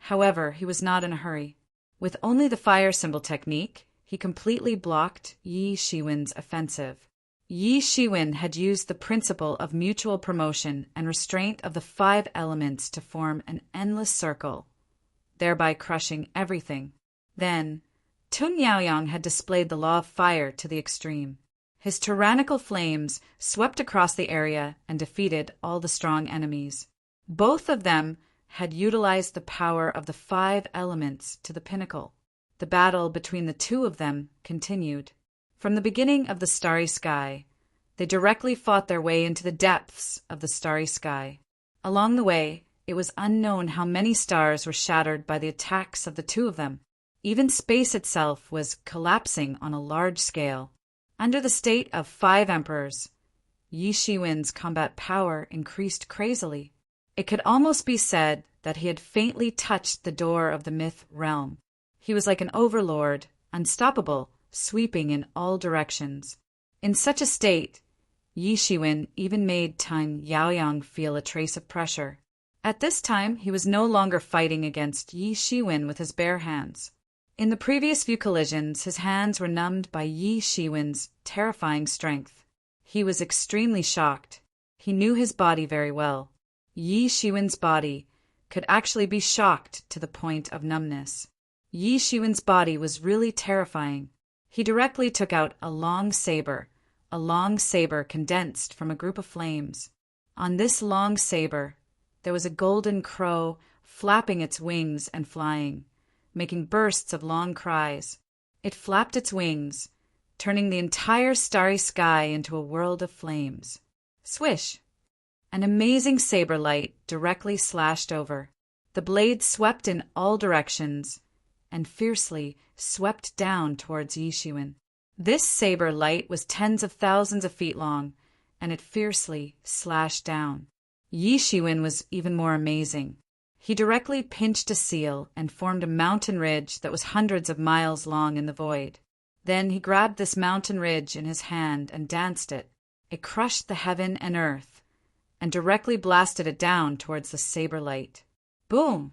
However, he was not in a hurry. With only the fire symbol technique, he completely blocked Yi Shiwen's offensive. Yi Shiwen had used the principle of mutual promotion and restraint of the 5 elements to form an endless circle, thereby crushing everything. Then, Tun Yaoyang had displayed the law of fire to the extreme. His tyrannical flames swept across the area and defeated all the strong enemies. Both of them had utilized the power of the 5 elements to the pinnacle. The battle between the two of them continued. From the beginning of the starry sky, they directly fought their way into the depths of the starry sky. Along the way, it was unknown how many stars were shattered by the attacks of the two of them. Even space itself was collapsing on a large scale. Under the state of 5 emperors, Yi Shiwen's combat power increased crazily. It could almost be said that he had faintly touched the door of the myth realm. He was like an overlord, unstoppable, sweeping in all directions. In such a state, Yi Shiwen even made Tun Yaoyang feel a trace of pressure. At this time, he was no longer fighting against Yi Shiwen with his bare hands. In the previous few collisions, his hands were numbed by Yi Shiwen's terrifying strength. He was extremely shocked. He knew his body very well. Yi Shiwen's body could actually be shocked to the point of numbness. Yi Shiwen's body was really terrifying. He directly took out a long saber condensed from a group of flames. On this long saber, there was a golden crow flapping its wings and flying, making bursts of long cries. It flapped its wings, turning the entire starry sky into a world of flames. Swish! An amazing saber light directly slashed over. The blade swept in all directions and fiercely swept down towards Yi Shiwen. This saber light was tens of thousands of feet long, and it fiercely slashed down. Yi Shiwen was even more amazing. He directly pinched a seal and formed a mountain ridge that was hundreds of miles long in the void. Then he grabbed this mountain ridge in his hand and danced it. It crushed the heaven and earth and directly blasted it down towards the saber light. Boom!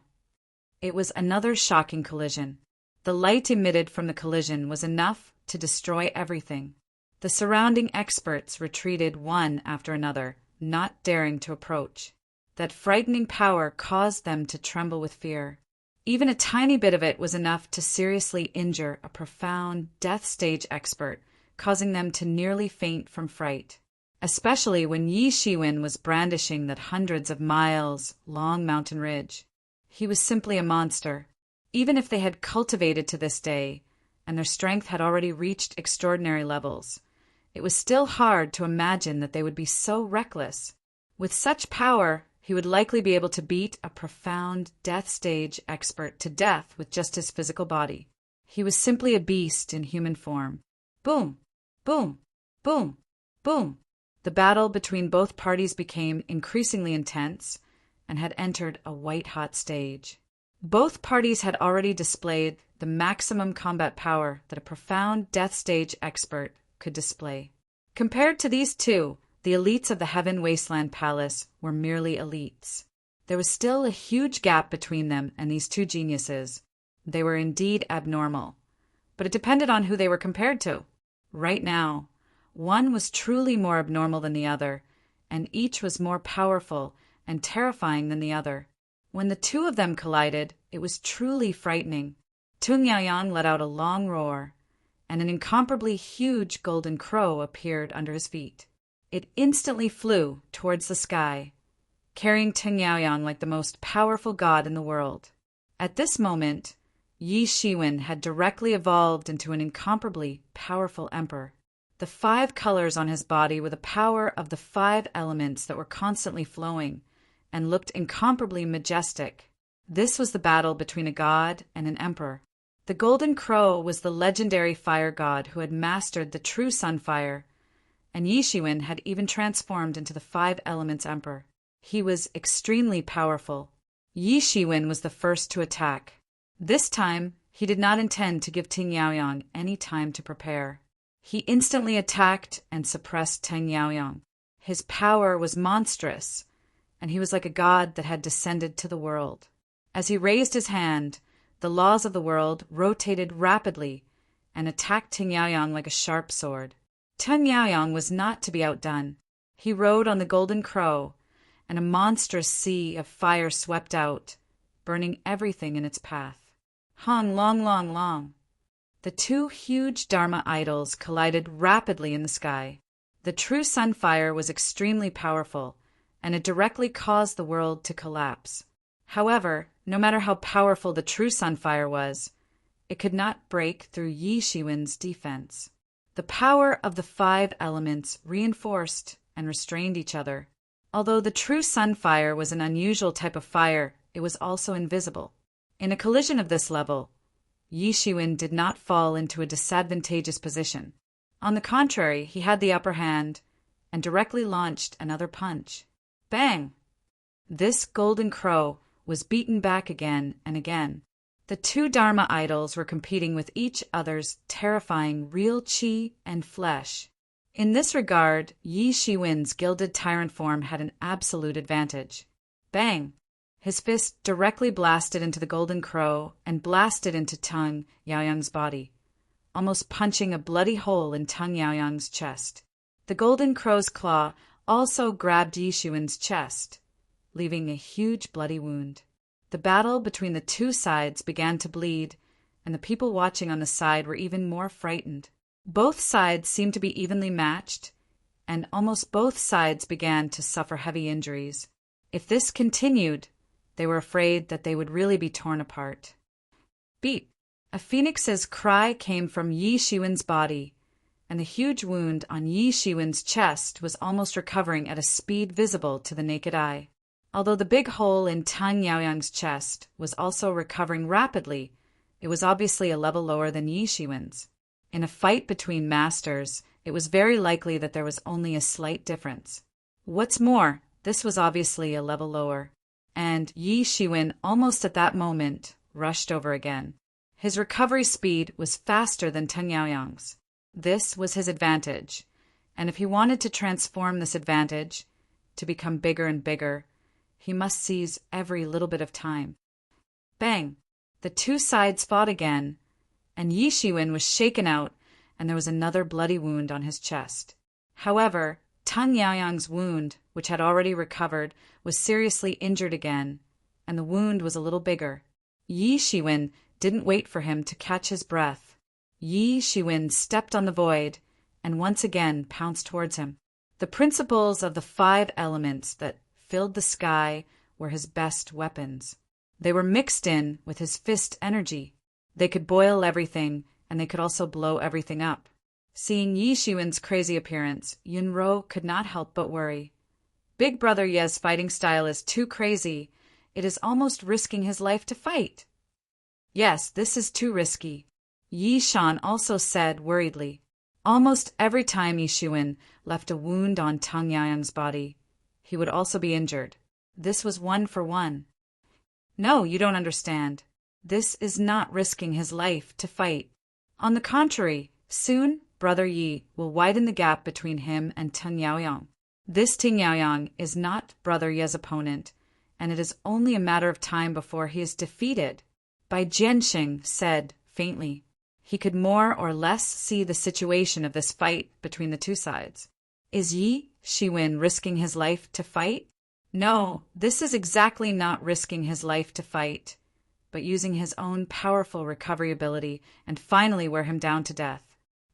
It was another shocking collision. The light emitted from the collision was enough to destroy everything. The surrounding experts retreated one after another, not daring to approach. That frightening power caused them to tremble with fear. Even a tiny bit of it was enough to seriously injure a profound death stage expert, causing them to nearly faint from fright. Especially when Yi Shiwen was brandishing that hundreds of miles long mountain ridge. He was simply a monster. Even if they had cultivated to this day, and their strength had already reached extraordinary levels, it was still hard to imagine that they would be so reckless. With such power, he would likely be able to beat a profound death stage expert to death with just his physical body. He was simply a beast in human form. Boom! Boom! Boom! Boom! The battle between both parties became increasingly intense and had entered a white-hot stage. Both parties had already displayed the maximum combat power that a profound death stage expert could display. Compared to these two, the elites of the Heaven Wasteland Palace were merely elites. There was still a huge gap between them and these two geniuses. They were indeed abnormal, but it depended on who they were compared to. Right now, one was truly more abnormal than the other, and each was more powerful and terrifying than the other. When the two of them collided, it was truly frightening. Tun Yaoyang let out a long roar, and an incomparably huge golden crow appeared under his feet. It instantly flew towards the sky, carrying Tun Yaoyang like the most powerful god in the world. At this moment, Yi Shiwen had directly evolved into an incomparably powerful emperor. The 5 colors on his body were the power of the 5 elements that were constantly flowing and looked incomparably majestic. This was the battle between a god and an emperor. The Golden Crow was the legendary fire god who had mastered the true sunfire, and Yi Shiwen had even transformed into the 5 elements emperor. He was extremely powerful. Yi Shiwen was the first to attack. This time, he did not intend to give Tun Yaoyang any time to prepare. He instantly attacked and suppressed Tun Yaoyang. His power was monstrous, and he was like a god that had descended to the world. As he raised his hand, the laws of the world rotated rapidly and attacked Ting Yaoyang like a sharp sword. Ting Yaoyang was not to be outdone. He rode on the golden crow, and a monstrous sea of fire swept out, burning everything in its path. Hong long, long, long. The two huge Dharma idols collided rapidly in the sky. The true sunfire was extremely powerful, and it directly caused the world to collapse. However, no matter how powerful the true sunfire was, it could not break through Yi Shiwen's defense. The power of the 5 elements reinforced and restrained each other. Although the true sunfire was an unusual type of fire, it was also invisible. In a collision of this level, Yi Shiwen did not fall into a disadvantageous position. On the contrary, he had the upper hand and directly launched another punch. Bang! This golden crow was beaten back again and again. The two Dharma idols were competing with each other's terrifying real chi and flesh. In this regard, Yi Shiwen's gilded tyrant form had an absolute advantage. Bang! His fist directly blasted into the golden crow and blasted into Ting Yaoyang's body, almost punching a bloody hole in Ting Yaoyang's chest. The golden crow's claw also grabbed Yi Shiwen's chest, leaving a huge bloody wound. The battle between the two sides began to bleed, and the people watching on the side were even more frightened. Both sides seemed to be evenly matched, and almost both sides began to suffer heavy injuries. If this continued, they were afraid that they would really be torn apart. Beat! A phoenix's cry came from Yi Shiwen's body, and the huge wound on Yi Shiwen's chest was almost recovering at a speed visible to the naked eye. Although the big hole in Ting Yaoyang's chest was also recovering rapidly, it was obviously a level lower than Yi Shiwen's. In a fight between masters, it was very likely that there was only a slight difference. What's more, this was obviously a level lower, and Yi Shiwen almost at that moment rushed over again. His recovery speed was faster than Ting Yaoyang's. This was his advantage, and if he wanted to transform this advantage to become bigger and bigger, he must seize every little bit of time. Bang! The two sides fought again, and Yi Shiwen was shaken out, and there was another bloody wound on his chest. However, Ting Yaoyang's wound, which had already recovered, was seriously injured again, and the wound was a little bigger. Yi Shiwen didn't wait for him to catch his breath. Yi Shiwen stepped on the void and once again pounced towards him. The principles of the 5 elements that filled the sky were his best weapons. They were mixed in with his fist energy. They could boil everything, and they could also blow everything up. Seeing Yi Shiwen's crazy appearance, Yunro could not help but worry. Big Brother Ye's fighting style is too crazy. It is almost risking his life to fight. Yes, this is too risky, Yi Shan also said worriedly. Almost every time Yi Shiwen left a wound on Ting Yaoyang's body, he would also be injured. This was 1 for 1. No, you don't understand. This is not risking his life to fight. On the contrary, soon Brother Yi will widen the gap between him and Ting Yaoyang. This Ting Yaoyang is not Brother Ye's opponent, and it is only a matter of time before he is defeated. Bai Jianxing said faintly. He could more or less see the situation of this fight between the two sides. Is Yi Shiwen risking his life to fight? No, this is exactly not risking his life to fight, but using his own powerful recovery ability and finally wear him down to death.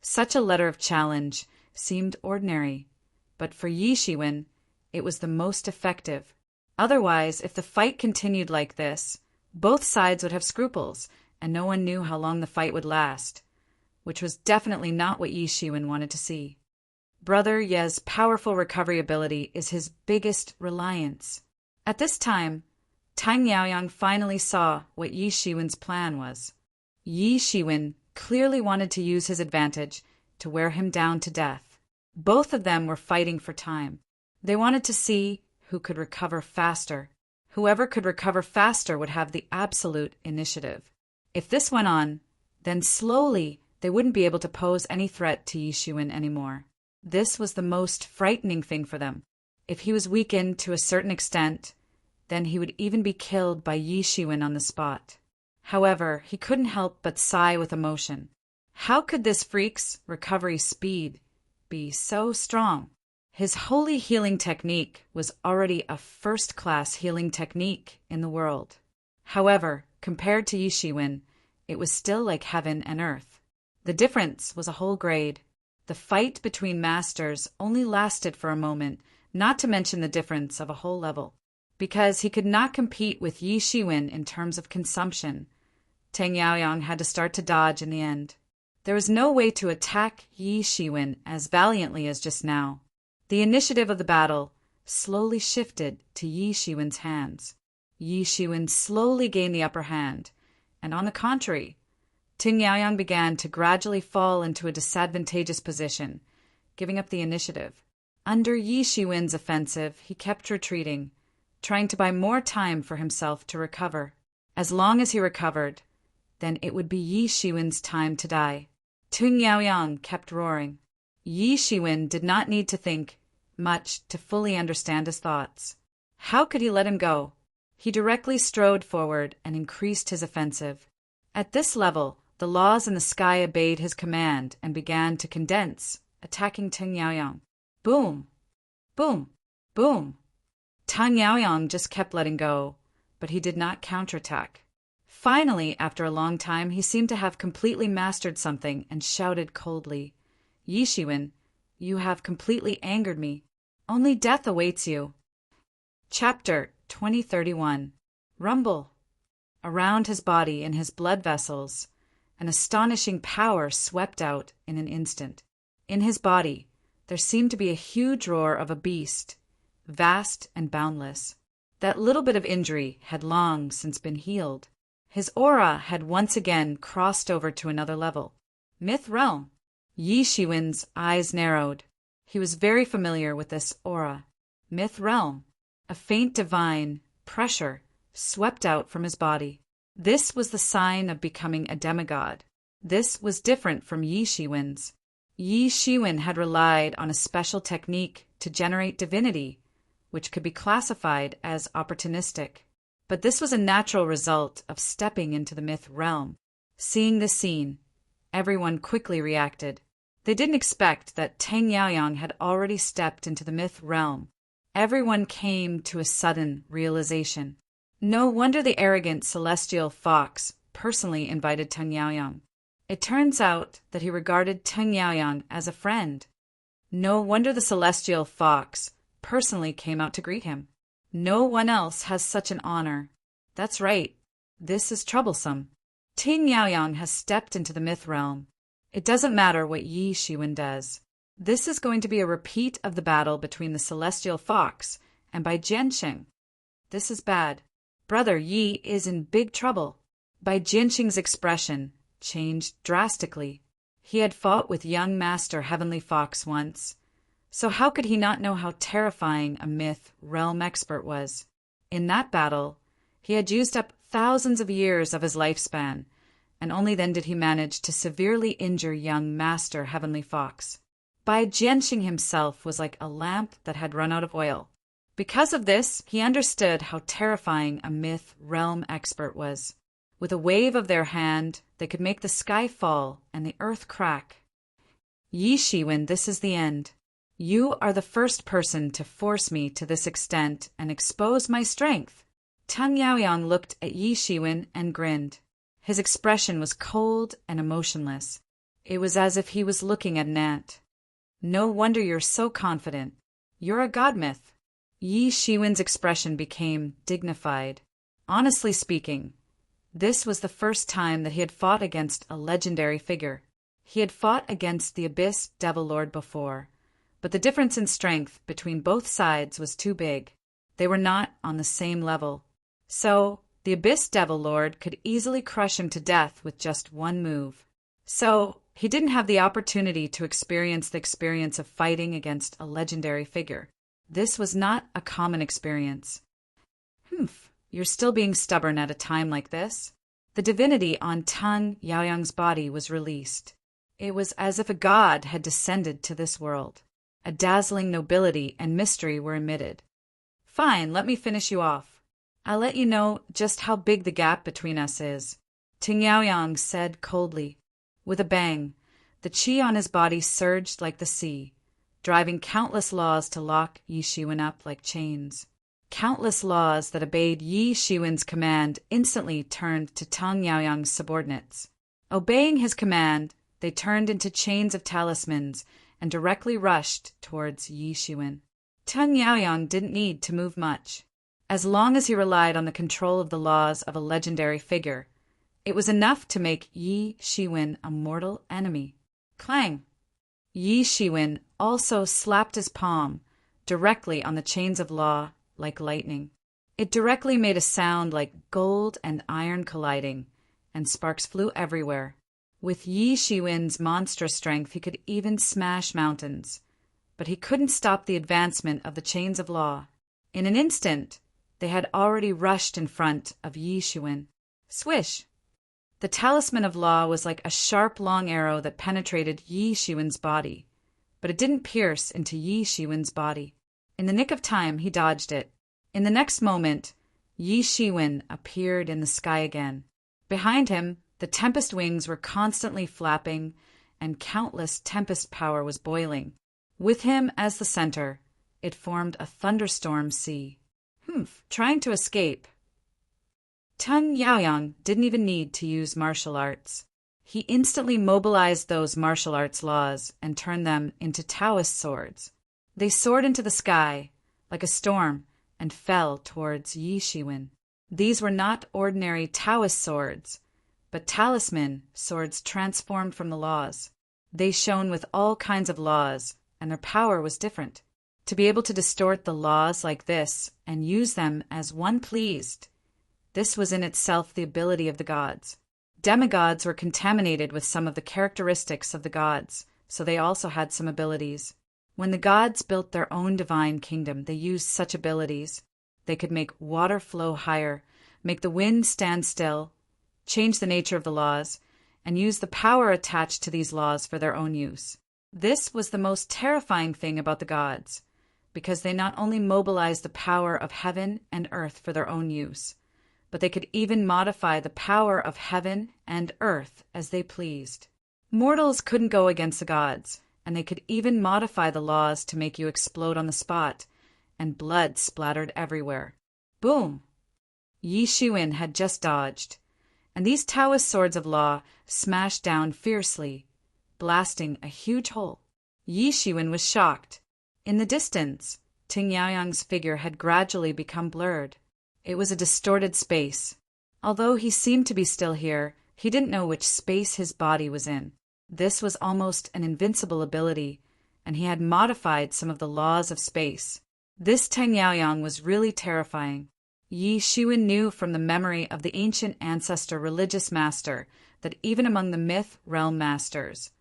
Such a letter of challenge seemed ordinary, but for Yi Shiwen, it was the most effective. Otherwise, if the fight continued like this, both sides would have scruples, and no one knew how long the fight would last, which was definitely not what Yi Shiwen wanted to see. Brother Ye's powerful recovery ability is his biggest reliance. At this time, Ting Yaoyang finally saw what Yi Shiwen's plan was. Yi Shiwen clearly wanted to use his advantage to wear him down to death. Both of them were fighting for time. They wanted to see who could recover faster. Whoever could recover faster would have the absolute initiative. If this went on, then slowly they wouldn't be able to pose any threat to Yi Shiwen anymore. This was the most frightening thing for them. If he was weakened to a certain extent, then he would even be killed by Yi Shiwen on the spot. However, he couldn't help but sigh with emotion. How could this freak's recovery speed be so strong? His holy healing technique was already a first-class healing technique in the world. However, compared to Yi Shiwen, it was still like heaven and earth. The difference was a whole grade. The fight between masters only lasted for a moment, not to mention the difference of a whole level. Because he could not compete with Yi Shiwen in terms of consumption, Tang Yaoyang had to start to dodge in the end. There was no way to attack Yi Shiwen as valiantly as just now. The initiative of the battle slowly shifted to Yi Shiwen's hands. Yi Shiwen slowly gained the upper hand, and on the contrary, Tang Yaoyang began to gradually fall into a disadvantageous position, giving up the initiative. Under Yi Shiwen's offensive, he kept retreating, trying to buy more time for himself to recover. As long as he recovered, then it would be Yi Shiwen's time to die. Tang Yaoyang kept roaring. Yi Shiwen did not need to think much to fully understand his thoughts. How could he let him go? He directly strode forward and increased his offensive. At this level, the laws in the sky obeyed his command and began to condense, attacking Tang Yaoyang. Boom! Boom! Boom! Tang Yaoyang just kept letting go, but he did not counterattack. Finally, after a long time, he seemed to have completely mastered something and shouted coldly, "Yi Shiwen, you have completely angered me. Only death awaits you." Chapter 2031. Rumble. Around his body and his blood vessels, an astonishing power swept out in an instant. In his body, there seemed to be a huge roar of a beast, vast and boundless. That little bit of injury had long since been healed. His aura had once again crossed over to another level. Myth realm. Yi Shiwen's eyes narrowed. He was very familiar with this aura. Myth realm. A faint divine pressure swept out from his body. This was the sign of becoming a demigod. This was different from Yi Shiwen's. Yi Shiwen had relied on a special technique to generate divinity, which could be classified as opportunistic. But this was a natural result of stepping into the myth realm. Seeing this scene, everyone quickly reacted. They didn't expect that Tang Yaoyang had already stepped into the myth realm. Everyone came to a sudden realization. No wonder the arrogant celestial fox personally invited Tang Yaoyang. It turns out that he regarded Tang Yaoyang as a friend. No wonder the celestial fox personally came out to greet him. No one else has such an honor. That's right. This is troublesome. Tang Yaoyang has stepped into the myth realm. It doesn't matter what Yi Shiwen does. This is going to be a repeat of the battle between the celestial fox and Bai Jianxing. This is bad. Brother Yi is in big trouble. Bai Jianxing's expression changed drastically. He had fought with young Master Heavenly Fox once, so how could he not know how terrifying a myth realm expert was? In that battle, he had used up thousands of years of his lifespan, and only then did he manage to severely injure young Master Heavenly Fox. Bai Jianxing himself was like a lamp that had run out of oil. Because of this, he understood how terrifying a myth realm expert was. With a wave of their hand, they could make the sky fall and the earth crack. Yi Shiwen, this is the end. You are the first person to force me to this extent and expose my strength. Tang Yaoyang looked at Yi Shiwen and grinned. His expression was cold and emotionless. It was as if he was looking at an ant. No wonder you're so confident. You're a god myth. Yi Shiwen's expression became dignified. Honestly speaking, this was the first time that he had fought against a legendary figure. He had fought against the Abyss Devil Lord before, but the difference in strength between both sides was too big. They were not on the same level. So, the Abyss Devil Lord could easily crush him to death with just one move. So, he didn't have the opportunity to experience the experience of fighting against a legendary figure. This was not a common experience. You're still being stubborn at a time like this? The divinity on Tang Yaoyang's body was released. It was as if a god had descended to this world. A dazzling nobility and mystery were emitted. Fine, let me finish you off. I'll let you know just how big the gap between us is, Ting Yaoyang said coldly. With a bang, the qi on his body surged like the sea, driving countless laws to lock Yi Shiwen up like chains. Countless laws that obeyed Yi Shiwen's command instantly turned to Tang Yaoyang's subordinates. Obeying his command, they turned into chains of talismans and directly rushed towards Yi Shiwen. Tang Yaoyang didn't need to move much. As long as he relied on the control of the laws of a legendary figure, it was enough to make Yi Shiwen a mortal enemy. Clang! Yi Shiwen also slapped his palm directly on the chains of law like lightning. It directly made a sound like gold and iron colliding, and sparks flew everywhere. With Yi Shiwen's monstrous strength, he could even smash mountains. But he couldn't stop the advancement of the chains of law. In an instant, they had already rushed in front of Yi Shiwen. Swish! The talisman of law was like a sharp long arrow that penetrated Yi Shiwen's body, but it didn't pierce into Yi Shiwen's body. In the nick of time, he dodged it. In the next moment, Yi Shiwen appeared in the sky again. Behind him, the tempest wings were constantly flapping, and countless tempest power was boiling. With him as the center, it formed a thunderstorm sea. Trying to escape. Tang Yaoyang didn't even need to use martial arts. He instantly mobilized those martial arts laws and turned them into Taoist swords. They soared into the sky, like a storm, and fell towards Yi Shiwen. These were not ordinary Taoist swords, but talisman swords transformed from the laws. They shone with all kinds of laws, and their power was different. To be able to distort the laws like this and use them as one pleased, this was in itself the ability of the gods. Demigods were contaminated with some of the characteristics of the gods, so they also had some abilities. When the gods built their own divine kingdom, they used such abilities. They could make water flow higher, make the wind stand still, change the nature of the laws, and use the power attached to these laws for their own use. This was the most terrifying thing about the gods, because they not only mobilized the power of heaven and earth for their own use, but they could even modify the power of heaven and earth as they pleased. Mortals couldn't go against the gods, and they could even modify the laws to make you explode on the spot, and blood splattered everywhere. Boom! Yi Shiwen had just dodged, and these Taoist swords of law smashed down fiercely, blasting a huge hole. Yi Shiwen was shocked. In the distance, Ting Yaoyang's figure had gradually become blurred. It was a distorted space. Although he seemed to be still here, he didn't know which space his body was in. This was almost an invincible ability, and he had modified some of the laws of space. This Tang Yaoyang was really terrifying. Yi Shiwen knew from the memory of the ancient ancestor religious master that even among the myth realm masters,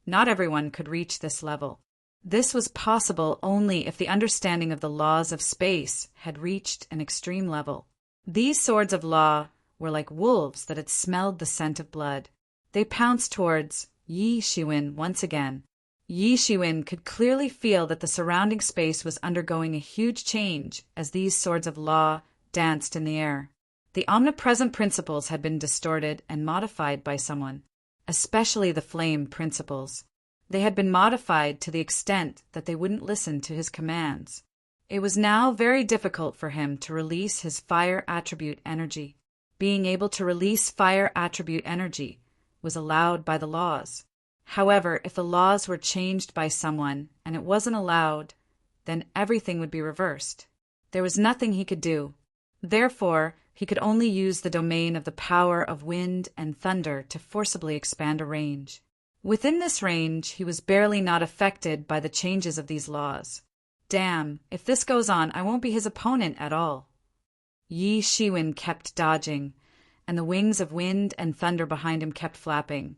not everyone could reach this level. This was possible only if the understanding of the laws of space had reached an extreme level. These swords of law were like wolves that had smelled the scent of blood. They pounced towards Yi Shiwen once again. Yi Shiwen could clearly feel that the surrounding space was undergoing a huge change as these swords of law danced in the air. The omnipresent principles had been distorted and modified by someone, especially the flame principles. They had been modified to the extent that they wouldn't listen to his commands. It was now very difficult for him to release his fire attribute energy. Being able to release fire attribute energy was allowed by the laws. However, if the laws were changed by someone and it wasn't allowed, then everything would be reversed. There was nothing he could do. Therefore, he could only use the domain of the power of wind and thunder to forcibly expand a range. Within this range, he was barely not affected by the changes of these laws. Damn, if this goes on, I won't be his opponent at all. Yi Shiwen kept dodging, and the wings of wind and thunder behind him kept flapping.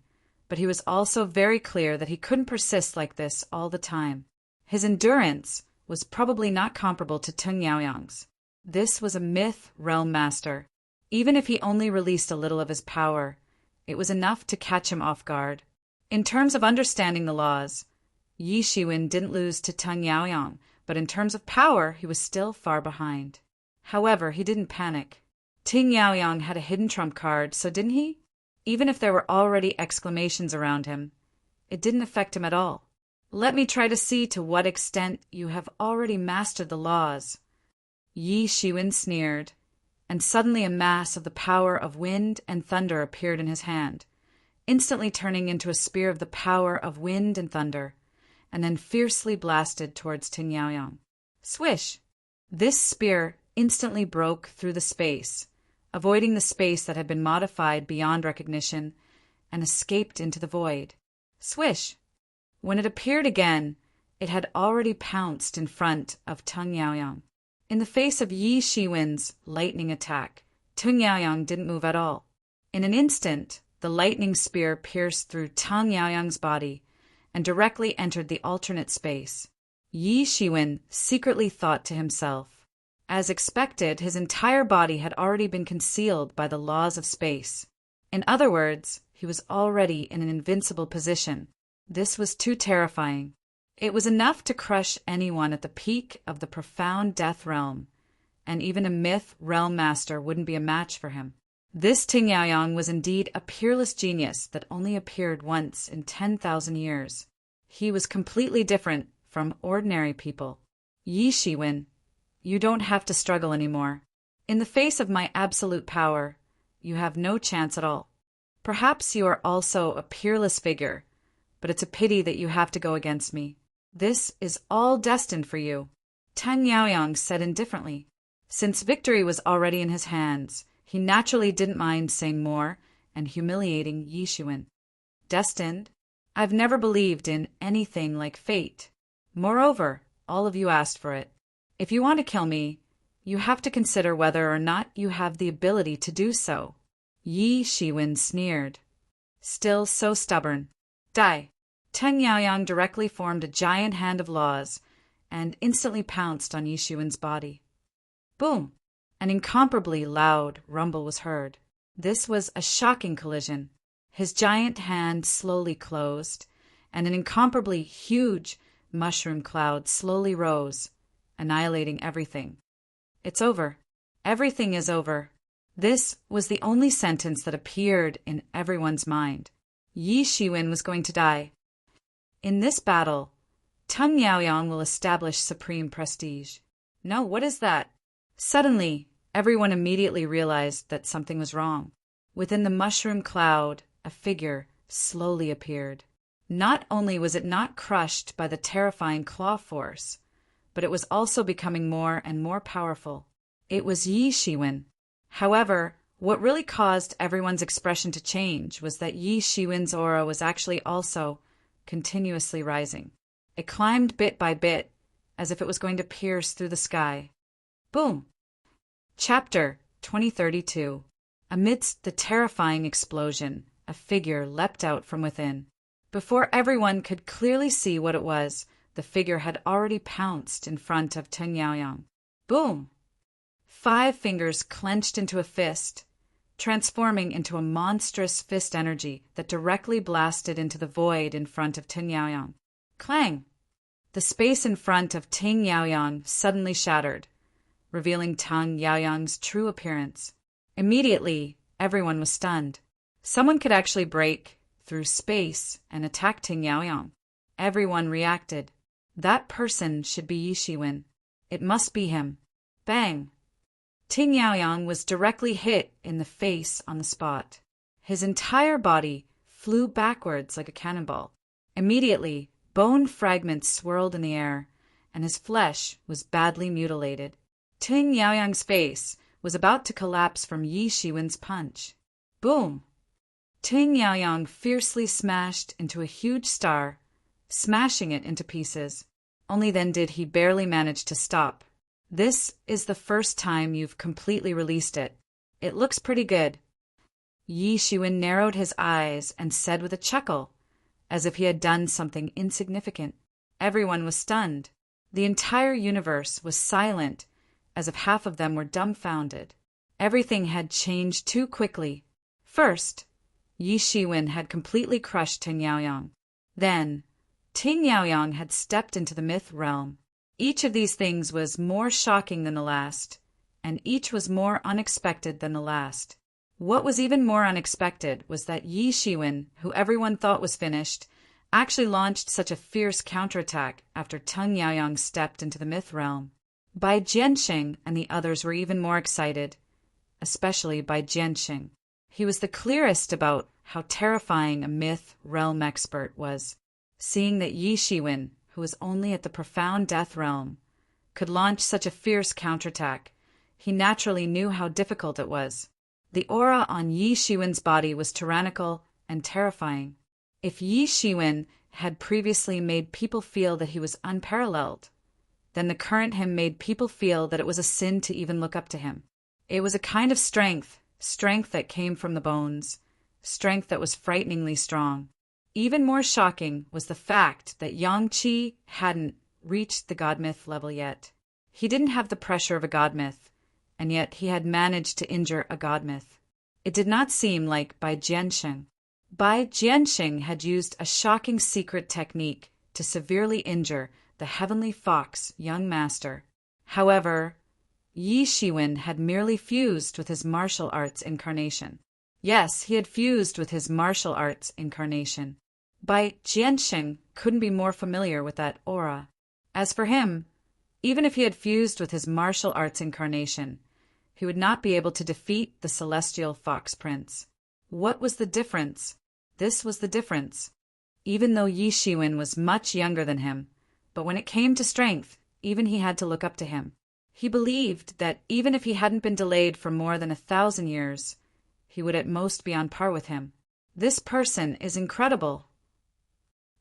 But he was also very clear that he couldn't persist like this all the time. His endurance was probably not comparable to Tang Yaoyang's. This was a myth realm master. Even if he only released a little of his power, it was enough to catch him off guard. In terms of understanding the laws, Yi Shiwen didn't lose to Tang Yaoyang, but in terms of power, he was still far behind. However, he didn't panic. Ting Yaoyang had a hidden trump card, so didn't he? Even if there were already exclamations around him, it didn't affect him at all. Let me try to see to what extent you have already mastered the laws. Yi Shiwen sneered, and suddenly a mass of the power of wind and thunder appeared in his hand, instantly turning into a spear of the power of wind and thunder, and then fiercely blasted towards Ting Yaoyang. Swish! This spear instantly broke through the space, avoiding the space that had been modified beyond recognition, and escaped into the void. Swish! When it appeared again, it had already pounced in front of Ting Yaoyang. In the face of Yi Shiwen's lightning attack, Ting Yaoyang didn't move at all. In an instant, the lightning spear pierced through Ting Yaoyang's body and directly entered the alternate space. Yi Shiwen secretly thought to himself. As expected, his entire body had already been concealed by the laws of space. In other words, he was already in an invincible position. This was too terrifying. It was enough to crush anyone at the peak of the profound death realm, and even a myth realm master wouldn't be a match for him. This Ting Yaoyang was indeed a peerless genius that only appeared once in 10,000 years. He was completely different from ordinary people. Yi Shiwen, you don't have to struggle anymore. In the face of my absolute power, you have no chance at all. Perhaps you are also a peerless figure, but it's a pity that you have to go against me. This is all destined for you, Ting Yaoyang said indifferently. Since victory was already in his hands, he naturally didn't mind saying more and humiliating Yi Shiwen. Destined? I've never believed in anything like fate. Moreover, all of you asked for it. If you want to kill me, you have to consider whether or not you have the ability to do so. Yi Shiwen sneered. Still so stubborn. Die! Ting Yaoyang directly formed a giant hand of laws and instantly pounced on Yi Shiwen's body. Boom! An incomparably loud rumble was heard. This was a shocking collision. His giant hand slowly closed, and an incomparably huge mushroom cloud slowly rose, annihilating everything. It's over. Everything is over. This was the only sentence that appeared in everyone's mind. Yi Shiwen was going to die. In this battle, Ting Yaoyang will establish supreme prestige. No, what is that? Suddenly, everyone immediately realized that something was wrong. Within the mushroom cloud, a figure slowly appeared. Not only was it not crushed by the terrifying claw force, but it was also becoming more and more powerful. It was Yi Shiwen. However, what really caused everyone's expression to change was that Yi Shiwen's aura was actually also continuously rising. It climbed bit by bit, as if it was going to pierce through the sky. Boom! Chapter 2032. Amidst the terrifying explosion, a figure leapt out from within. Before everyone could clearly see what it was, the figure had already pounced in front of Ting Yaoyang. Boom! 5 fingers clenched into a fist, transforming into a monstrous fist energy that directly blasted into the void in front of Ting Yaoyang. Clang! The space in front of Ting Yaoyang suddenly shattered, revealing Ting Yaoyang's true appearance. Immediately, everyone was stunned. Someone could actually break through space and attack Ting Yaoyang. Everyone reacted. That person should be Yi Shiwen. It must be him. Bang! Ting Yaoyang was directly hit in the face on the spot. His entire body flew backwards like a cannonball. Immediately, bone fragments swirled in the air, and his flesh was badly mutilated. Ting Yaoyang's face was about to collapse from Yi Shiwen's punch. Boom! Ting Yaoyang fiercely smashed into a huge star, smashing it into pieces. Only then did he barely manage to stop. This is the first time you've completely released it. It looks pretty good. Yi Shiwen narrowed his eyes and said with a chuckle, as if he had done something insignificant. Everyone was stunned. The entire universe was silent, as if half of them were dumbfounded. Everything had changed too quickly. First, Yi Shiwen had completely crushed Ting Yaoyang. Then, Ting Yaoyang had stepped into the myth realm. Each of these things was more shocking than the last, and each was more unexpected than the last. What was even more unexpected was that Yi Shiwen, who everyone thought was finished, actually launched such a fierce counterattack after Teng Yaoyang stepped into the myth realm. Bai Jianxing and the others were even more excited, especially Bai Jianxing. He was the clearest about how terrifying a myth realm expert was. Seeing that Yi Shiwen, who was only at the profound death realm, could launch such a fierce counterattack, he naturally knew how difficult it was. The aura on Yi Shiwen's body was tyrannical and terrifying. If Yi Shiwen had previously made people feel that he was unparalleled, then the current him made people feel that it was a sin to even look up to him. It was a kind of strength that came from the bones, strength that was frighteningly strong. Even more shocking was the fact that Yang Qi hadn't reached the god myth level yet. He didn't have the pressure of a god myth, and yet he had managed to injure a god myth. It did not seem like Bai Jianxing. Bai Jianxing had used a shocking secret technique to severely injure the heavenly fox young master. However, Yi Shiwen had merely fused with his martial arts incarnation. Yes, he had fused with his martial arts incarnation. Bai Jianxing couldn't be more familiar with that aura. As for him, even if he had fused with his martial arts incarnation, he would not be able to defeat the celestial fox prince. What was the difference? This was the difference. Even though Yi Shiwen was much younger than him, but when it came to strength, even he had to look up to him. He believed that even if he hadn't been delayed for more than 1,000 years, he would at most be on par with him. This person is incredible.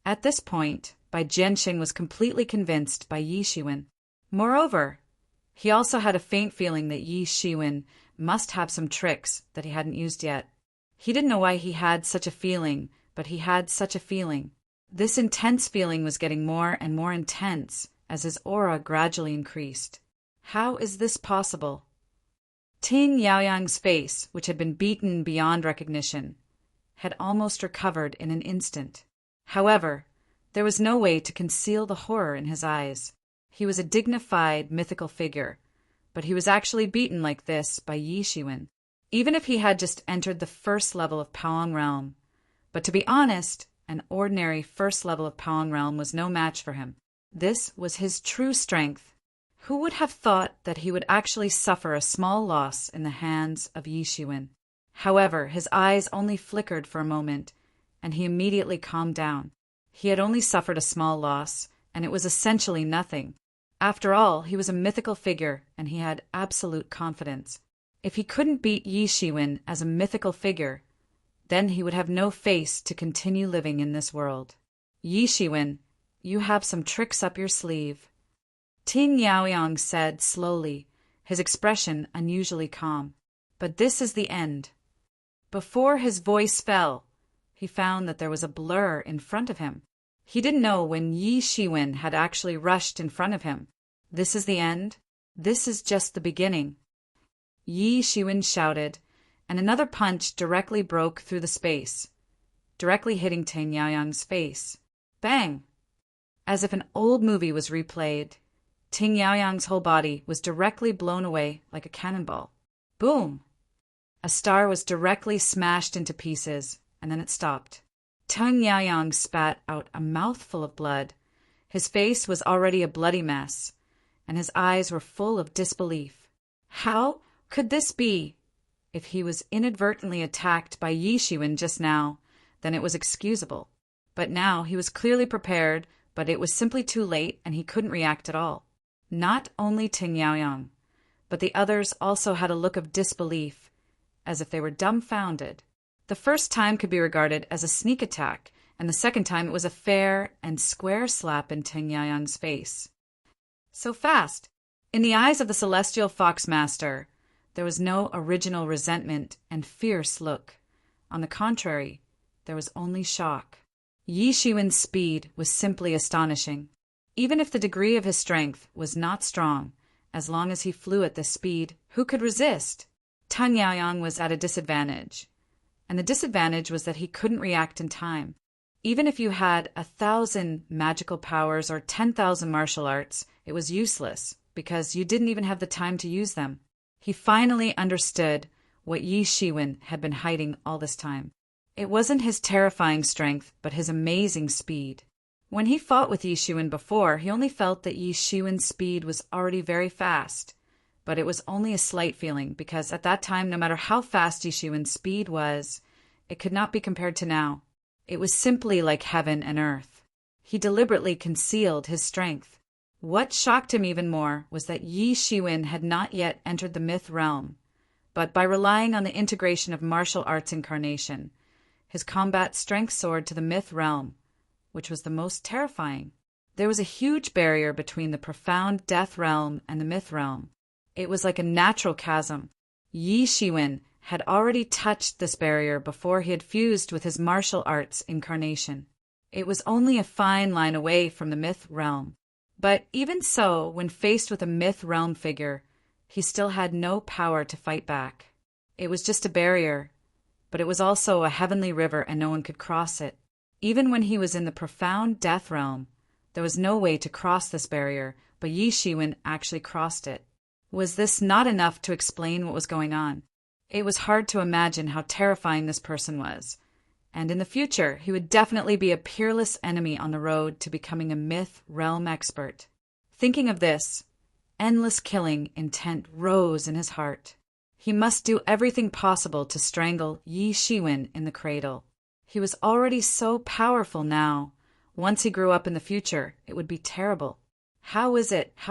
At this point, Bai Jianxing was completely convinced by Yi Shiwen. Moreover, he also had a faint feeling that Yi Shiwen must have some tricks that he hadn't used yet. He didn't know why he had such a feeling, but he had such a feeling. This intense feeling was getting more and more intense as his aura gradually increased. How is this possible? Teng Yaoyang's face, which had been beaten beyond recognition, had almost recovered in an instant. However, there was no way to conceal the horror in his eyes. He was a dignified, mythical figure, but he was actually beaten like this by Yi Shiwen. Even if he had just entered the first level of Paong Realm. But to be honest, an ordinary first level of Paong Realm was no match for him. This was his true strength. Who would have thought that he would actually suffer a small loss in the hands of Yi Shiwen? However, his eyes only flickered for a moment, and he immediately calmed down. He had only suffered a small loss, and it was essentially nothing. After all, he was a mythical figure, and he had absolute confidence. If he couldn't beat Yi Shiwen as a mythical figure, then he would have no face to continue living in this world. Yi Shiwen, you have some tricks up your sleeve. Teng Yaoyang said slowly, his expression unusually calm. But this is the end. Before his voice fell, he found that there was a blur in front of him. He didn't know when Yi Shiwen had actually rushed in front of him. This is the end? This is just the beginning. Yi Shiwen shouted, and another punch directly broke through the space, directly hitting Teng Yaoyang's face. Bang! As if an old movie was replayed, Teng Yaoyang's whole body was directly blown away like a cannonball. Boom! A star was directly smashed into pieces, and then it stopped. Teng Yaoyang spat out a mouthful of blood. His face was already a bloody mess, and his eyes were full of disbelief. How could this be? If he was inadvertently attacked by Yi Shiwen just now, then it was excusable. But now he was clearly prepared, but it was simply too late, and he couldn't react at all. Not only Teng Yaoyang, but the others also had a look of disbelief, as if they were dumbfounded. The first time could be regarded as a sneak attack, and the second time it was a fair and square slap in Teng Yaoyang's face. So fast! In the eyes of the celestial fox master, there was no original resentment and fierce look. On the contrary, there was only shock. Yi Shiwen's speed was simply astonishing. Even if the degree of his strength was not strong, as long as he flew at this speed, who could resist? Teng Yaoyang was at a disadvantage, and the disadvantage was that he couldn't react in time. Even if you had 1,000 magical powers or 10,000 martial arts, it was useless, because you didn't even have the time to use them. He finally understood what Yi Shiwen had been hiding all this time. It wasn't his terrifying strength, but his amazing speed. When he fought with Yi Shiwen before, he only felt that Yi Shiwen's speed was already very fast. But it was only a slight feeling, because at that time, no matter how fast Yi Shiwen's speed was, it could not be compared to now. It was simply like heaven and earth. He deliberately concealed his strength. What shocked him even more was that Yi Shiwen had not yet entered the myth realm, but by relying on the integration of martial arts incarnation, his combat strength soared to the myth realm, which was the most terrifying. There was a huge barrier between the profound death realm and the myth realm. It was like a natural chasm. Yi Shiwen had already touched this barrier before he had fused with his martial arts incarnation. It was only a fine line away from the myth realm. But even so, when faced with a myth realm figure, he still had no power to fight back. It was just a barrier, but it was also a heavenly river and no one could cross it. Even when he was in the profound death realm, there was no way to cross this barrier, but Yi Shiwen actually crossed it. Was this not enough to explain what was going on? It was hard to imagine how terrifying this person was. And in the future, he would definitely be a peerless enemy on the road to becoming a myth realm expert. Thinking of this, endless killing intent rose in his heart. He must do everything possible to strangle Yi Shiwen in the cradle. He was already so powerful now. Once he grew up in the future, it would be terrible. How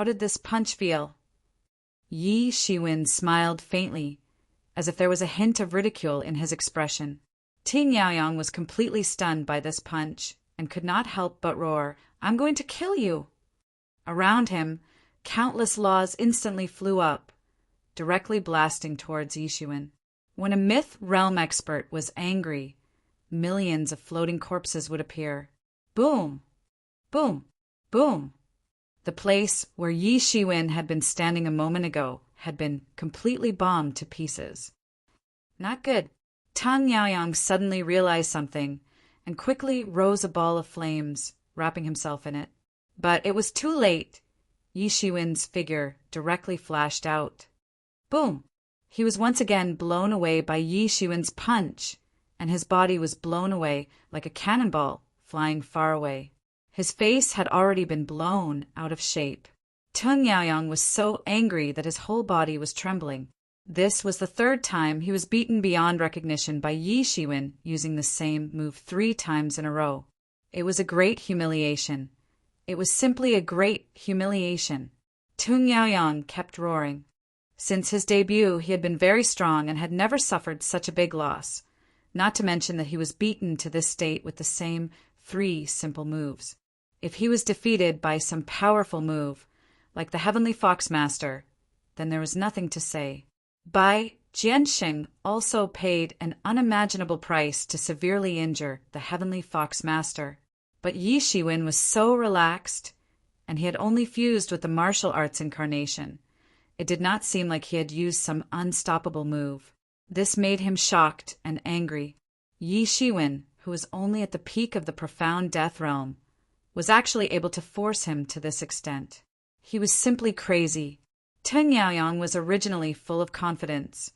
did this punch feel? Yi Shiwen smiled faintly, as if there was a hint of ridicule in his expression. Ting Yaoyang was completely stunned by this punch and could not help but roar, "I'm going to kill you!" Around him, countless laws instantly flew up, directly blasting towards Yi Shiwen. When a myth realm expert was angry, millions of floating corpses would appear. Boom! Boom! Boom! The place where Yi Shiwen had been standing a moment ago had been completely bombed to pieces. Not good. Tang Yaoyang suddenly realized something and quickly rose a ball of flames, wrapping himself in it. But it was too late. Yi Shiwen's figure directly flashed out. Boom! He was once again blown away by Yi Shiwen's punch, and his body was blown away like a cannonball flying far away. His face had already been blown out of shape. Tang Yaoyang was so angry that his whole body was trembling. This was the third time he was beaten beyond recognition by Yi Shiwen using the same move 3 times in a row. It was a great humiliation. It was simply a great humiliation. Tang Yaoyang kept roaring. Since his debut, he had been very strong and had never suffered such a big loss, not to mention that he was beaten to this state with the same 3 simple moves. If he was defeated by some powerful move, like the Heavenly Fox Master, then there was nothing to say. Bai Jianxing also paid an unimaginable price to severely injure the Heavenly Fox Master. But Yi Shiwen was so relaxed, and he had only fused with the martial arts incarnation. It did not seem like he had used some unstoppable move. This made him shocked and angry. Yi Shiwen, who was only at the peak of the profound death realm, was actually able to force him to this extent. He was simply crazy. Tang Yaoyang was originally full of confidence,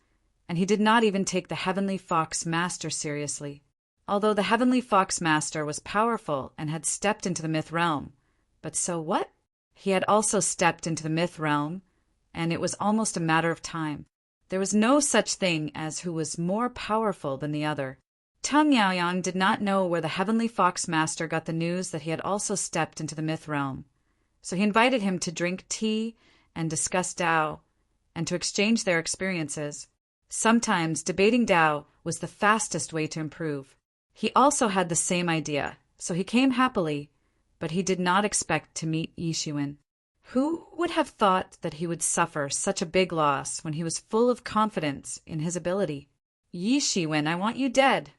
and he did not even take the Heavenly Fox Master seriously. Although the Heavenly Fox Master was powerful and had stepped into the myth realm, but so what? He had also stepped into the myth realm, and it was almost a matter of time. There was no such thing as who was more powerful than the other. Tang Yaoyang did not know where the Heavenly Fox Master got the news that he had also stepped into the myth realm, so he invited him to drink tea and discuss Tao, and to exchange their experiences. Sometimes debating Tao was the fastest way to improve. He also had the same idea, so he came happily, but he did not expect to meet Yi Shiwen. Who would have thought that he would suffer such a big loss when he was full of confidence in his ability? Yi Shiwen, I want you dead!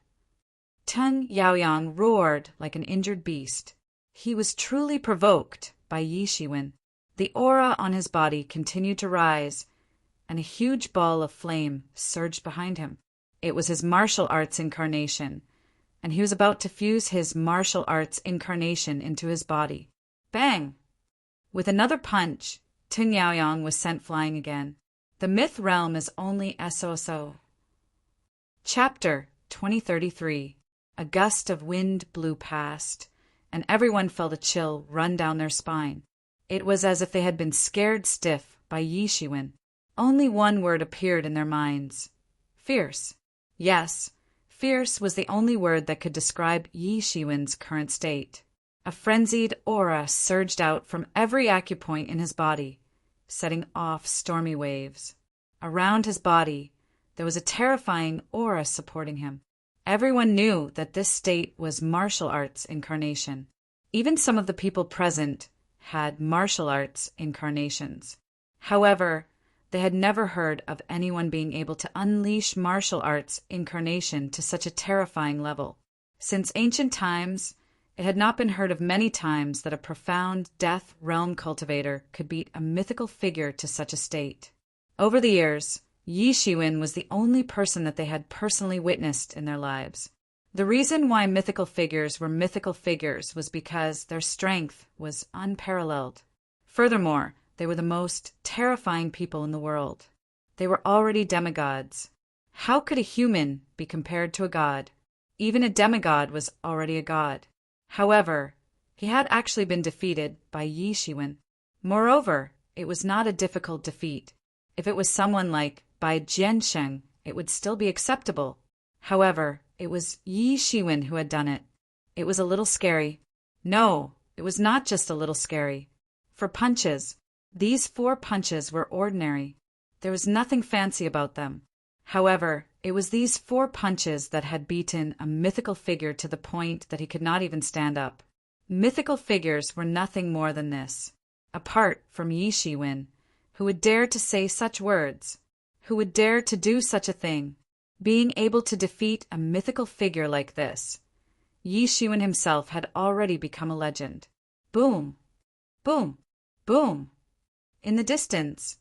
Tang Yaoyang roared like an injured beast. He was truly provoked by Yi Shiwen. The aura on his body continued to rise, and a huge ball of flame surged behind him. It was his martial arts incarnation, and he was about to fuse his martial arts incarnation into his body. Bang! With another punch, Tang Yaoyang was sent flying again. The myth realm is only SOSO. Chapter 2033. A gust of wind blew past, and everyone felt a chill run down their spine. It was as if they had been scared stiff by Yi Shiwen. Only one word appeared in their minds. Fierce. Yes, fierce was the only word that could describe Yi Shiwen's current state. A frenzied aura surged out from every acupoint in his body, setting off stormy waves. Around his body, there was a terrifying aura supporting him. Everyone knew that this state was martial arts incarnation. Even some of the people present had martial arts incarnations. However, they had never heard of anyone being able to unleash martial arts incarnation to such a terrifying level. Since ancient times, it had not been heard of many times that a profound death realm cultivator could beat a mythical figure to such a state. Over the years, Yi Shiwen was the only person that they had personally witnessed in their lives. The reason why mythical figures were mythical figures was because their strength was unparalleled. Furthermore, they were the most terrifying people in the world. They were already demigods. How could a human be compared to a god? Even a demigod was already a god. However, he had actually been defeated by Yi Shiwen. Moreover, it was not a difficult defeat. If it was someone like Bai Jiansheng, it would still be acceptable. However, it was Yi Shiwen who had done it. It was a little scary. No, it was not just a little scary. For punches, these 4 punches were ordinary. There was nothing fancy about them. However, it was these 4 punches that had beaten a mythical figure to the point that he could not even stand up. Mythical figures were nothing more than this. Apart from Yi Shiwen, who would dare to say such words, who would dare to do such a thing, being able to defeat a mythical figure like this, Yi Shiwen himself had already become a legend. Boom! Boom! Boom! In the distance,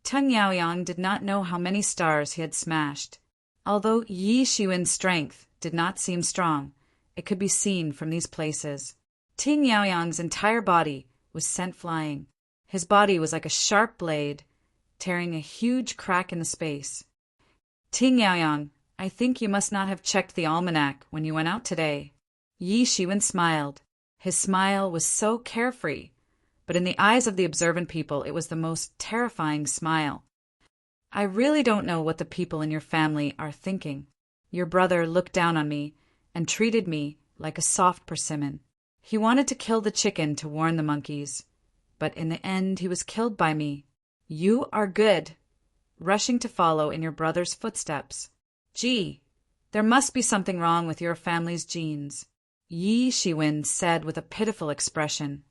Teng Yaoyang did not know how many stars he had smashed. Although Yi Shiwen's strength did not seem strong, it could be seen from these places. Teng Yaoyang's entire body was sent flying. His body was like a sharp blade, tearing a huge crack in the space. Teng Yaoyang, I think you must not have checked the almanac when you went out today. Yi Shiwen smiled. His smile was so carefree, but in the eyes of the observant people it was the most terrifying smile. I really don't know what the people in your family are thinking. Your brother looked down on me and treated me like a soft persimmon. He wanted to kill the chicken to warn the monkeys, but in the end he was killed by me. You are good, rushing to follow in your brother's footsteps. Gee, there must be something wrong with your family's genes, Yi Shiwen said with a pitiful expression.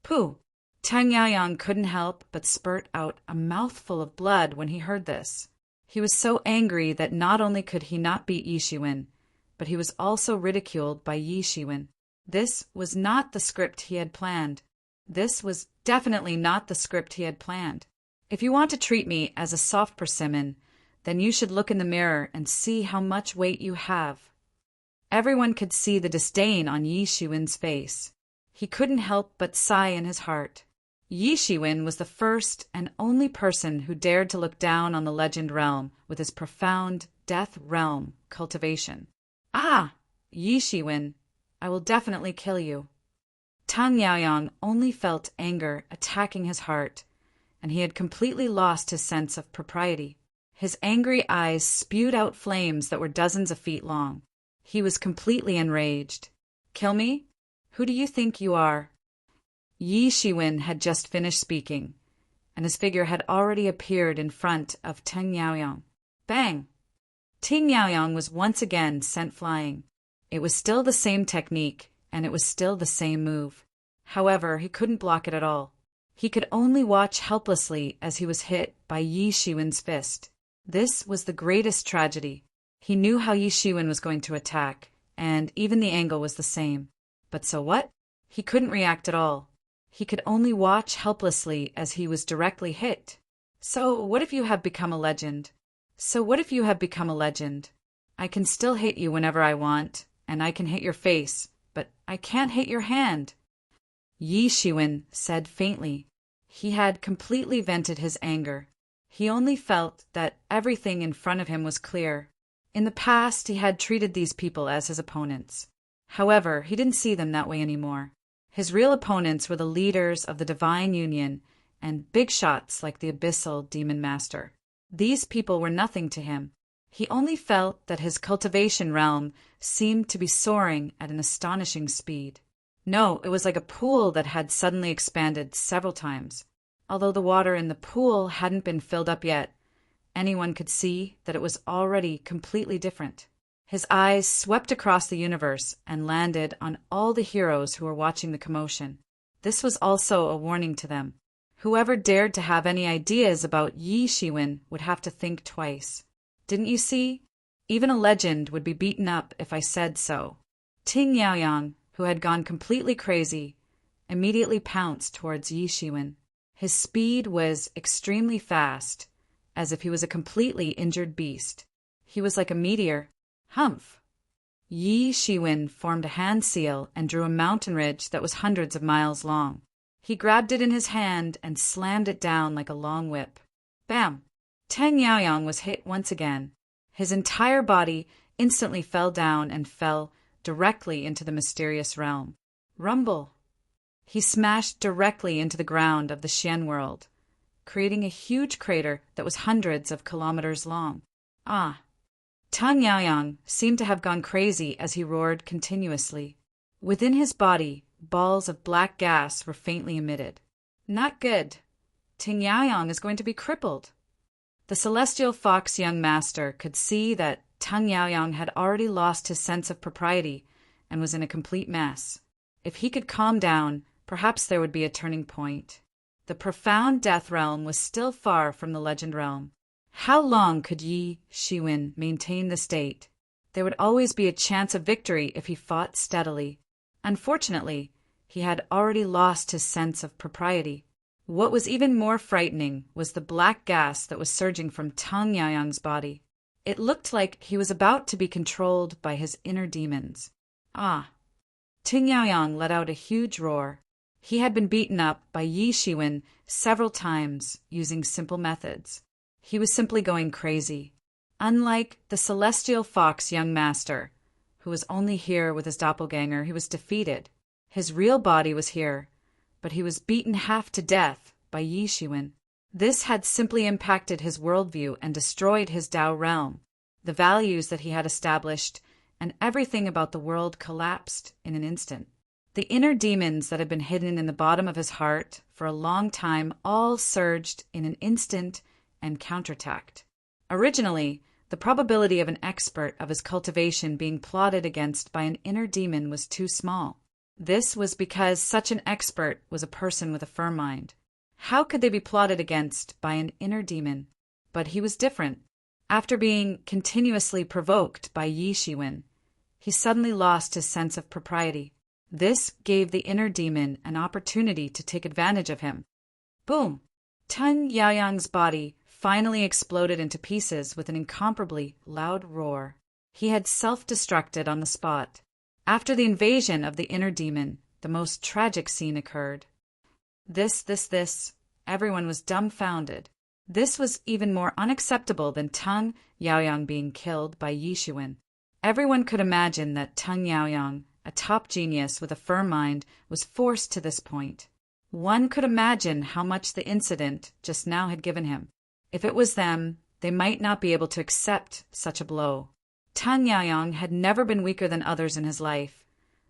Pooh! Teng Yaoyang couldn't help but spurt out a mouthful of blood when he heard this. He was so angry that not only could he not beat Yi Shiwen, but he was also ridiculed by Yi Shiwen. This was not the script he had planned. This was definitely not the script he had planned. If you want to treat me as a soft persimmon, then you should look in the mirror and see how much weight you have. Everyone could see the disdain on Yi Shiwen's face. He couldn't help but sigh in his heart. Yi Shiwen was the first and only person who dared to look down on the legend realm with his profound death realm cultivation. Ah! Yi Shiwen, I will definitely kill you. Teng Yaoyang only felt anger attacking his heart, and he had completely lost his sense of propriety. His angry eyes spewed out flames that were dozens of feet long. He was completely enraged. Kill me? Who do you think you are? Yi Shiwen had just finished speaking, and his figure had already appeared in front of Teng Yaoyang. Bang! Teng Yaoyang was once again sent flying. It was still the same technique, and it was still the same move. However, he couldn't block it at all. He could only watch helplessly as he was hit by Yi Shiwen's fist. This was the greatest tragedy. He knew how Yi Shiwen was going to attack, and even the angle was the same. But so what? He couldn't react at all. He could only watch helplessly as he was directly hit. So what if you have become a legend? I can still hit you whenever I want, and I can hit your face, but I can't hit your hand. Yi Shiwen said faintly. He had completely vented his anger. He only felt that everything in front of him was clear. In the past, he had treated these people as his opponents. However, he didn't see them that way anymore. His real opponents were the leaders of the Divine Union and big shots like the Abyssal Demon Master. These people were nothing to him. He only felt that his cultivation realm seemed to be soaring at an astonishing speed. No, it was like a pool that had suddenly expanded several times. Although the water in the pool hadn't been filled up yet, anyone could see that it was already completely different. His eyes swept across the universe and landed on all the heroes who were watching the commotion. This was also a warning to them. Whoever dared to have any ideas about Yi Shiwen would have to think twice. Didn't you see? Even a legend would be beaten up if I said so. Ting Yaoyang, who had gone completely crazy, immediately pounced towards Yi Shiwen. His speed was extremely fast, as if he was a completely injured beast. He was like a meteor. Humph! Yi Shiwen formed a hand seal and drew a mountain ridge that was hundreds of miles long. He grabbed it in his hand and slammed it down like a long whip. Bam! Tang Yaoyang was hit once again. His entire body instantly fell down and fell directly into the mysterious realm. Rumble! He smashed directly into the ground of the Xian world, creating a huge crater that was hundreds of kilometers long. Ah! Tang Yaoyang seemed to have gone crazy as he roared continuously. Within his body, balls of black gas were faintly emitted. Not good. Ting Yaoyang is going to be crippled. The celestial fox young master could see that Tang Yaoyang had already lost his sense of propriety and was in a complete mess. If he could calm down, perhaps there would be a turning point. The profound death realm was still far from the legend realm. How long could Yi Shiwen maintain the state? There would always be a chance of victory if he fought steadily. Unfortunately, he had already lost his sense of propriety. What was even more frightening was the black gas that was surging from Tang Yaoyang's body. It looked like he was about to be controlled by his inner demons. Ah! Ting Yaoyang let out a huge roar. He had been beaten up by Yi Shiwen several times using simple methods. He was simply going crazy. Unlike the celestial fox young master, who was only here with his doppelganger, he was defeated. His real body was here, but he was beaten half to death by Yi Shiwen. This had simply impacted his worldview and destroyed his Tao realm. The values that he had established and everything about the world collapsed in an instant. The inner demons that had been hidden in the bottom of his heart for a long time all surged in an instant and counterattacked. Originally, the probability of an expert of his cultivation being plotted against by an inner demon was too small. This was because such an expert was a person with a firm mind. How could they be plotted against by an inner demon? But he was different. After being continuously provoked by Yi Shiwen, he suddenly lost his sense of propriety. This gave the inner demon an opportunity to take advantage of him. Boom! Tang Yaoyang's body finally exploded into pieces with an incomparably loud roar. He had self-destructed on the spot. After the invasion of the inner demon, the most tragic scene occurred. Everyone was dumbfounded. This was even more unacceptable than Tang Yaoyang being killed by Yi Shiwen. Everyone could imagine that Tang Yaoyang, a top genius with a firm mind, was forced to this point. One could imagine how much the incident just now had given him. If it was them, they might not be able to accept such a blow. Tang Yaoyang had never been weaker than others in his life,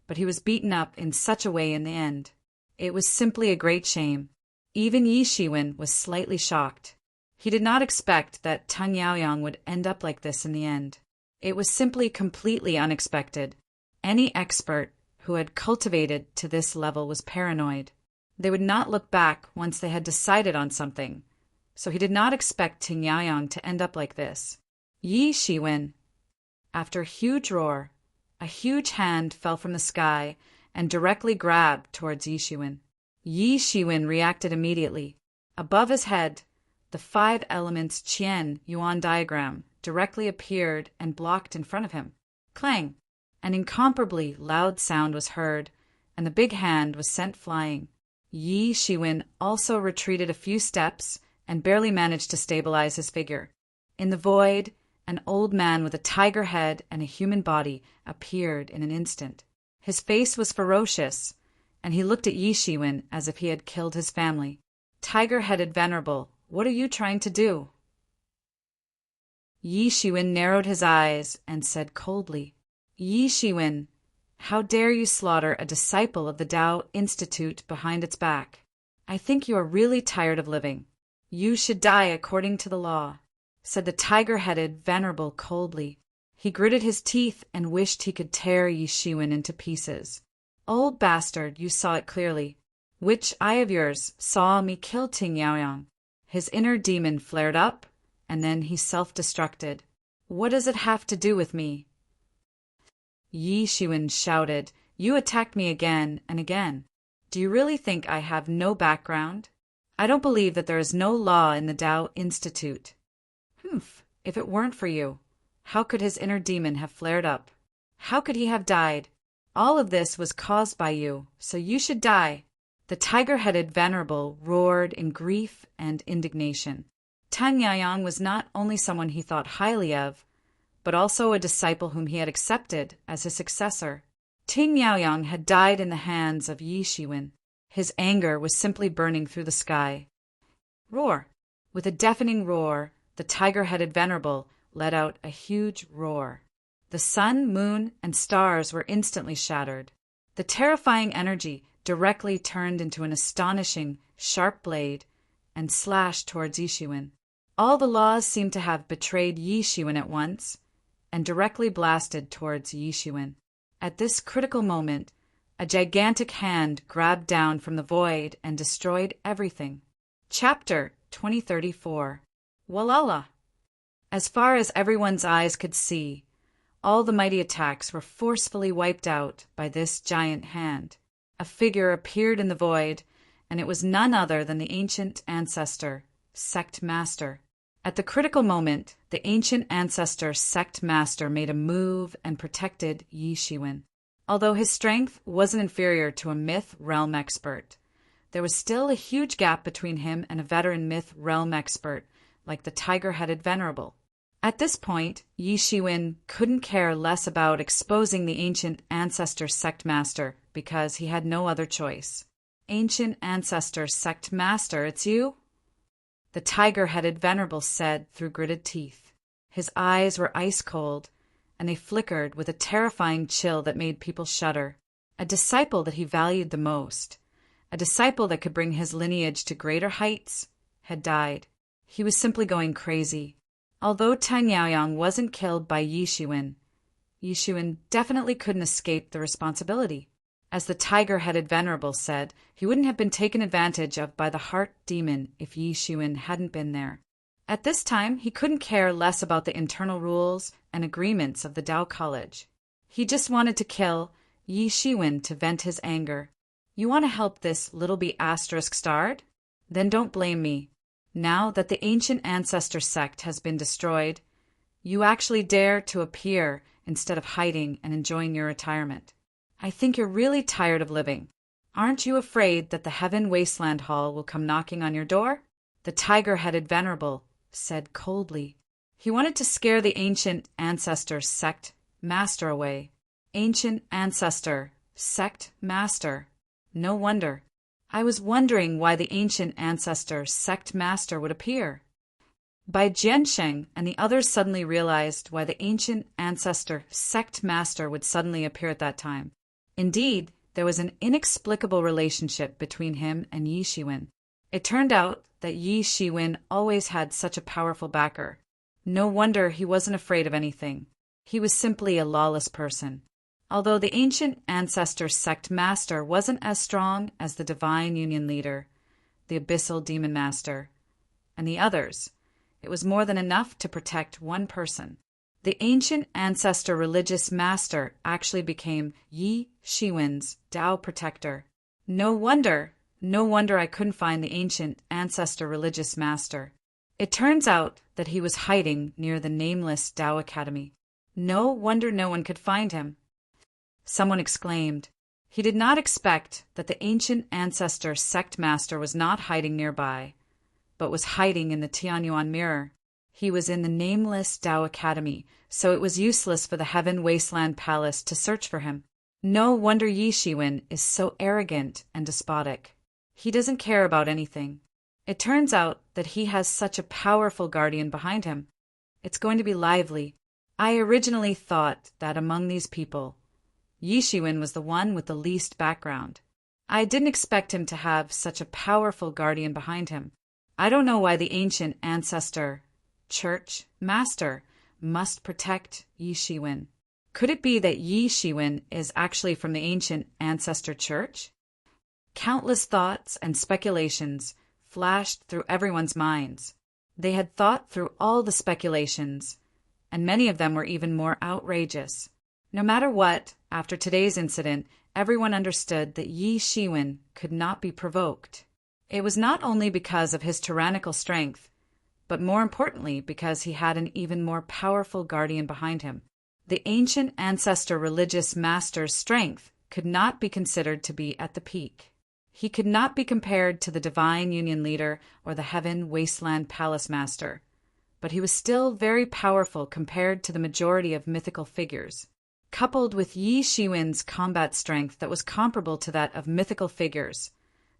but he was beaten up in such a way in the end. It was simply a great shame. Even Yi Shiwen was slightly shocked. He did not expect that Tang Yaoyang would end up like this in the end. It was simply completely unexpected. Any expert who had cultivated to this level was paranoid. They would not look back once they had decided on something, so he did not expect Ting Yaoyang to end up like this. Yi Shiwen. After a huge roar, a huge hand fell from the sky and directly grabbed towards Yi Shiwen. Yi Shiwen reacted immediately. Above his head, the 5 elements Qian Yuan diagram directly appeared and blocked in front of him. Clang! An incomparably loud sound was heard, and the big hand was sent flying. Yi Shiwen also retreated a few steps and barely managed to stabilize his figure. In the void, an old man with a tiger head and a human body appeared in an instant. His face was ferocious, and he looked at Yi Shiwen as if he had killed his family. Tiger-headed venerable, what are you trying to do? Yi Shiwen narrowed his eyes and said coldly, Yi Shiwen, how dare you slaughter a disciple of the Tao Institute behind its back? I think you are really tired of living. You should die according to the law, said the tiger-headed venerable coldly. He gritted his teeth and wished he could tear Yi Shiwen into pieces. Old bastard, you saw it clearly. Which eye of yours saw me kill Ting Yaoyang? His inner demon flared up, and then he self-destructed. What does it have to do with me? Yi Shiwen shouted, You attacked me again and again. Do you really think I have no background? I don't believe that there is no law in the Tao Institute. Humph, if it weren't for you, how could his inner demon have flared up? How could he have died? All of this was caused by you, so you should die. The tiger-headed venerable roared in grief and indignation. Tan Yaoyang was not only someone he thought highly of, but also a disciple whom he had accepted as his successor. Ting Yaoyang had died in the hands of Yi Shiwen. His anger was simply burning through the sky. Roar! With a deafening roar, the tiger-headed venerable let out a huge roar. The sun, moon, and stars were instantly shattered. The terrifying energy directly turned into an astonishing, sharp blade and slashed towards Yi Shiwen. All the laws seemed to have betrayed Yi Shiwen at once and directly blasted towards Yi Shiwen. At this critical moment, a gigantic hand grabbed down from the void and destroyed everything. Chapter 2034. Walala! As far as everyone's eyes could see, all the mighty attacks were forcefully wiped out by this giant hand. A figure appeared in the void, and it was none other than the ancient ancestor, Sect Master. At the critical moment, the ancient ancestor Sect Master made a move and protected Yi Shiwen. Although his strength wasn't inferior to a myth realm expert, there was still a huge gap between him and a veteran myth realm expert like the tiger-headed venerable. At this point, Yi Shiwen couldn't care less about exposing the ancient ancestor Sect Master because he had no other choice. Ancient ancestor Sect Master, it's you? The tiger-headed venerable said through gritted teeth. His eyes were ice-cold, and they flickered with a terrifying chill that made people shudder. A disciple that he valued the most, a disciple that could bring his lineage to greater heights, had died. He was simply going crazy. Although Tan Yaoyang wasn't killed by Yi Shiwen definitely couldn't escape the responsibility. As the tiger-headed venerable said, he wouldn't have been taken advantage of by the heart demon if Yi Shiwen hadn't been there. At this time, he couldn't care less about the internal rules and agreements of the Tao College. He just wanted to kill Yi Shiwen to vent his anger. You want to help this little be asterisk starred? Then don't blame me. Now that the ancient ancestor sect has been destroyed, you actually dare to appear instead of hiding and enjoying your retirement. I think you're really tired of living. Aren't you afraid that the Heaven Wasteland Hall will come knocking on your door? The tiger-headed venerable said coldly. He wanted to scare the ancient ancestor sect master away. Ancient ancestor sect master. No wonder. I was wondering why the ancient ancestor sect master would appear. Bai Jiansheng and the others suddenly realized why the ancient ancestor sect master would suddenly appear at that time. Indeed, there was an inexplicable relationship between him and Yi Shiwen. It turned out that Yi Shiwen always had such a powerful backer. No wonder he wasn't afraid of anything. He was simply a lawless person. Although the ancient ancestor sect master wasn't as strong as the divine union leader, the abyssal demon master, and the others, it was more than enough to protect one person. The ancient ancestor religious master actually became Yi Shiwen's Tao protector. No wonder I couldn't find the ancient ancestor religious master. It turns out that he was hiding near the nameless Tao Academy. No wonder no one could find him. Someone exclaimed. He did not expect that the ancient ancestor sect master was not hiding nearby, but was hiding in the Tianyuan mirror. He was in the nameless Tao Academy, so it was useless for the Heaven Wasteland Palace to search for him. No wonder Yi Shiwen is so arrogant and despotic. He doesn't care about anything. It turns out that he has such a powerful guardian behind him. It's going to be lively. I originally thought that among these people, Yi Shiwen was the one with the least background. I didn't expect him to have such a powerful guardian behind him. I don't know why the ancient ancestor, church, master, must protect Yi Shiwen. Could it be that Yi Shiwen is actually from the ancient ancestor church? Countless thoughts and speculations flashed through everyone's minds. They had thought through all the speculations, and many of them were even more outrageous. No matter what, after today's incident, everyone understood that Yi Shiwen could not be provoked. It was not only because of his tyrannical strength, but more importantly because he had an even more powerful guardian behind him. The ancient ancestor religious master's strength could not be considered to be at the peak. He could not be compared to the divine union leader or the Heaven Wasteland Palace master, but he was still very powerful compared to the majority of mythical figures. Coupled with Yi Shiwen's combat strength that was comparable to that of mythical figures,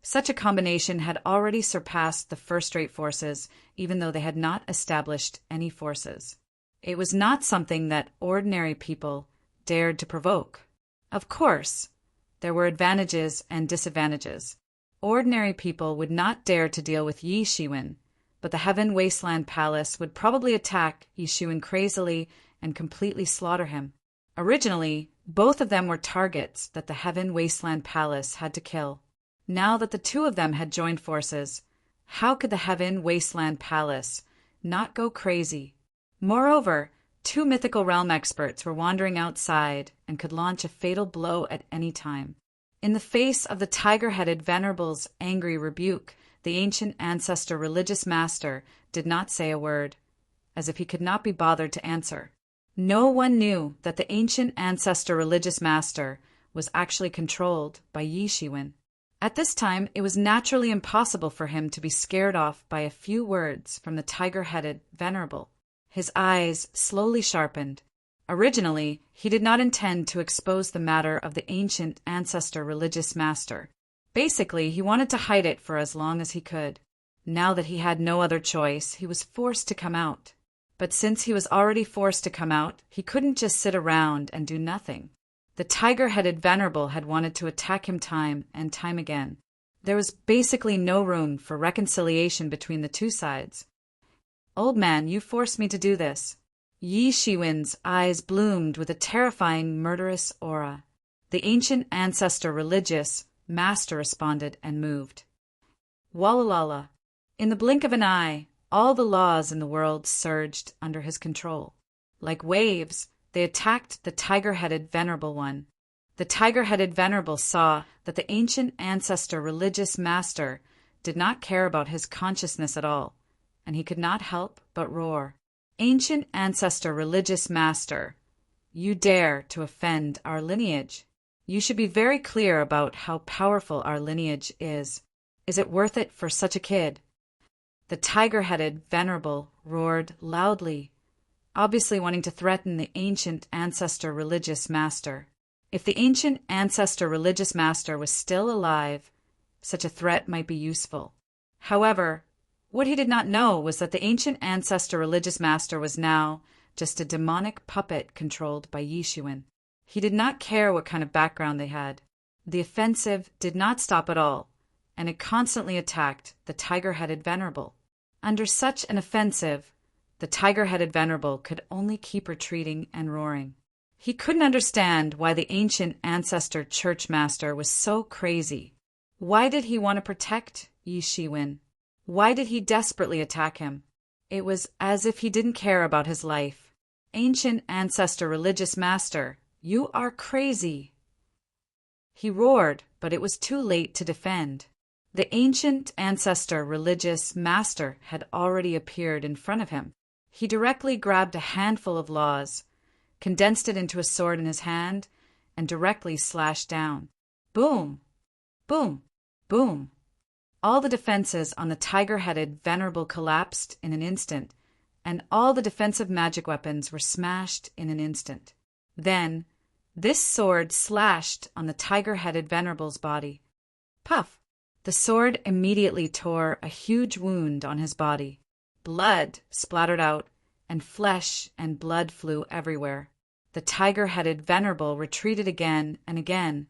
such a combination had already surpassed the first-rate forces, even though they had not established any forces. It was not something that ordinary people dared to provoke. Of course, there were advantages and disadvantages. Ordinary people would not dare to deal with Yi Shiwen, but the Heaven Wasteland Palace would probably attack Yi Shiwen crazily and completely slaughter him. Originally, both of them were targets that the Heaven Wasteland Palace had to kill. Now that the two of them had joined forces, how could the Heaven Wasteland Palace not go crazy? Moreover, two mythical realm experts were wandering outside and could launch a fatal blow at any time. In the face of the tiger-headed Venerable's angry rebuke, the ancient ancestor religious master did not say a word, as if he could not be bothered to answer. No one knew that the ancient ancestor religious master was actually controlled by Yi Shiwen. At this time, it was naturally impossible for him to be scared off by a few words from the tiger-headed Venerable. His eyes slowly sharpened. Originally, he did not intend to expose the matter of the ancient ancestor religious master. Basically, he wanted to hide it for as long as he could. Now that he had no other choice, he was forced to come out. But since he was already forced to come out, he couldn't just sit around and do nothing. The tiger-headed Venerable had wanted to attack him time and time again. There was basically no room for reconciliation between the two sides. "Old man, you forced me to do this." Yi Shiwen's eyes bloomed with a terrifying, murderous aura. The ancient ancestor religious master responded and moved. Wallalala. In the blink of an eye, all the laws in the world surged under his control. Like waves, they attacked the tiger-headed Venerable one. The tiger-headed Venerable saw that the ancient ancestor religious master did not care about his consciousness at all, and he could not help but roar. "Ancient ancestor religious master, you dare to offend our lineage. You should be very clear about how powerful our lineage is. Is it worth it for such a kid?" The tiger-headed Venerable roared loudly, obviously wanting to threaten the ancient ancestor religious master. If the ancient ancestor religious master was still alive, such a threat might be useful. However, what he did not know was that the ancient ancestor religious master was now just a demonic puppet controlled by Yi Shiwen. He did not care what kind of background they had. The offensive did not stop at all, and it constantly attacked the tiger-headed Venerable. Under such an offensive, the tiger-headed Venerable could only keep retreating and roaring. He couldn't understand why the ancient ancestor church master was so crazy. Why did he want to protect Yi Shiwen? Why did he desperately attack him? It was as if he didn't care about his life. "Ancient ancestor religious master, you are crazy." He roared, but it was too late to defend. The ancient ancestor religious master had already appeared in front of him. He directly grabbed a handful of laws, condensed it into a sword in his hand, and directly slashed down. Boom! Boom! Boom! All the defenses on the tiger-headed venerable collapsed in an instant, and all the defensive magic weapons were smashed in an instant. Then, this sword slashed on the tiger-headed venerable's body. Puff! The sword immediately tore a huge wound on his body. Blood splattered out, and flesh and blood flew everywhere. The tiger-headed venerable retreated again and again,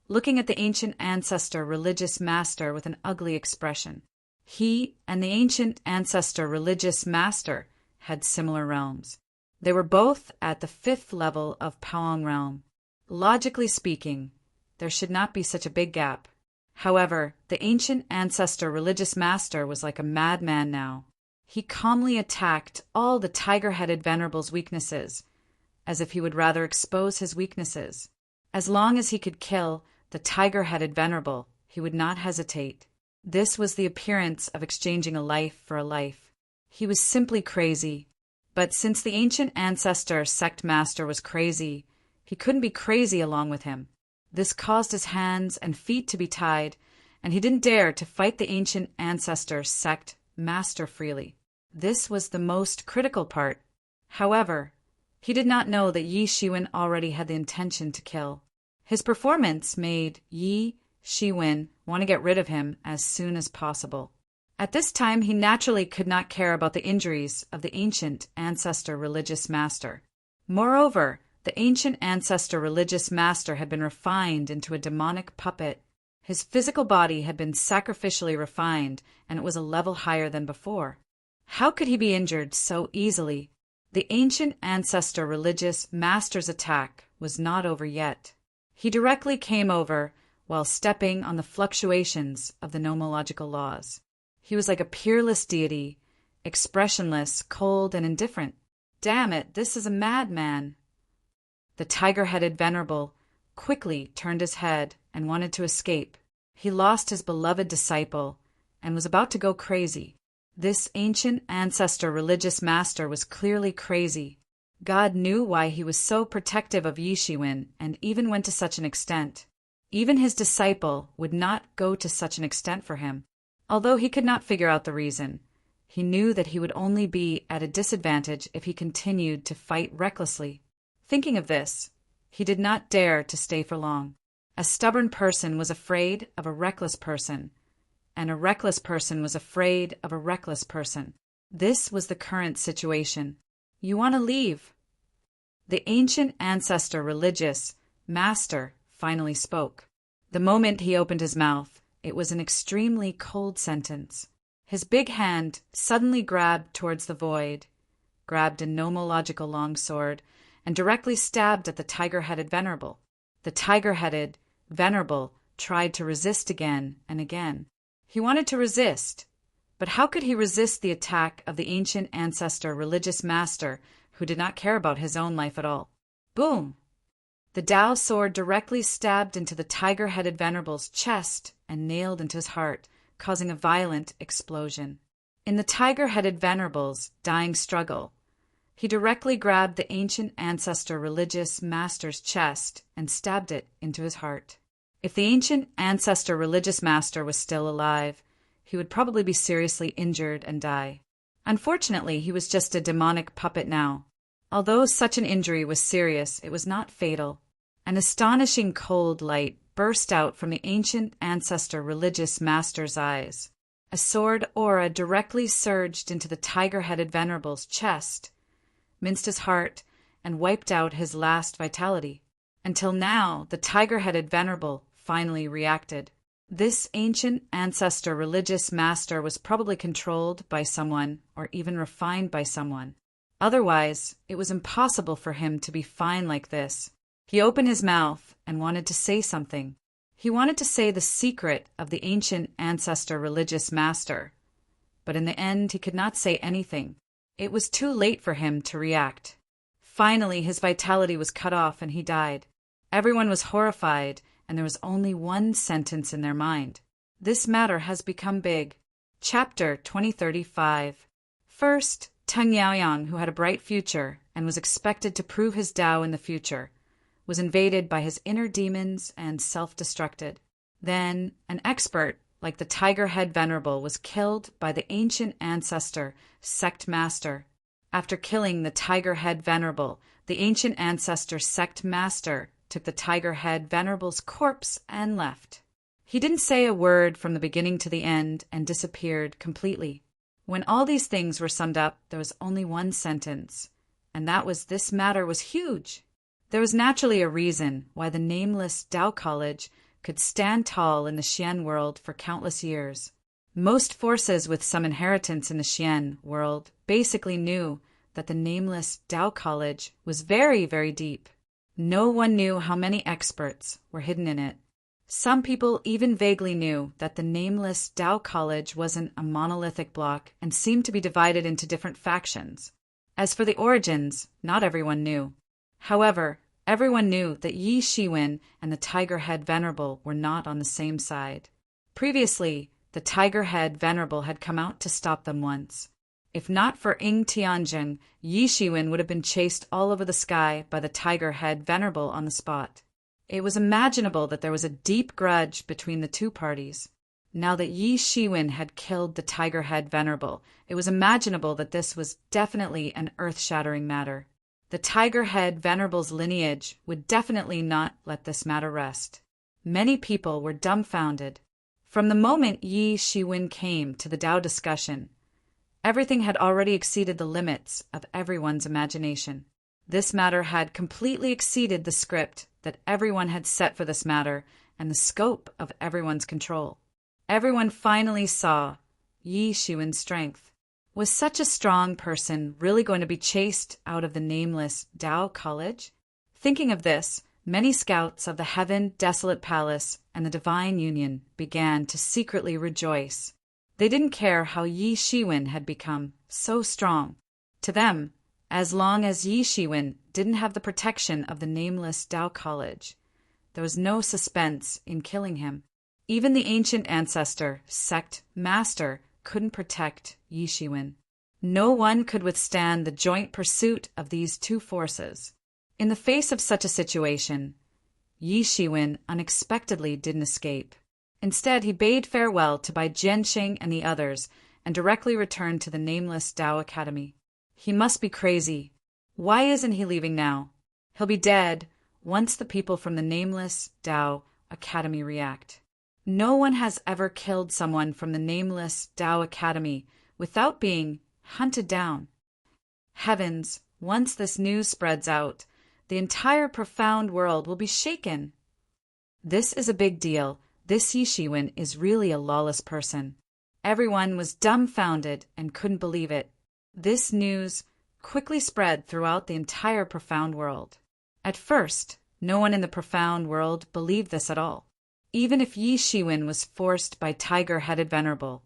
looking at the ancient ancestor religious master with an ugly expression. He and the ancient ancestor religious master had similar realms. They were both at the 5th level of Paong realm. Logically speaking, there should not be such a big gap. However, the ancient ancestor religious master was like a madman now. He calmly attacked all the tiger-headed venerable's weaknesses, as if he would rather expose his weaknesses. As long as he could kill the tiger-headed venerable, he would not hesitate. This was the appearance of exchanging a life for a life. He was simply crazy. But since the ancient ancestor sect master was crazy, he couldn't be crazy along with him. This caused his hands and feet to be tied, and he didn't dare to fight the ancient ancestor sect master freely. This was the most critical part. However, he did not know that Yi Shiwen already had the intention to kill. His performance made Yi Shiwen want to get rid of him as soon as possible. At this time, he naturally could not care about the injuries of the ancient ancestor religious master. Moreover, the ancient ancestor religious master had been refined into a demonic puppet. His physical body had been sacrificially refined, and it was a level higher than before. How could he be injured so easily? The ancient ancestor religious master's attack was not over yet. He directly came over while stepping on the fluctuations of the nomological laws. He was like a peerless deity, expressionless, cold, and indifferent. Damn it, this is a madman. The tiger-headed venerable quickly turned his head and wanted to escape. He lost his beloved disciple and was about to go crazy. This ancient ancestor religious master was clearly crazy. God knew why he was so protective of Yi Shiwen and even went to such an extent. Even his disciple would not go to such an extent for him. Although he could not figure out the reason, he knew that he would only be at a disadvantage if he continued to fight recklessly. Thinking of this, he did not dare to stay for long. A stubborn person was afraid of a reckless person, and a reckless person was afraid of a reckless person. This was the current situation. You want to leave. The ancient ancestor religious master finally spoke. The moment he opened his mouth, it was an extremely cold sentence. His big hand suddenly grabbed towards the void, grabbed a nomological longsword, and directly stabbed at the tiger-headed venerable. The tiger-headed venerable tried to resist again and again. He wanted to resist, but how could he resist the attack of the ancient ancestor religious master who did not care about his own life at all? Boom! The Tao sword directly stabbed into the tiger-headed venerable's chest and nailed into his heart, causing a violent explosion. In the tiger-headed venerable's dying struggle, he directly grabbed the ancient ancestor religious master's chest and stabbed it into his heart. If the ancient ancestor religious master was still alive, he would probably be seriously injured and die. Unfortunately, he was just a demonic puppet now. Although such an injury was serious, it was not fatal. An astonishing cold light burst out from the ancient ancestor religious master's eyes. A sword aura directly surged into the tiger-headed venerable's chest, minced his heart, and wiped out his last vitality. Until now, the tiger-headed venerable finally reacted. This ancient ancestor religious master was probably controlled by someone or even refined by someone. Otherwise, it was impossible for him to be fine like this. He opened his mouth and wanted to say something. He wanted to say the secret of the ancient ancestor religious master. But in the end, he could not say anything. It was too late for him to react. Finally, his vitality was cut off and he died. Everyone was horrified, and there was only one sentence in their mind. This matter has become big. Chapter 2035. First, Teng Yaoyang, who had a bright future and was expected to prove his Tao in the future, was invaded by his inner demons and self-destructed. Then, an expert like the Tiger Head Venerable, was killed by the ancient ancestor sect master. After killing the Tiger Head Venerable, the ancient ancestor sect master took the Tiger Head Venerable's corpse and left. He didn't say a word from the beginning to the end and disappeared completely. When all these things were summed up, there was only one sentence, and that was, this matter was huge. There was naturally a reason why the nameless Tao College could stand tall in the Xian world for countless years. Most forces with some inheritance in the Xian world basically knew that the nameless Tao College was very, very deep. No one knew how many experts were hidden in it. Some people even vaguely knew that the nameless Tao College wasn't a monolithic block and seemed to be divided into different factions. As for the origins, not everyone knew. However, everyone knew that Yi Shiwen and the Tiger Head Venerable were not on the same side. Previously, the Tiger Head Venerable had come out to stop them once. If not for Ying Tianjin, Yi Shiwen would have been chased all over the sky by the Tiger Head Venerable on the spot. It was imaginable that there was a deep grudge between the two parties. Now that Yi Shiwen had killed the Tiger Head Venerable, it was imaginable that this was definitely an earth-shattering matter. The Tiger Head Venerable's lineage would definitely not let this matter rest. Many people were dumbfounded. From the moment Yi Shiwen came to the Tao discussion, everything had already exceeded the limits of everyone's imagination. This matter had completely exceeded the script that everyone had set for this matter and the scope of everyone's control. Everyone finally saw Yi Shiwen's strength. Was such a strong person really going to be chased out of the nameless Tao College? Thinking of this, many scouts of the Heaven Desolate Palace and the Divine Union began to secretly rejoice. They didn't care how Yi Shiwen had become so strong. To them, as long as Yi Shiwen didn't have the protection of the nameless Tao College, there was no suspense in killing him. Even the ancient ancestor, sect master, couldn't protect Yi Shiwen. No one could withstand the joint pursuit of these two forces. In the face of such a situation, Yi Shiwen unexpectedly didn't escape. Instead, he bade farewell to Bai Jianxing and the others and directly returned to the nameless Tao Academy. He must be crazy. Why isn't he leaving now? He'll be dead once the people from the nameless Tao Academy react. No one has ever killed someone from the nameless Tao Academy without being hunted down. Heavens, once this news spreads out, the entire profound world will be shaken. This is a big deal. This Yi Shiwen is really a lawless person. Everyone was dumbfounded and couldn't believe it. This news quickly spread throughout the entire profound world. At first, no one in the profound world believed this at all. Even if Yi Shiwen was forced by Tiger-Headed Venerable,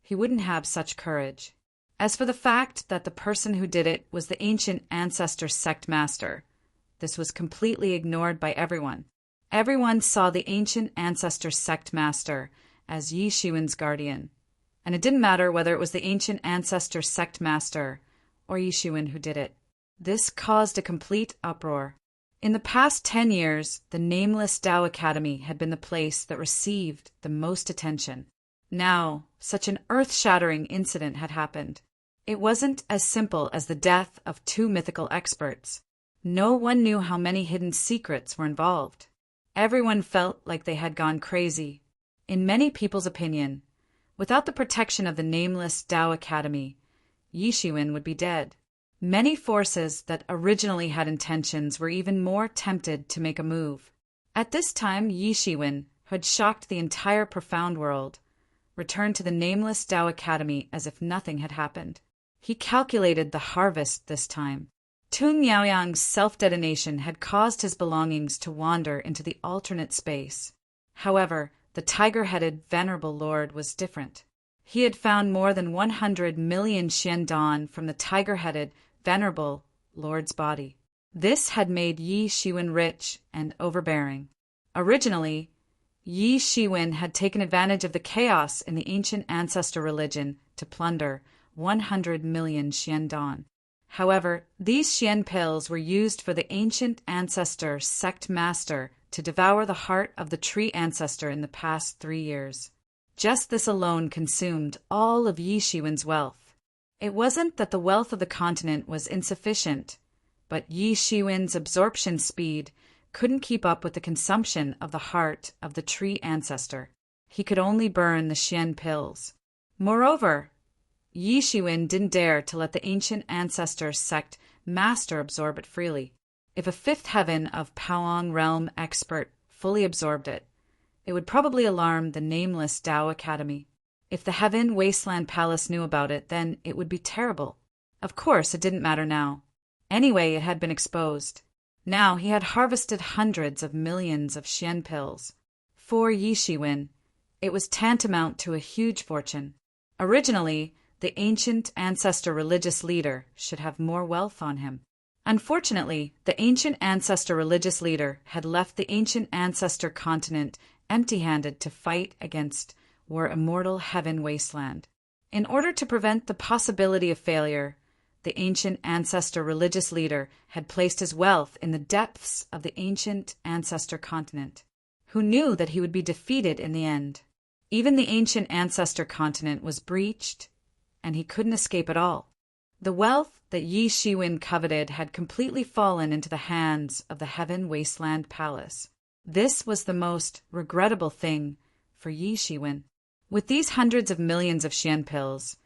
he wouldn't have such courage. As for the fact that the person who did it was the ancient ancestor sect master, this was completely ignored by everyone. Everyone saw the ancient ancestor sect master as Yi Shiwen's guardian, and it didn't matter whether it was the ancient ancestor sect master or Yi Shiwen who did it. This caused a complete uproar. In the past 10 years, the nameless Tao Academy had been the place that received the most attention. Now, such an earth-shattering incident had happened. It wasn't as simple as the death of two mythical experts. No one knew how many hidden secrets were involved. Everyone felt like they had gone crazy. In many people's opinion, without the protection of the nameless Tao Academy, Yi Shiwen would be dead. Many forces that originally had intentions were even more tempted to make a move. At this time, Yi Shiwen, who had shocked the entire profound world, returned to the nameless Tao Academy as if nothing had happened. He calculated the harvest this time. Tung Yaoyang's self-detonation had caused his belongings to wander into the alternate space. However, the tiger-headed Venerable Lord was different. He had found more than 100 million Xiandan from the tiger-headed Venerable Lord's body. This had made Yi Shiwen rich and overbearing. Originally, Yi Shiwen had taken advantage of the chaos in the ancient ancestor religion to plunder 100 million Xiandan. However, these Xian pills were used for the ancient ancestor sect master to devour the heart of the tree ancestor in the past 3 years. Just this alone consumed all of Yi Shiwen's wealth. It wasn't that the wealth of the continent was insufficient, but Yi Shiwen's absorption speed couldn't keep up with the consumption of the heart of the tree ancestor. He could only burn the Xian pills. Moreover, Yi Shiwen didn't dare to let the ancient ancestor sect master absorb it freely. If a fifth heaven of Paoang realm expert fully absorbed it, it would probably alarm the nameless Tao Academy. If the Heaven Wasteland Palace knew about it, then it would be terrible. Of course, it didn't matter now. Anyway, it had been exposed. Now he had harvested hundreds of millions of Xian pills. For Yi Shiwen, it was tantamount to a huge fortune. Originally, the ancient ancestor religious leader should have more wealth on him. Unfortunately, the ancient ancestor religious leader had left the ancient ancestor continent empty-handed to fight against War Immortal Heaven Wasteland. In order to prevent the possibility of failure, the ancient ancestor religious leader had placed his wealth in the depths of the ancient ancestor continent, who knew that he would be defeated in the end. Even the ancient ancestor continent was breached, and he couldn't escape at all. The wealth that Yi Shiwen coveted had completely fallen into the hands of the Heaven Wasteland Palace. This was the most regrettable thing for Yi Shiwen. With these hundreds of millions of Xian pills,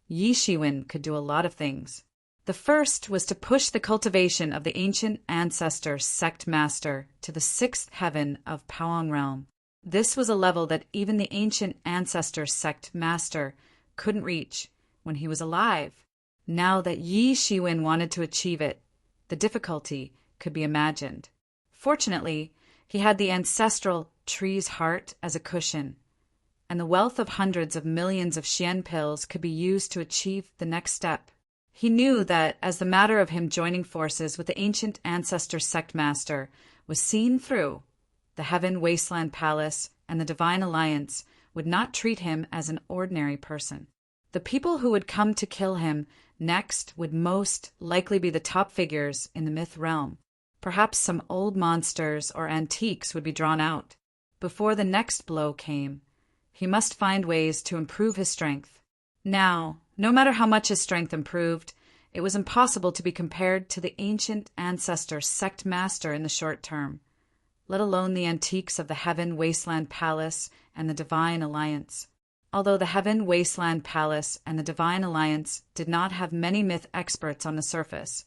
Yi Shiwen could do a lot of things. The first was to push the cultivation of the ancient ancestor sect master to the sixth heaven of Paoang realm. This was a level that even the ancient ancestor sect master couldn't reach when he was alive. Now that Yi Shiwen wanted to achieve it, the difficulty could be imagined. Fortunately, he had the ancestral tree's heart as a cushion, and the wealth of hundreds of millions of Xian pills could be used to achieve the next step. He knew that as the matter of him joining forces with the ancient ancestor sect master was seen through, the Heaven Wasteland Palace and the Divine Alliance would not treat him as an ordinary person. The people who would come to kill him next would most likely be the top figures in the myth realm. Perhaps some old monsters or antiques would be drawn out. Before the next blow came, he must find ways to improve his strength. Now, no matter how much his strength improved, it was impossible to be compared to the ancient ancestor sect master in the short term, let alone the antiques of the Heaven Wasteland Palace and the Divine Alliance. Although the Heaven Wasteland Palace and the Divine Alliance did not have many myth experts on the surface,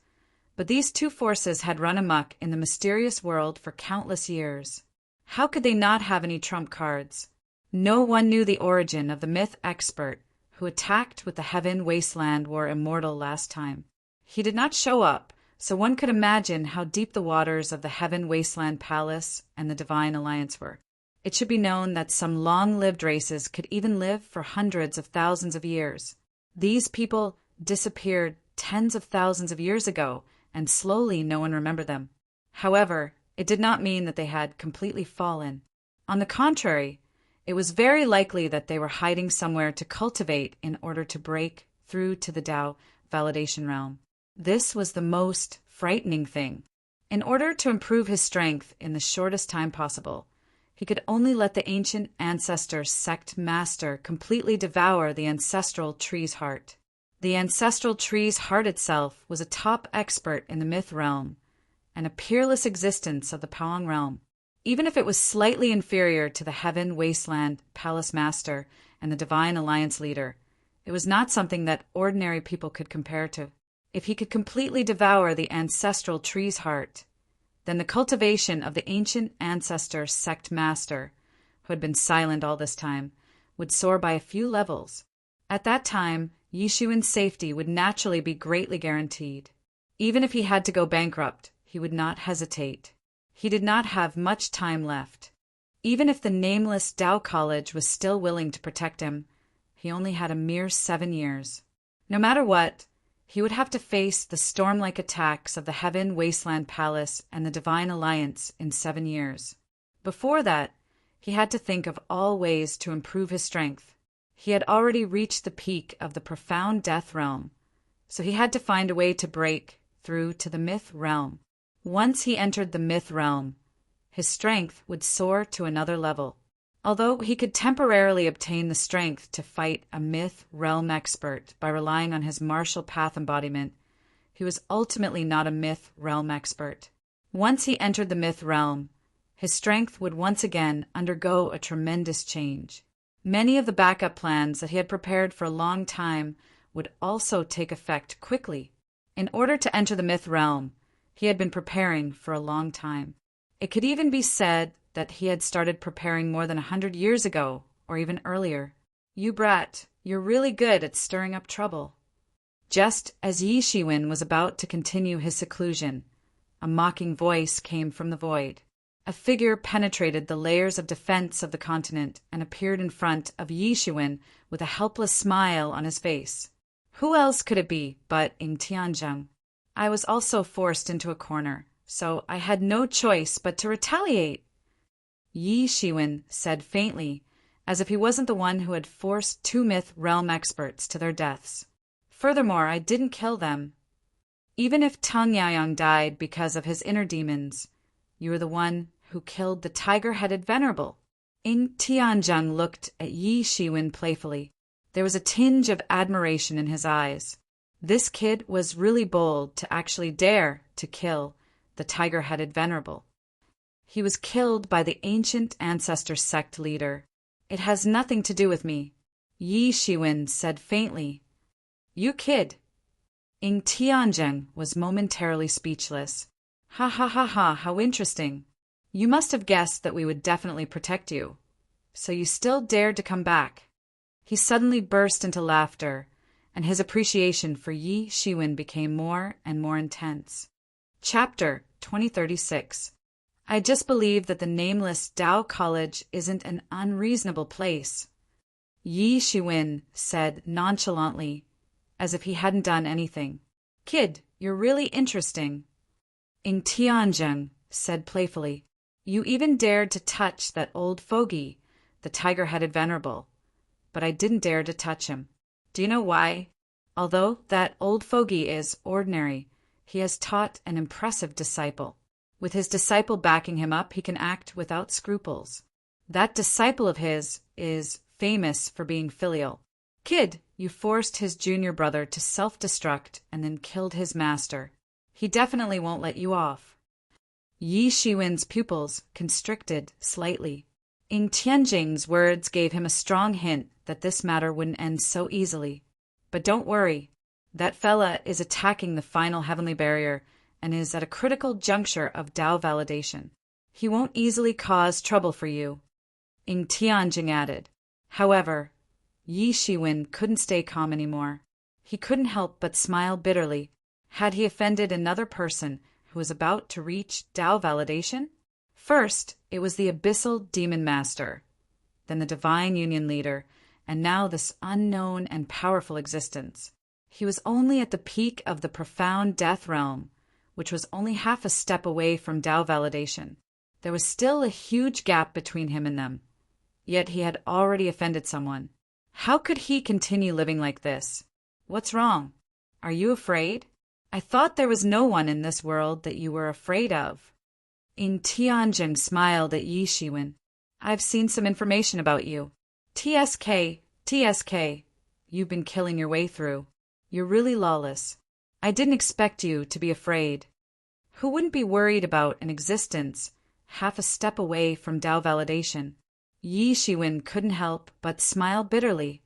but these two forces had run amok in the mysterious world for countless years. How could they not have any trump cards? No one knew the origin of the myth expert who attacked with the Heaven Wasteland War Immortal last time. He did not show up, so one could imagine how deep the waters of the Heaven Wasteland Palace and the Divine Alliance were. It should be known that some long-lived races could even live for hundreds of thousands of years. These people disappeared tens of thousands of years ago, and slowly no one remembered them. However, it did not mean that they had completely fallen. On the contrary, it was very likely that they were hiding somewhere to cultivate in order to break through to the Tao validation realm. This was the most frightening thing. In order to improve his strength in the shortest time possible, he could only let the ancient ancestor sect master completely devour the ancestral tree's heart. The ancestral tree's heart itself was a top expert in the myth realm and a peerless existence of the Paoang realm. Even if it was slightly inferior to the Heaven Wasteland Palace Master and the Divine Alliance leader, it was not something that ordinary people could compare to. If he could completely devour the ancestral tree's heart, then the cultivation of the ancient ancestor sect master, who had been silent all this time, would soar by a few levels. At that time, Yi Shiwen's safety would naturally be greatly guaranteed. Even if he had to go bankrupt, he would not hesitate. He did not have much time left. Even if the nameless Tao College was still willing to protect him, he only had a mere 7 years. No matter what, he would have to face the storm-like attacks of the Heaven Wasteland Palace and the Divine Alliance in 7 years. Before that, he had to think of all ways to improve his strength. He had already reached the peak of the profound death realm, so he had to find a way to break through to the myth realm. Once he entered the myth realm, his strength would soar to another level. Although he could temporarily obtain the strength to fight a myth realm expert by relying on his martial path embodiment, he was ultimately not a myth realm expert. Once he entered the myth realm, his strength would once again undergo a tremendous change. Many of the backup plans that he had prepared for a long time would also take effect quickly. In order to enter the myth realm, he had been preparing for a long time. It could even be said that he had started preparing more than 100 years ago, or even earlier. "You brat, you're really good at stirring up trouble." Just as Yi Shiwen was about to continue his seclusion, a mocking voice came from the void. A figure penetrated the layers of defense of the continent and appeared in front of Yi Shiwen with a helpless smile on his face. Who else could it be but Ing Tianzheng? I was also forced into a corner, so I had no choice but to retaliate, Yi Shiwen said faintly, as if he wasn't the one who had forced two myth realm experts to their deaths. Furthermore, I didn't kill them. Even if Teng Yaoyang died because of his inner demons, you were the one who killed the tiger-headed venerable. Ing Tianzheng looked at Yi Shiwen playfully. There was a tinge of admiration in his eyes. This kid was really bold to actually dare to kill the tiger-headed venerable. He was killed by the ancient ancestor sect leader. It has nothing to do with me, Yi Shiwen said faintly. You kid. Ing Tianzheng was momentarily speechless. Ha ha ha ha, how interesting. You must have guessed that we would definitely protect you. So you still dared to come back. He suddenly burst into laughter, and his appreciation for Yi Shiwen became more and more intense. Chapter 2036. I just believe that the nameless Tao College isn't an unreasonable place, Yi Shiwen said nonchalantly, as if he hadn't done anything. Kid, you're really interesting. Ing Tianzheng said playfully. You even dared to touch that old fogey, the tiger-headed venerable. But I didn't dare to touch him. Do you know why? Although that old fogey is ordinary, he has taught an impressive disciple. With his disciple backing him up, he can act without scruples. That disciple of his is famous for being filial. Kid, you forced his junior brother to self-destruct and then killed his master. He definitely won't let you off. Yi Shiwen's pupils constricted slightly. Ing Tianjing's words gave him a strong hint that this matter wouldn't end so easily. But don't worry. That fella is attacking the final heavenly barrier and is at a critical juncture of Tao validation. He won't easily cause trouble for you, Ing Tianjing added. However, Yi Shiwen couldn't stay calm anymore. He couldn't help but smile bitterly. Had he offended another person who was about to reach Tao validation? First, it was the abyssal demon master, then the divine union leader, and now this unknown and powerful existence. He was only at the peak of the profound death realm, which was only half a step away from Tao validation. There was still a huge gap between him and them. Yet he had already offended someone. How could he continue living like this? What's wrong? Are you afraid? I thought there was no one in this world that you were afraid of. Ing Tianjing smiled at Yi Shiwen. I've seen some information about you. TSK, you've been killing your way through. You're really lawless. I didn't expect you to be afraid. Who wouldn't be worried about an existence half a step away from Tao validation? Yi Shiwen couldn't help but smile bitterly.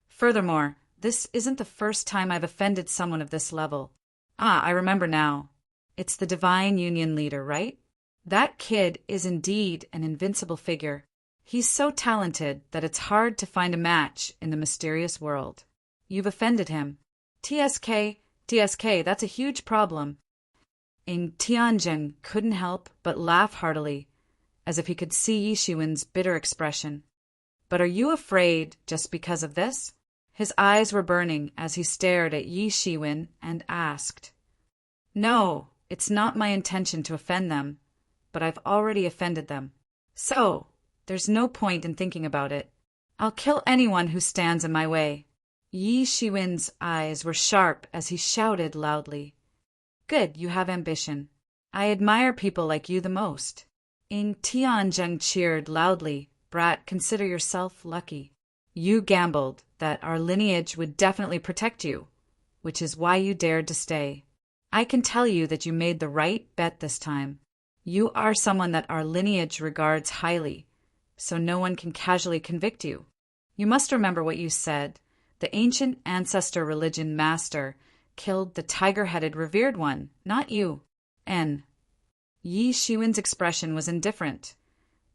Furthermore, this isn't the first time I've offended someone of this level. I remember now. It's the Divine Union leader, right? That kid is indeed an invincible figure. He's so talented that it's hard to find a match in the mysterious world. You've offended him. TSK, that's a huge problem. Ing Tianjing couldn't help but laugh heartily, as if he could see Yi Shiwen's bitter expression. But are you afraid just because of this? His eyes were burning as he stared at Yi Shiwen and asked. No, it's not my intention to offend them, but I've already offended them. So, there's no point in thinking about it. I'll kill anyone who stands in my way. Yi Shiwen's eyes were sharp as he shouted loudly. Good, you have ambition. I admire people like you the most. Ing Tianzheng cheered loudly, Brat, consider yourself lucky. You gambled that our lineage would definitely protect you, which is why you dared to stay. I can tell you that you made the right bet this time. You are someone that our lineage regards highly, so no one can casually convict you. You must remember what you said. The ancient ancestor religion master killed the tiger-headed revered one, not you. Yi Shiwen's expression was indifferent,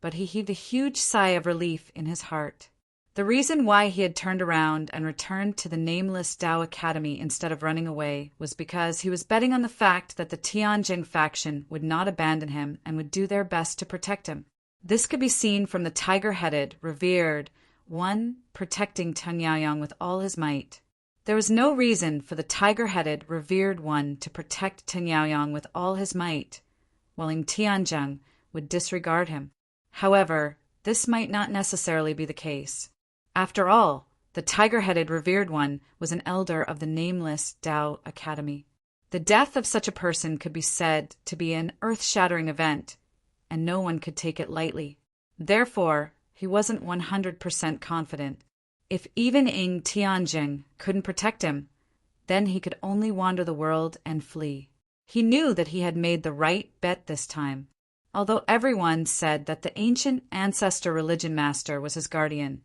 but he heaved a huge sigh of relief in his heart. The reason why he had turned around and returned to the nameless Tao Academy instead of running away was because he was betting on the fact that the Tianjing faction would not abandon him and would do their best to protect him. This could be seen from the tiger-headed, revered one protecting Teng Yaoyang with all his might. There was no reason for the tiger-headed, revered one to protect Teng Yaoyang with all his might, while Ing Tianjing would disregard him. However, this might not necessarily be the case. After all, the tiger-headed revered one was an elder of the nameless Tao Academy. The death of such a person could be said to be an earth-shattering event, and no one could take it lightly. Therefore, he wasn't 100% confident. If even Ing Tianjing couldn't protect him, then he could only wander the world and flee. He knew that he had made the right bet this time. Although everyone said that the ancient ancestor religion master was his guardian,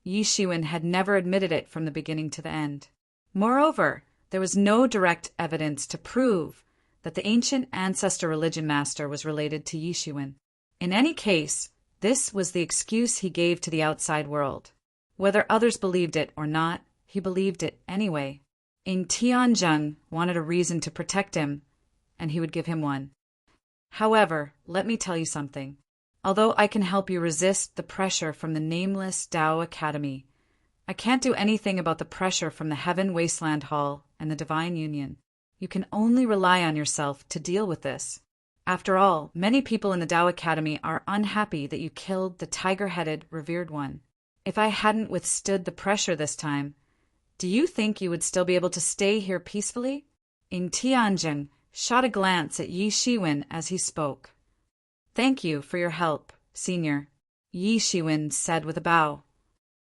Yi Shiwen had never admitted it from the beginning to the end. Moreover, there was no direct evidence to prove that the ancient ancestor religion master was related to Yi Shiwen. In any case, this was the excuse he gave to the outside world. Whether others believed it or not, he believed it anyway. Ing Tianjing wanted a reason to protect him, and he would give him one. However, let me tell you something. Although I can help you resist the pressure from the nameless Tao Academy, I can't do anything about the pressure from the Heaven Wasteland Hall and the Divine Union. You can only rely on yourself to deal with this. After all, many people in the Tao Academy are unhappy that you killed the tiger-headed revered one. If I hadn't withstood the pressure this time, do you think you would still be able to stay here peacefully? Ing Tianjing shot a glance at Yi Shiwen as he spoke. Thank you for your help, Senior, Yi Shiwen said with a bow.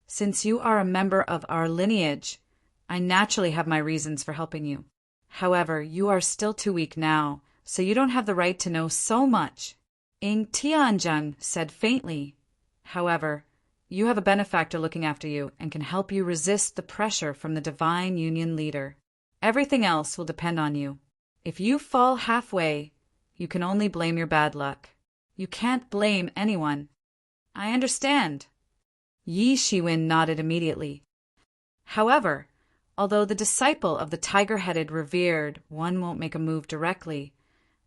Since you are a member of our lineage, I naturally have my reasons for helping you. However, you are still too weak now, so you don't have the right to know so much. Ing Tianjing said faintly. However, you have a benefactor looking after you and can help you resist the pressure from the Divine Union leader. Everything else will depend on you. If you fall halfway, you can only blame your bad luck. You can't blame anyone. I understand. Yi Shiwen nodded immediately. However, although the disciple of the tiger-headed revered one won't make a move directly,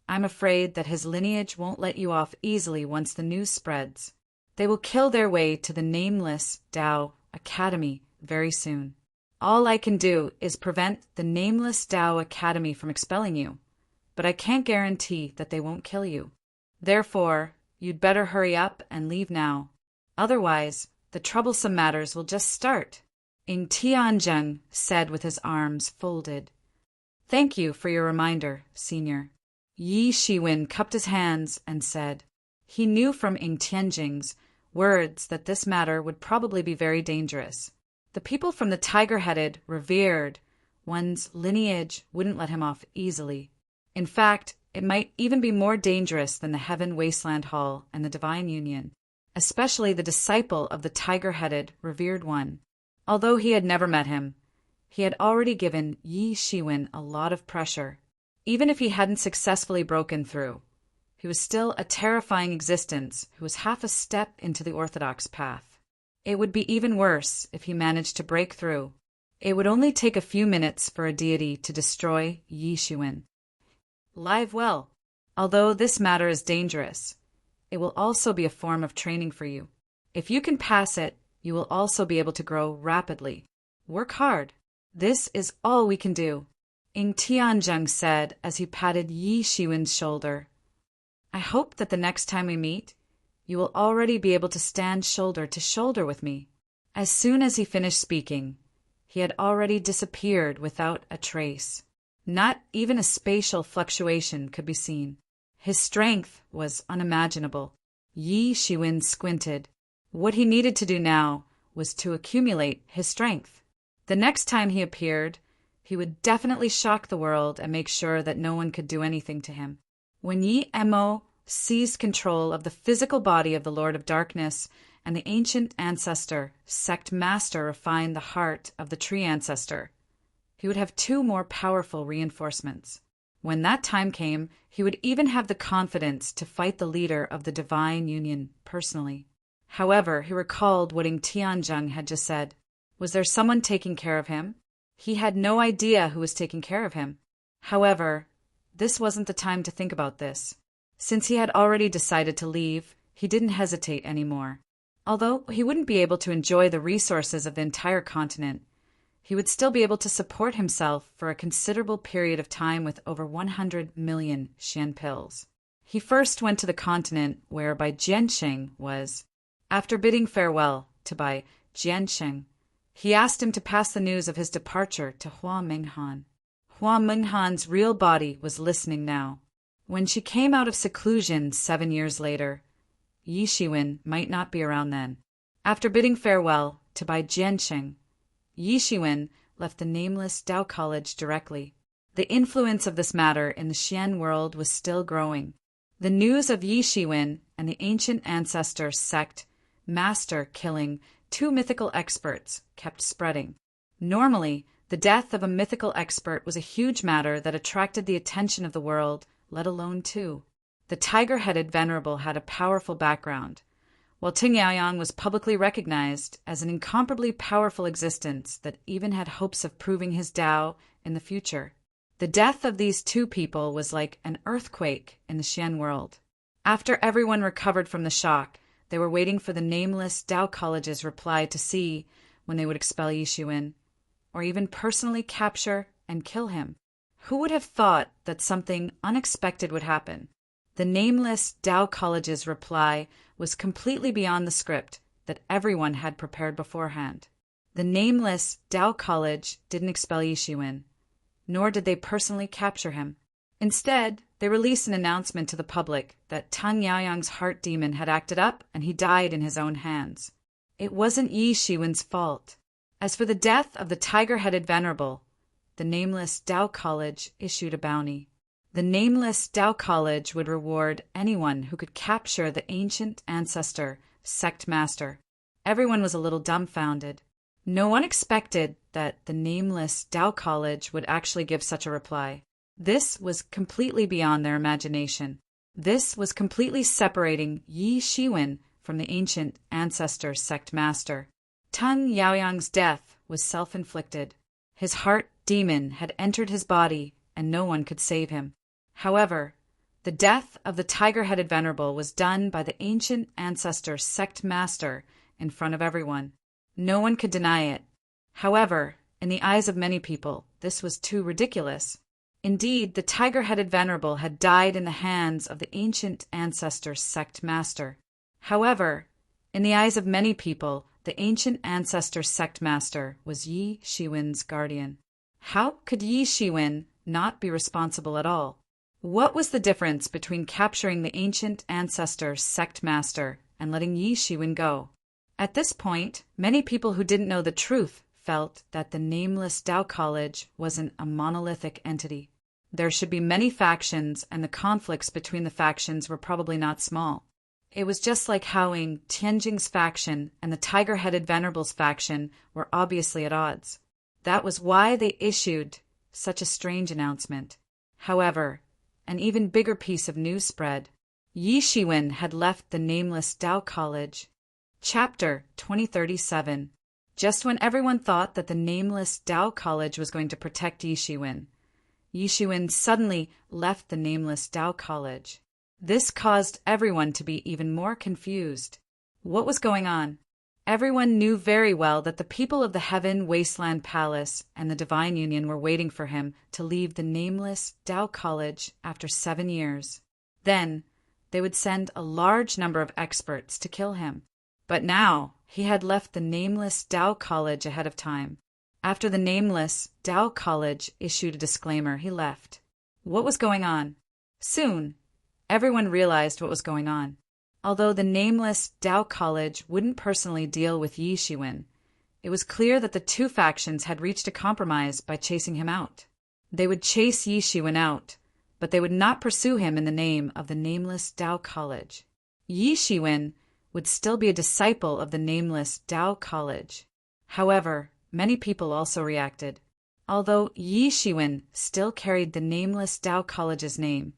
I'm afraid that his lineage won't let you off easily once the news spreads. They will kill their way to the nameless Tao Academy very soon. All I can do is prevent the nameless Tao Academy from expelling you, but I can't guarantee that they won't kill you. Therefore, you'd better hurry up and leave now. Otherwise, the troublesome matters will just start. Ing Tianjing said with his arms folded. Thank you for your reminder, Senior. Yi Shiwen cupped his hands and said. He knew from Ing Tianjing's words that this matter would probably be very dangerous. The people from the tiger-headed, revered one's lineage wouldn't let him off easily. In fact, it might even be more dangerous than the Heaven Wasteland Hall and the Divine Union, especially the disciple of the tiger-headed, revered one. Although he had never met him, he had already given Yi Shiwen a lot of pressure. Even if he hadn't successfully broken through, he was still a terrifying existence who was half a step into the orthodox path. It would be even worse if he managed to break through. It would only take a few minutes for a deity to destroy Yi Shiwen. Live well. Although this matter is dangerous, it will also be a form of training for you. If you can pass it, you will also be able to grow rapidly. Work hard. This is all we can do, Ing Tianjing said as he patted Yi Shiwen's shoulder. I hope that the next time we meet, you will already be able to stand shoulder to shoulder with me. As soon as he finished speaking, he had already disappeared without a trace. Not even a spatial fluctuation could be seen. His strength was unimaginable. Yi Shiwen squinted. What he needed to do now was to accumulate his strength. The next time he appeared, he would definitely shock the world and make sure that no one could do anything to him. When Yi Emo seized control of the physical body of the Lord of Darkness and the ancient ancestor, sect master refined the heart of the tree ancestor, he would have two more powerful reinforcements. When that time came, he would even have the confidence to fight the leader of the divine union personally. However, he recalled what Ing Tianzheng had just said. Was there someone taking care of him? He had no idea who was taking care of him. However, this wasn't the time to think about this. Since he had already decided to leave, he didn't hesitate anymore. Although he wouldn't be able to enjoy the resources of the entire continent, he would still be able to support himself for a considerable period of time with over 100 million Xian pills. He first went to the continent where Bai Jiansheng was. After bidding farewell to Bai Jiansheng, he asked him to pass the news of his departure to Hua Minghan. Hua Minghan's real body was listening now. When she came out of seclusion 7 years later, Yi Shiwen might not be around then. After bidding farewell to Bai Jiansheng, Yi Shiwen left the nameless Tao College directly. The influence of this matter in the Xian world was still growing. The news of Yi Shiwen and the ancient ancestor sect master killing 2 mythical experts kept spreading. Normally, the death of a mythical expert was a huge matter that attracted the attention of the world, let alone 2. The tiger-headed venerable had a powerful background, while Ting Yaoyang was publicly recognized as an incomparably powerful existence that even had hopes of proving his Tao in the future. The death of these 2 people was like an earthquake in the Xian world. After everyone recovered from the shock, they were waiting for the nameless Tao College's reply to see when they would expel Yi Shiwen, or even personally capture and kill him. Who would have thought that something unexpected would happen? The nameless Tao College's reply was completely beyond the script that everyone had prepared beforehand. The nameless Tao College didn't expel Yi Shiwen, nor did they personally capture him. Instead, they released an announcement to the public that Tang Yaoyang's heart demon had acted up and he died in his own hands. It wasn't Yi Shiwen's fault. As for the death of the tiger-headed venerable, the nameless Tao College issued a bounty. The nameless Tao College would reward anyone who could capture the ancient ancestor, sect master. Everyone was a little dumbfounded. No one expected that the nameless Tao College would actually give such a reply. This was completely beyond their imagination. This was completely separating Yi Shiwen from the ancient ancestor sect master. Tang Yaoyang's death was self-inflicted. His heart demon had entered his body and no one could save him. However, the death of the tiger-headed venerable was done by the ancient ancestor sect master in front of everyone. No one could deny it. However, in the eyes of many people, this was too ridiculous. Indeed, the tiger-headed venerable had died in the hands of the ancient ancestor sect master. However, in the eyes of many people, the ancient ancestor sect master was Yi Shiwen's guardian. How could Yi Shiwen not be responsible at all? What was the difference between capturing the ancient ancestor sect master and letting Yi Shiwen go? At this point, many people who didn't know the truth felt that the nameless Tao College wasn't a monolithic entity. There should be many factions, and the conflicts between the factions were probably not small. It was just like how Ing Tianjing's faction and the tiger-headed venerable's faction were obviously at odds. That was why they issued such a strange announcement. However, an even bigger piece of news spread. Yi Shiwen had left the nameless Tao College. Chapter 2037. Just when everyone thought that the nameless Tao College was going to protect Yi Shiwen, Yi Shiwen suddenly left the nameless Tao College. This caused everyone to be even more confused. What was going on? Everyone knew very well that the people of the Heaven Wasteland Palace and the Divine Union were waiting for him to leave the nameless Tao College after 7 years. Then, they would send a large number of experts to kill him. But now, he had left the nameless Tao College ahead of time. After the nameless Tao College issued a disclaimer, he left. What was going on? Soon, everyone realized what was going on. Although the nameless Tao College wouldn't personally deal with Yi Shiwen, it was clear that the two factions had reached a compromise by chasing him out. They would chase Yi Shiwen out, but they would not pursue him in the name of the nameless Tao College. Yi Shiwen would still be a disciple of the nameless Tao College. However, many people also reacted. Although Yi Shiwen still carried the nameless Tao College's name,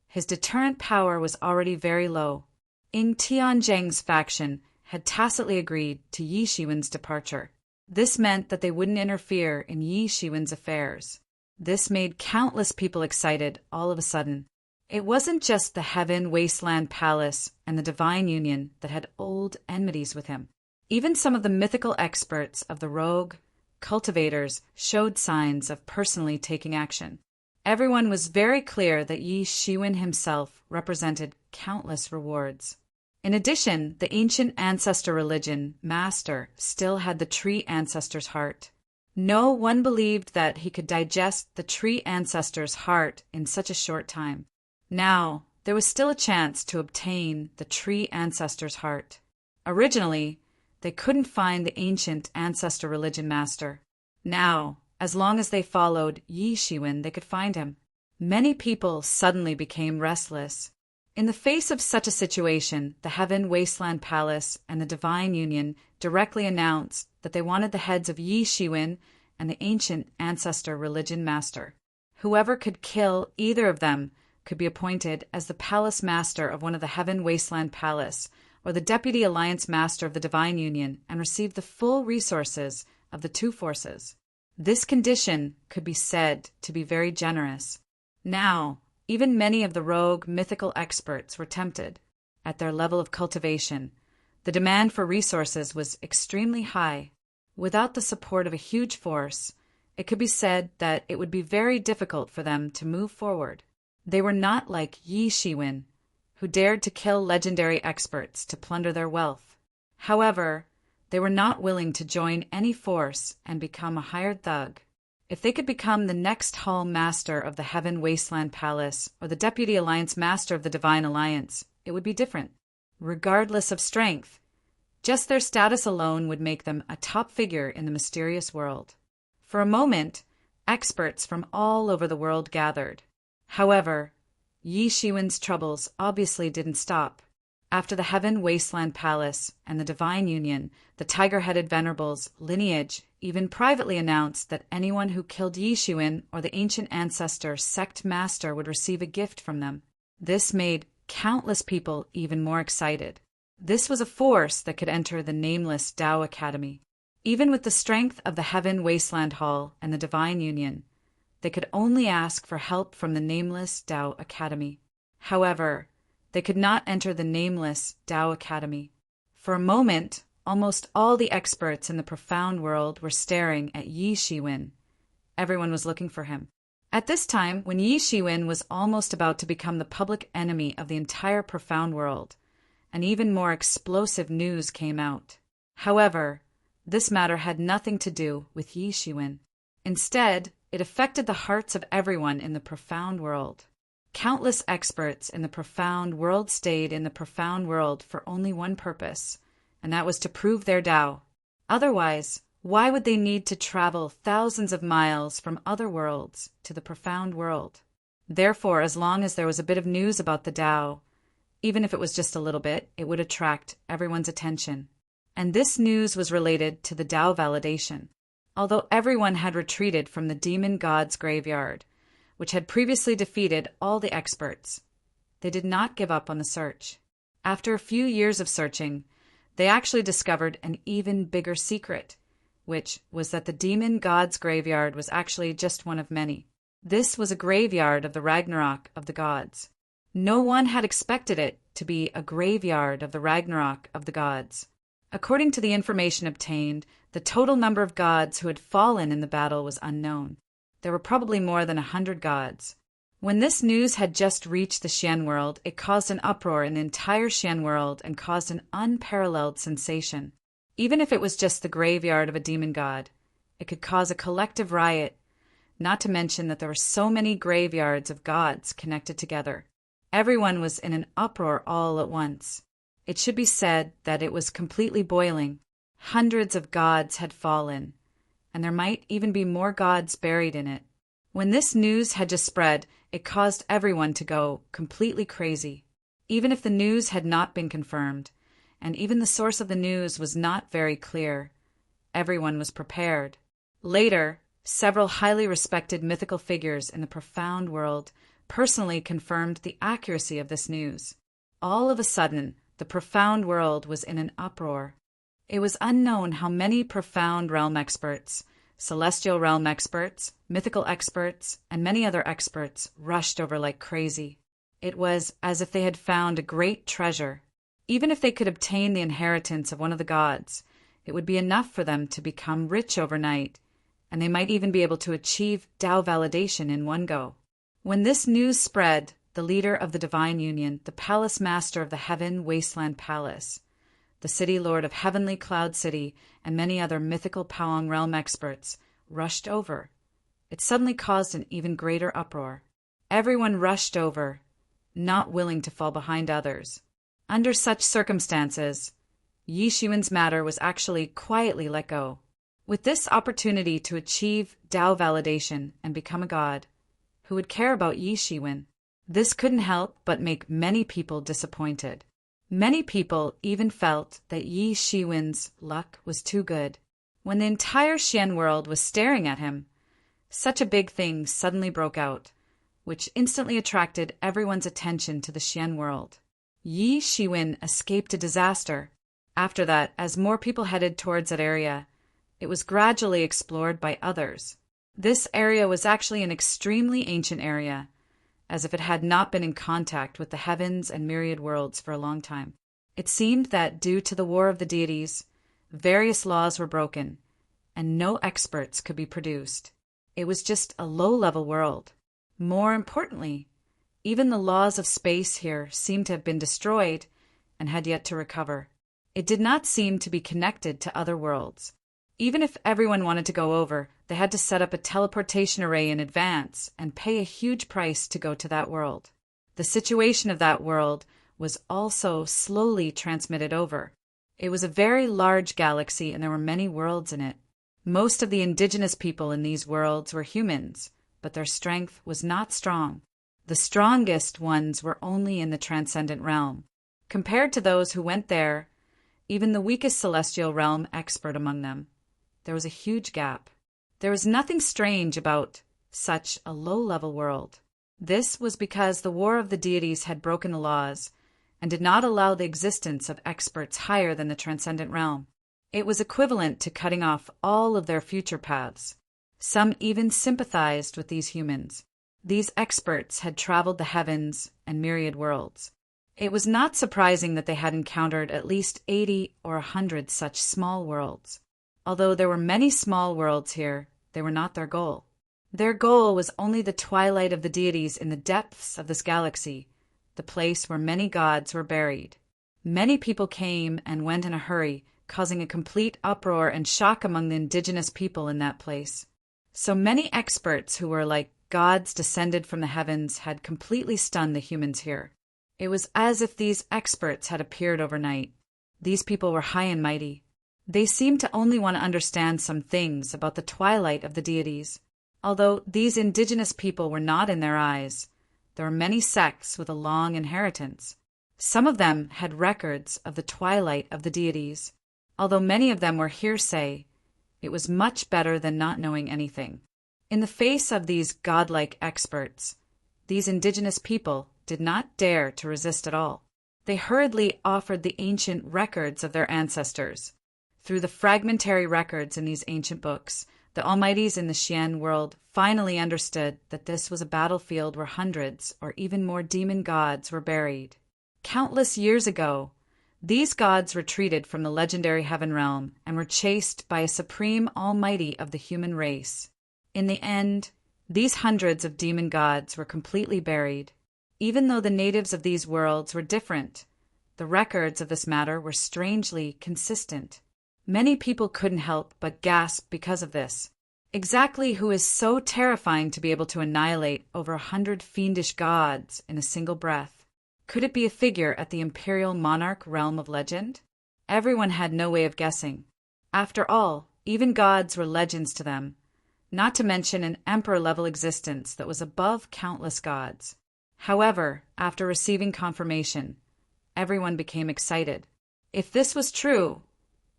his deterrent power was already very low. Ying Tianzhang's faction had tacitly agreed to Yi Shiwen's departure. This meant that they wouldn't interfere in Yi Shiwen's affairs. This made countless people excited all of a sudden. It wasn't just the Heaven Wasteland Palace and the Divine Union that had old enmities with him. Even some of the mythical experts of the rogue cultivators showed signs of personally taking action. Everyone was very clear that Yi Shiwen himself represented countless rewards. In addition, the ancient ancestor religion master still had the tree ancestor's heart. No one believed that he could digest the tree ancestor's heart in such a short time. Now, there was still a chance to obtain the tree ancestor's heart. Originally, they couldn't find the ancient ancestor religion master. Now, as long as they followed Yi Shiwen, they could find him. Many people suddenly became restless. In the face of such a situation, the Heaven Wasteland Palace and the Divine Union directly announced that they wanted the heads of Yi Shiwen and the ancient ancestor religion master. Whoever could kill either of them could be appointed as the palace master of one of the Heaven Wasteland Palace or the deputy alliance master of the Divine Union and receive the full resources of the two forces. This condition could be said to be very generous. Now, even many of the rogue mythical experts were tempted. At their level of cultivation, the demand for resources was extremely high. Without the support of a huge force, it could be said that it would be very difficult for them to move forward. They were not like Yi Shiwen, who dared to kill legendary experts to plunder their wealth. However, they were not willing to join any force and become a hired thug. If they could become the next Hall Master of the Heaven Wasteland Palace or the Deputy Alliance Master of the Divine Alliance, it would be different. Regardless of strength, just their status alone would make them a top figure in the mysterious world. For a moment, experts from all over the world gathered. However, Yi Shiwen's troubles obviously didn't stop. After the Heaven Wasteland Palace and the Divine Union, the tiger-headed venerables' lineage even privately announced that anyone who killed Yi Shiwen or the ancient ancestor sect master would receive a gift from them. This made countless people even more excited. This was a force that could enter the nameless Tao Academy. Even with the strength of the Heaven Wasteland Hall and the Divine Union, they could only ask for help from the nameless Tao Academy. However, they could not enter the nameless Tao Academy. For a moment, almost all the experts in the profound world were staring at Yi Shiwen. Everyone was looking for him. At this time, when Yi Shiwen was almost about to become the public enemy of the entire profound world, an even more explosive news came out. However, this matter had nothing to do with Yi Shiwen. Instead, it affected the hearts of everyone in the profound world. Countless experts in the profound world stayed in the profound world for only one purpose, and that was to prove their Tao. Otherwise, why would they need to travel thousands of miles from other worlds to the profound world? Therefore, as long as there was a bit of news about the Tao, even if it was just a little bit, it would attract everyone's attention. And this news was related to the Tao validation. Although everyone had retreated from the demon god's graveyard, which had previously defeated all the experts, they did not give up on the search. After a few years of searching, they actually discovered an even bigger secret, which was that the demon god's graveyard was actually just one of many. This was a graveyard of the Ragnarok of the gods. No one had expected it to be a graveyard of the Ragnarok of the gods. According to the information obtained, the total number of gods who had fallen in the battle was unknown. There were probably more than 100 gods. When this news had just reached the Xian world, it caused an uproar in the entire Xian world and caused an unparalleled sensation. Even if it was just the graveyard of a demon god, it could cause a collective riot, not to mention that there were so many graveyards of gods connected together. Everyone was in an uproar all at once. It should be said that it was completely boiling. Hundreds of gods had fallen, and there might even be more gods buried in it. When this news had just spread, it caused everyone to go completely crazy. Even if the news had not been confirmed, and even the source of the news was not very clear, everyone was prepared. Later, several highly respected mythical figures in the profound world personally confirmed the accuracy of this news. All of a sudden, the profound world was in an uproar. It was unknown how many profound realm experts, celestial realm experts, mythical experts, and many other experts rushed over like crazy. It was as if they had found a great treasure. Even if they could obtain the inheritance of one of the gods, it would be enough for them to become rich overnight, and they might even be able to achieve Tao validation in one go. When this news spread, the leader of the Divine Union, the Palace Master of the Heaven Wasteland Palace, the City Lord of Heavenly Cloud City, and many other mythical Pawang realm experts rushed over. It suddenly caused an even greater uproar. Everyone rushed over, not willing to fall behind others. Under such circumstances, Yi Shiwen's matter was actually quietly let go. With this opportunity to achieve Tao validation and become a god, who would care about Yi Shiwen? This couldn't help but make many people disappointed. Many people even felt that Yi Shiwen's luck was too good. When the entire Xian world was staring at him, such a big thing suddenly broke out, which instantly attracted everyone's attention to the Xian world. Yi Shiwen escaped a disaster. After that, as more people headed towards that area, it was gradually explored by others. This area was actually an extremely ancient area, as if it had not been in contact with the heavens and myriad worlds for a long time. It seemed that due to the War of the Deities, various laws were broken, and no experts could be produced. It was just a low-level world. More importantly, even the laws of space here seemed to have been destroyed and had yet to recover. It did not seem to be connected to other worlds. Even if everyone wanted to go over, they had to set up a teleportation array in advance and pay a huge price to go to that world. The situation of that world was also slowly transmitted over. It was a very large galaxy and there were many worlds in it. Most of the indigenous people in these worlds were humans, but their strength was not strong. The strongest ones were only in the transcendent realm. Compared to those who went there, even the weakest celestial realm expert among them, there was a huge gap. There was nothing strange about such a low-level world. This was because the War of the Deities had broken the laws and did not allow the existence of experts higher than the transcendent realm. It was equivalent to cutting off all of their future paths. Some even sympathized with these humans. These experts had traveled the heavens and myriad worlds. It was not surprising that they had encountered at least 80 or 100 such small worlds. Although there were many small worlds here, they were not their goal. Their goal was only the twilight of the deities in the depths of this galaxy, the place where many gods were buried. Many people came and went in a hurry, causing a complete uproar and shock among the indigenous people in that place. So many experts who were like gods descended from the heavens had completely stunned the humans here. It was as if these experts had appeared overnight. These people were high and mighty. They seemed to only want to understand some things about the twilight of the deities. Although these indigenous people were not in their eyes, there were many sects with a long inheritance. Some of them had records of the twilight of the deities. Although many of them were hearsay, it was much better than not knowing anything. In the face of these godlike experts, these indigenous people did not dare to resist at all. They hurriedly offered the ancient records of their ancestors. Through the fragmentary records in these ancient books, the Almighties in the Xian world finally understood that this was a battlefield where hundreds or even more demon gods were buried. Countless years ago, these gods retreated from the legendary heaven realm and were chased by a supreme almighty of the human race. In the end, these hundreds of demon gods were completely buried. Even though the natives of these worlds were different, the records of this matter were strangely consistent. Many people couldn't help but gasp because of this. Exactly who is so terrifying to be able to annihilate over 100 fiendish gods in a single breath? Could it be a figure at the imperial monarch realm of legend? Everyone had no way of guessing. After all, even gods were legends to them, not to mention an emperor-level existence that was above countless gods. However, after receiving confirmation, everyone became excited. If this was true,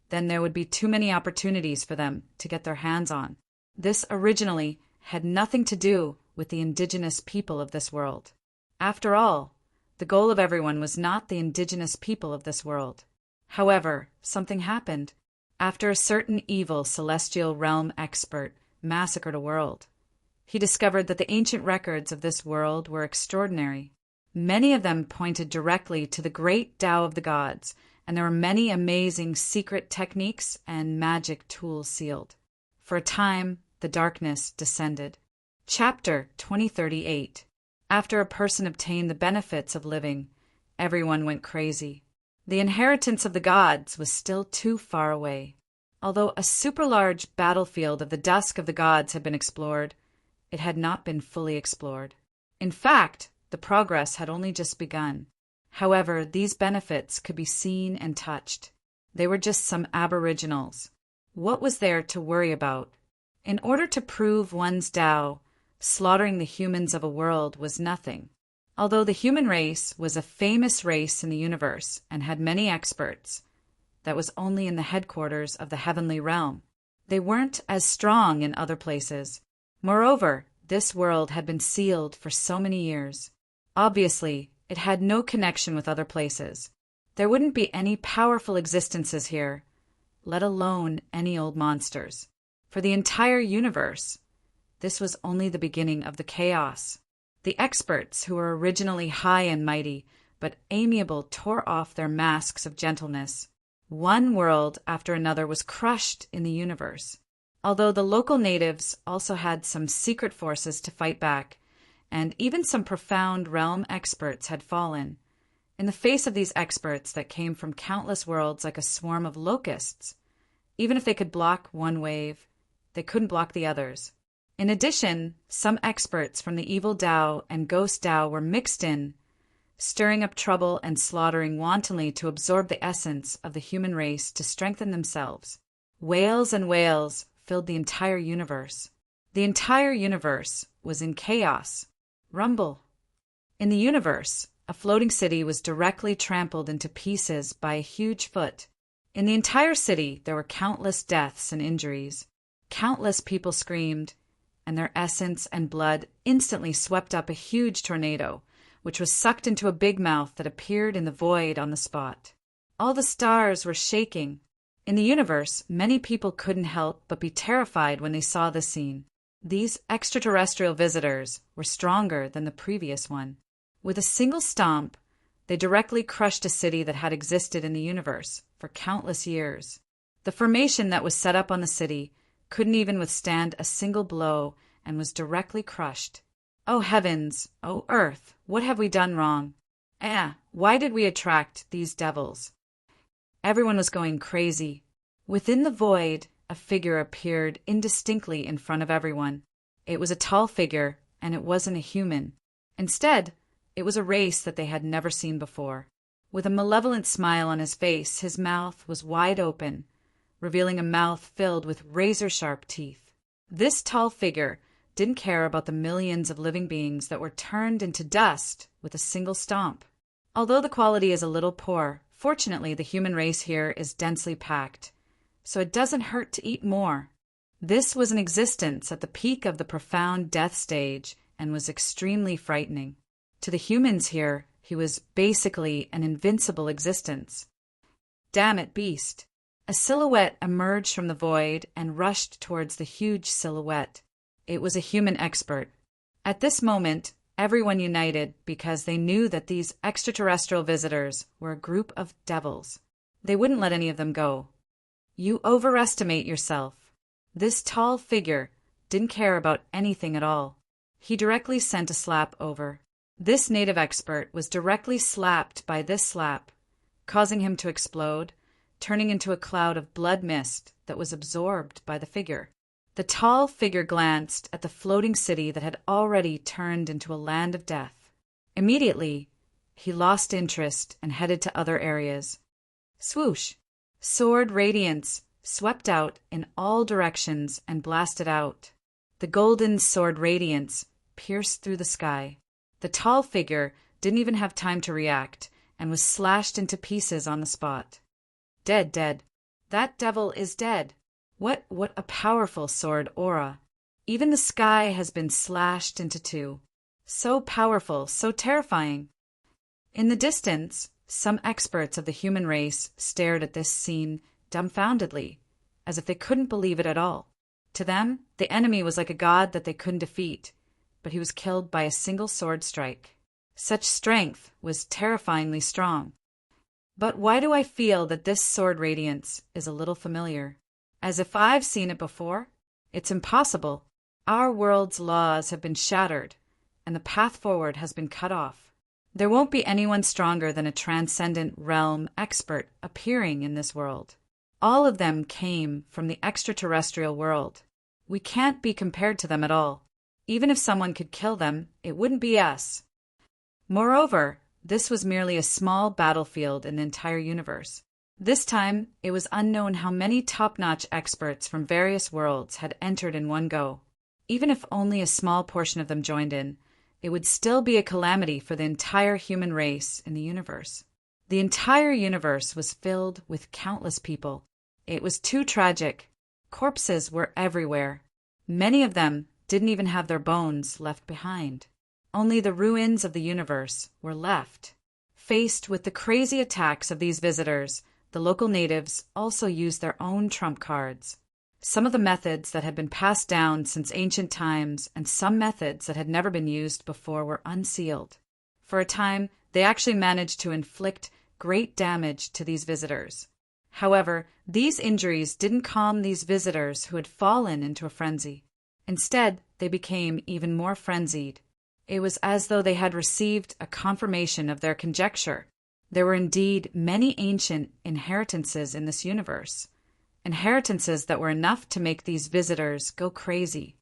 then there would be too many opportunities for them to get their hands on. This originally had nothing to do with the indigenous people of this world. After all, the goal of everyone was not the indigenous people of this world. However, something happened. After a certain evil celestial realm expert massacred a world, he discovered that the ancient records of this world were extraordinary. Many of them pointed directly to the great Tao of the gods, and there were many amazing secret techniques and magic tools sealed. For a time, the darkness descended. Chapter 2038. After a person obtained the benefits of living, everyone went crazy. The inheritance of the gods was still too far away. Although a super-large battlefield of the dusk of the gods had been explored, it had not been fully explored. In fact, the progress had only just begun. However, these benefits could be seen and touched. They were just some aboriginals. What was there to worry about? In order to prove one's Tao, slaughtering the humans of a world was nothing. Although the human race was a famous race in the universe and had many experts, that was only in the headquarters of the heavenly realm. They weren't as strong in other places. Moreover, this world had been sealed for so many years. Obviously, it had no connection with other places. There wouldn't be any powerful existences here, let alone any old monsters. For the entire universe, this was only the beginning of the chaos. The experts, who were originally high and mighty, but amiable, tore off their masks of gentleness. One world after another was crushed in the universe. Although the local natives also had some secret forces to fight back, and even some profound realm experts had fallen. In the face of these experts that came from countless worlds like a swarm of locusts, even if they could block one wave, they couldn't block the others. In addition, some experts from the evil Tao and ghost Tao were mixed in, stirring up trouble and slaughtering wantonly to absorb the essence of the human race to strengthen themselves. Wails and wails filled the entire universe. The entire universe was in chaos. Rumble. In the universe, a floating city was directly trampled into pieces by a huge foot. In the entire city, there were countless deaths and injuries. Countless people screamed, and their essence and blood instantly swept up a huge tornado, which was sucked into a big mouth that appeared in the void on the spot. All the stars were shaking. In the universe, many people couldn't help but be terrified when they saw this scene. These extraterrestrial visitors were stronger than the previous one. With a single stomp, they directly crushed a city that had existed in the universe for countless years. The formation that was set up on the city couldn't even withstand a single blow and was directly crushed. Oh heavens, oh earth, what have we done wrong? Why did we attract these devils? Everyone was going crazy. Within the void, a figure appeared indistinctly in front of everyone. It was a tall figure, and it wasn't a human. Instead, it was a race that they had never seen before. With a malevolent smile on his face, his mouth was wide open, revealing a mouth filled with razor-sharp teeth. This tall figure didn't care about the millions of living beings that were turned into dust with a single stomp. Although the quality is a little poor, fortunately the human race here is densely packed, so it doesn't hurt to eat more. This was an existence at the peak of the profound death stage and was extremely frightening. To the humans here, he was basically an invincible existence. Damn it, beast! A silhouette emerged from the void and rushed towards the huge silhouette. It was a human expert. At this moment, everyone united because they knew that these extraterrestrial visitors were a group of devils. They wouldn't let any of them go. You overestimate yourself. This tall figure didn't care about anything at all. He directly sent a slap over. This native expert was directly slapped by this slap, causing him to explode, turning into a cloud of blood mist that was absorbed by the figure. The tall figure glanced at the floating city that had already turned into a land of death. Immediately, he lost interest and headed to other areas. Swoosh! Sword radiance swept out in all directions and blasted out. The golden sword radiance pierced through the sky. The tall figure didn't even have time to react and was slashed into pieces on the spot. Dead, dead. That devil is dead. What a powerful sword aura. Even the sky has been slashed into two. So powerful, so terrifying. In the distance, some experts of the human race stared at this scene dumbfoundedly, as if they couldn't believe it at all. To them, the enemy was like a god that they couldn't defeat, but he was killed by a single sword strike. Such strength was terrifyingly strong. But why do I feel that this sword radiance is a little familiar? As if I've seen it before? It's impossible. Our world's laws have been shattered, and the path forward has been cut off. There won't be anyone stronger than a transcendent realm expert appearing in this world. All of them came from the extraterrestrial world. We can't be compared to them at all. Even if someone could kill them, it wouldn't be us. Moreover, this was merely a small battlefield in the entire universe. This time, it was unknown how many top-notch experts from various worlds had entered in one go. Even if only a small portion of them joined in, it would still be a calamity for the entire human race in the universe. The entire universe was filled with countless people. It was too tragic. Corpses were everywhere. Many of them didn't even have their bones left behind. Only the ruins of the universe were left. Faced with the crazy attacks of these visitors, the local natives also used their own trump cards. Some of the methods that had been passed down since ancient times and some methods that had never been used before were unsealed. For a time, they actually managed to inflict great damage to these visitors. However, these injuries didn't calm these visitors who had fallen into a frenzy. Instead, they became even more frenzied. It was as though they had received a confirmation of their conjecture. There were indeed many ancient inheritances in this universe. Inheritances that were enough to make these visitors go crazy.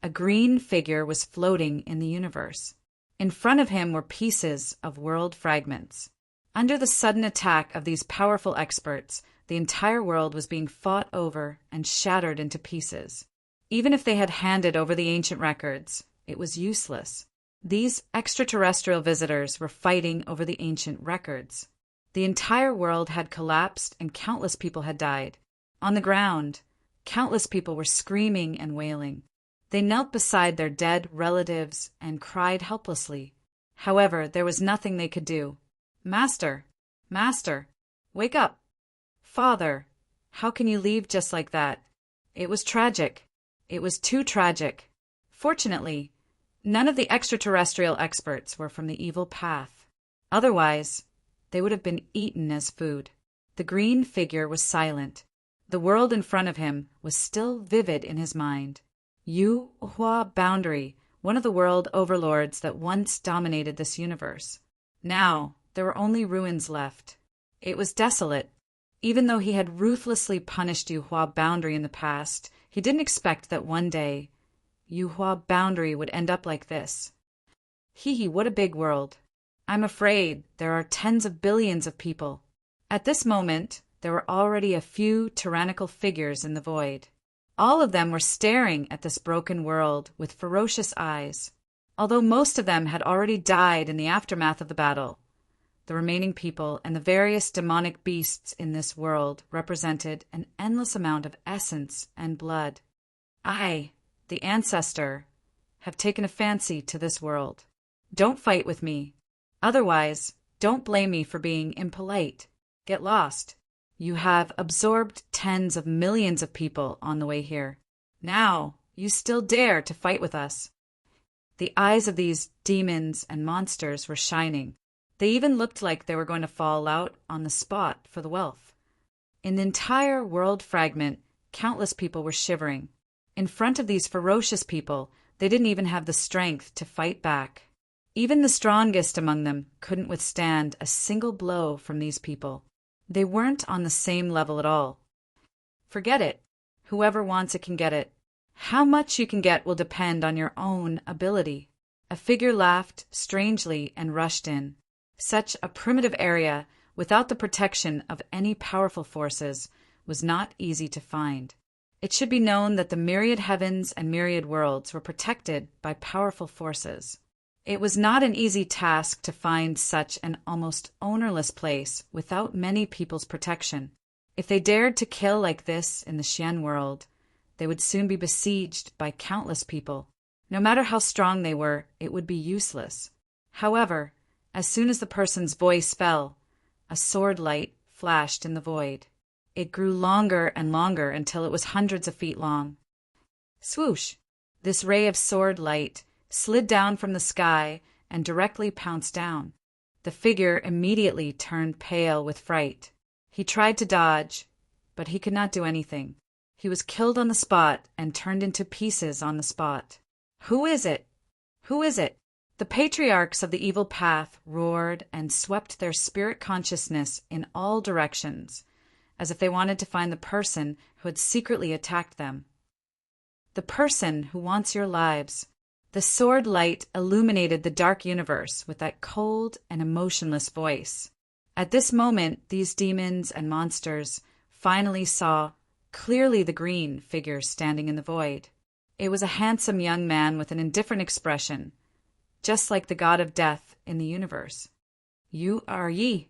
A green figure was floating in the universe. In front of him were pieces of world fragments. Under the sudden attack of these powerful experts, the entire world was being fought over and shattered into pieces. Even if they had handed over the ancient records, it was useless. These extraterrestrial visitors were fighting over the ancient records. The entire world had collapsed and countless people had died. On the ground, countless people were screaming and wailing. They knelt beside their dead relatives and cried helplessly. However, there was nothing they could do. Master, Master, wake up! Father, how can you leave just like that? It was tragic. It was too tragic. Fortunately, none of the extraterrestrial experts were from the evil path. Otherwise, they would have been eaten as food. The green figure was silent. The world in front of him was still vivid in his mind. Yuhua Boundary, one of the world overlords that once dominated this universe. Now, there were only ruins left. It was desolate. Even though he had ruthlessly punished Yuhua Boundary in the past, he didn't expect that one day Yuhua Boundary would end up like this. Hee, what a big world. I'm afraid there are tens of billions of people. At this moment, there were already a few tyrannical figures in the void. All of them were staring at this broken world with ferocious eyes. Although most of them had already died in the aftermath of the battle, the remaining people and the various demonic beasts in this world represented an endless amount of essence and blood. I, the ancestor, have taken a fancy to this world. Don't fight with me. Otherwise, don't blame me for being impolite. Get lost. You have absorbed tens of millions of people on the way here. Now, you still dare to fight with us. The eyes of these demons and monsters were shining. They even looked like they were going to fall out on the spot for the wealth. In the entire world fragment, countless people were shivering. In front of these ferocious people, they didn't even have the strength to fight back. Even the strongest among them couldn't withstand a single blow from these people. They weren't on the same level at all. Forget it. Whoever wants it can get it. How much you can get will depend on your own ability. A figure laughed strangely and rushed in. Such a primitive area, without the protection of any powerful forces, was not easy to find. It should be known that the myriad heavens and myriad worlds were protected by powerful forces. It was not an easy task to find such an almost ownerless place without many people's protection. If they dared to kill like this in the Xian world, they would soon be besieged by countless people. No matter how strong they were, it would be useless. However, as soon as the person's voice fell, a sword light flashed in the void. It grew longer and longer until it was hundreds of feet long. Swoosh! This ray of sword light slid down from the sky and directly pounced down. The figure immediately turned pale with fright. He tried to dodge, but he could not do anything. He was killed on the spot and turned into pieces on the spot. Who is it? Who is it? The patriarchs of the evil path roared and swept their spirit consciousness in all directions, as if they wanted to find the person who had secretly attacked them. The person who wants your lives. The sword light illuminated the dark universe with that cold and emotionless voice. At this moment, these demons and monsters finally saw clearly the green figure standing in the void. It was a handsome young man with an indifferent expression, just like the god of death in the universe. You are Yi.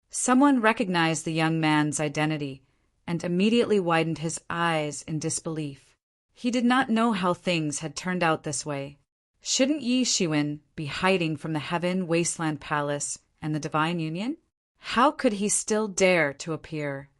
Someone recognized the young man's identity and immediately widened his eyes in disbelief. He did not know how things had turned out this way. Shouldn't Yi Shiwen be hiding from the Heaven Wasteland Palace and the Divine Union? How could he still dare to appear,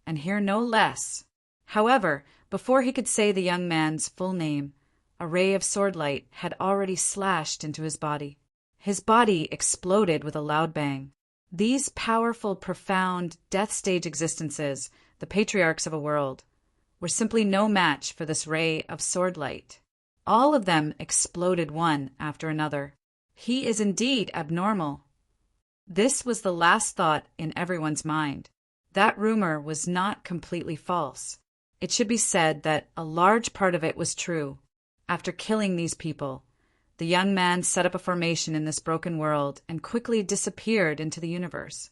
and hear no less? However, before he could say the young man's full name, a ray of swordlight had already slashed into his body. His body exploded with a loud bang. These powerful, profound, death-stage existences, the patriarchs of a world, were simply no match for this ray of swordlight. All of them exploded one after another. He is indeed abnormal. This was the last thought in everyone's mind. That rumor was not completely false. It should be said that a large part of it was true. After killing these people, the young man set up a formation in this broken world and quickly disappeared into the universe.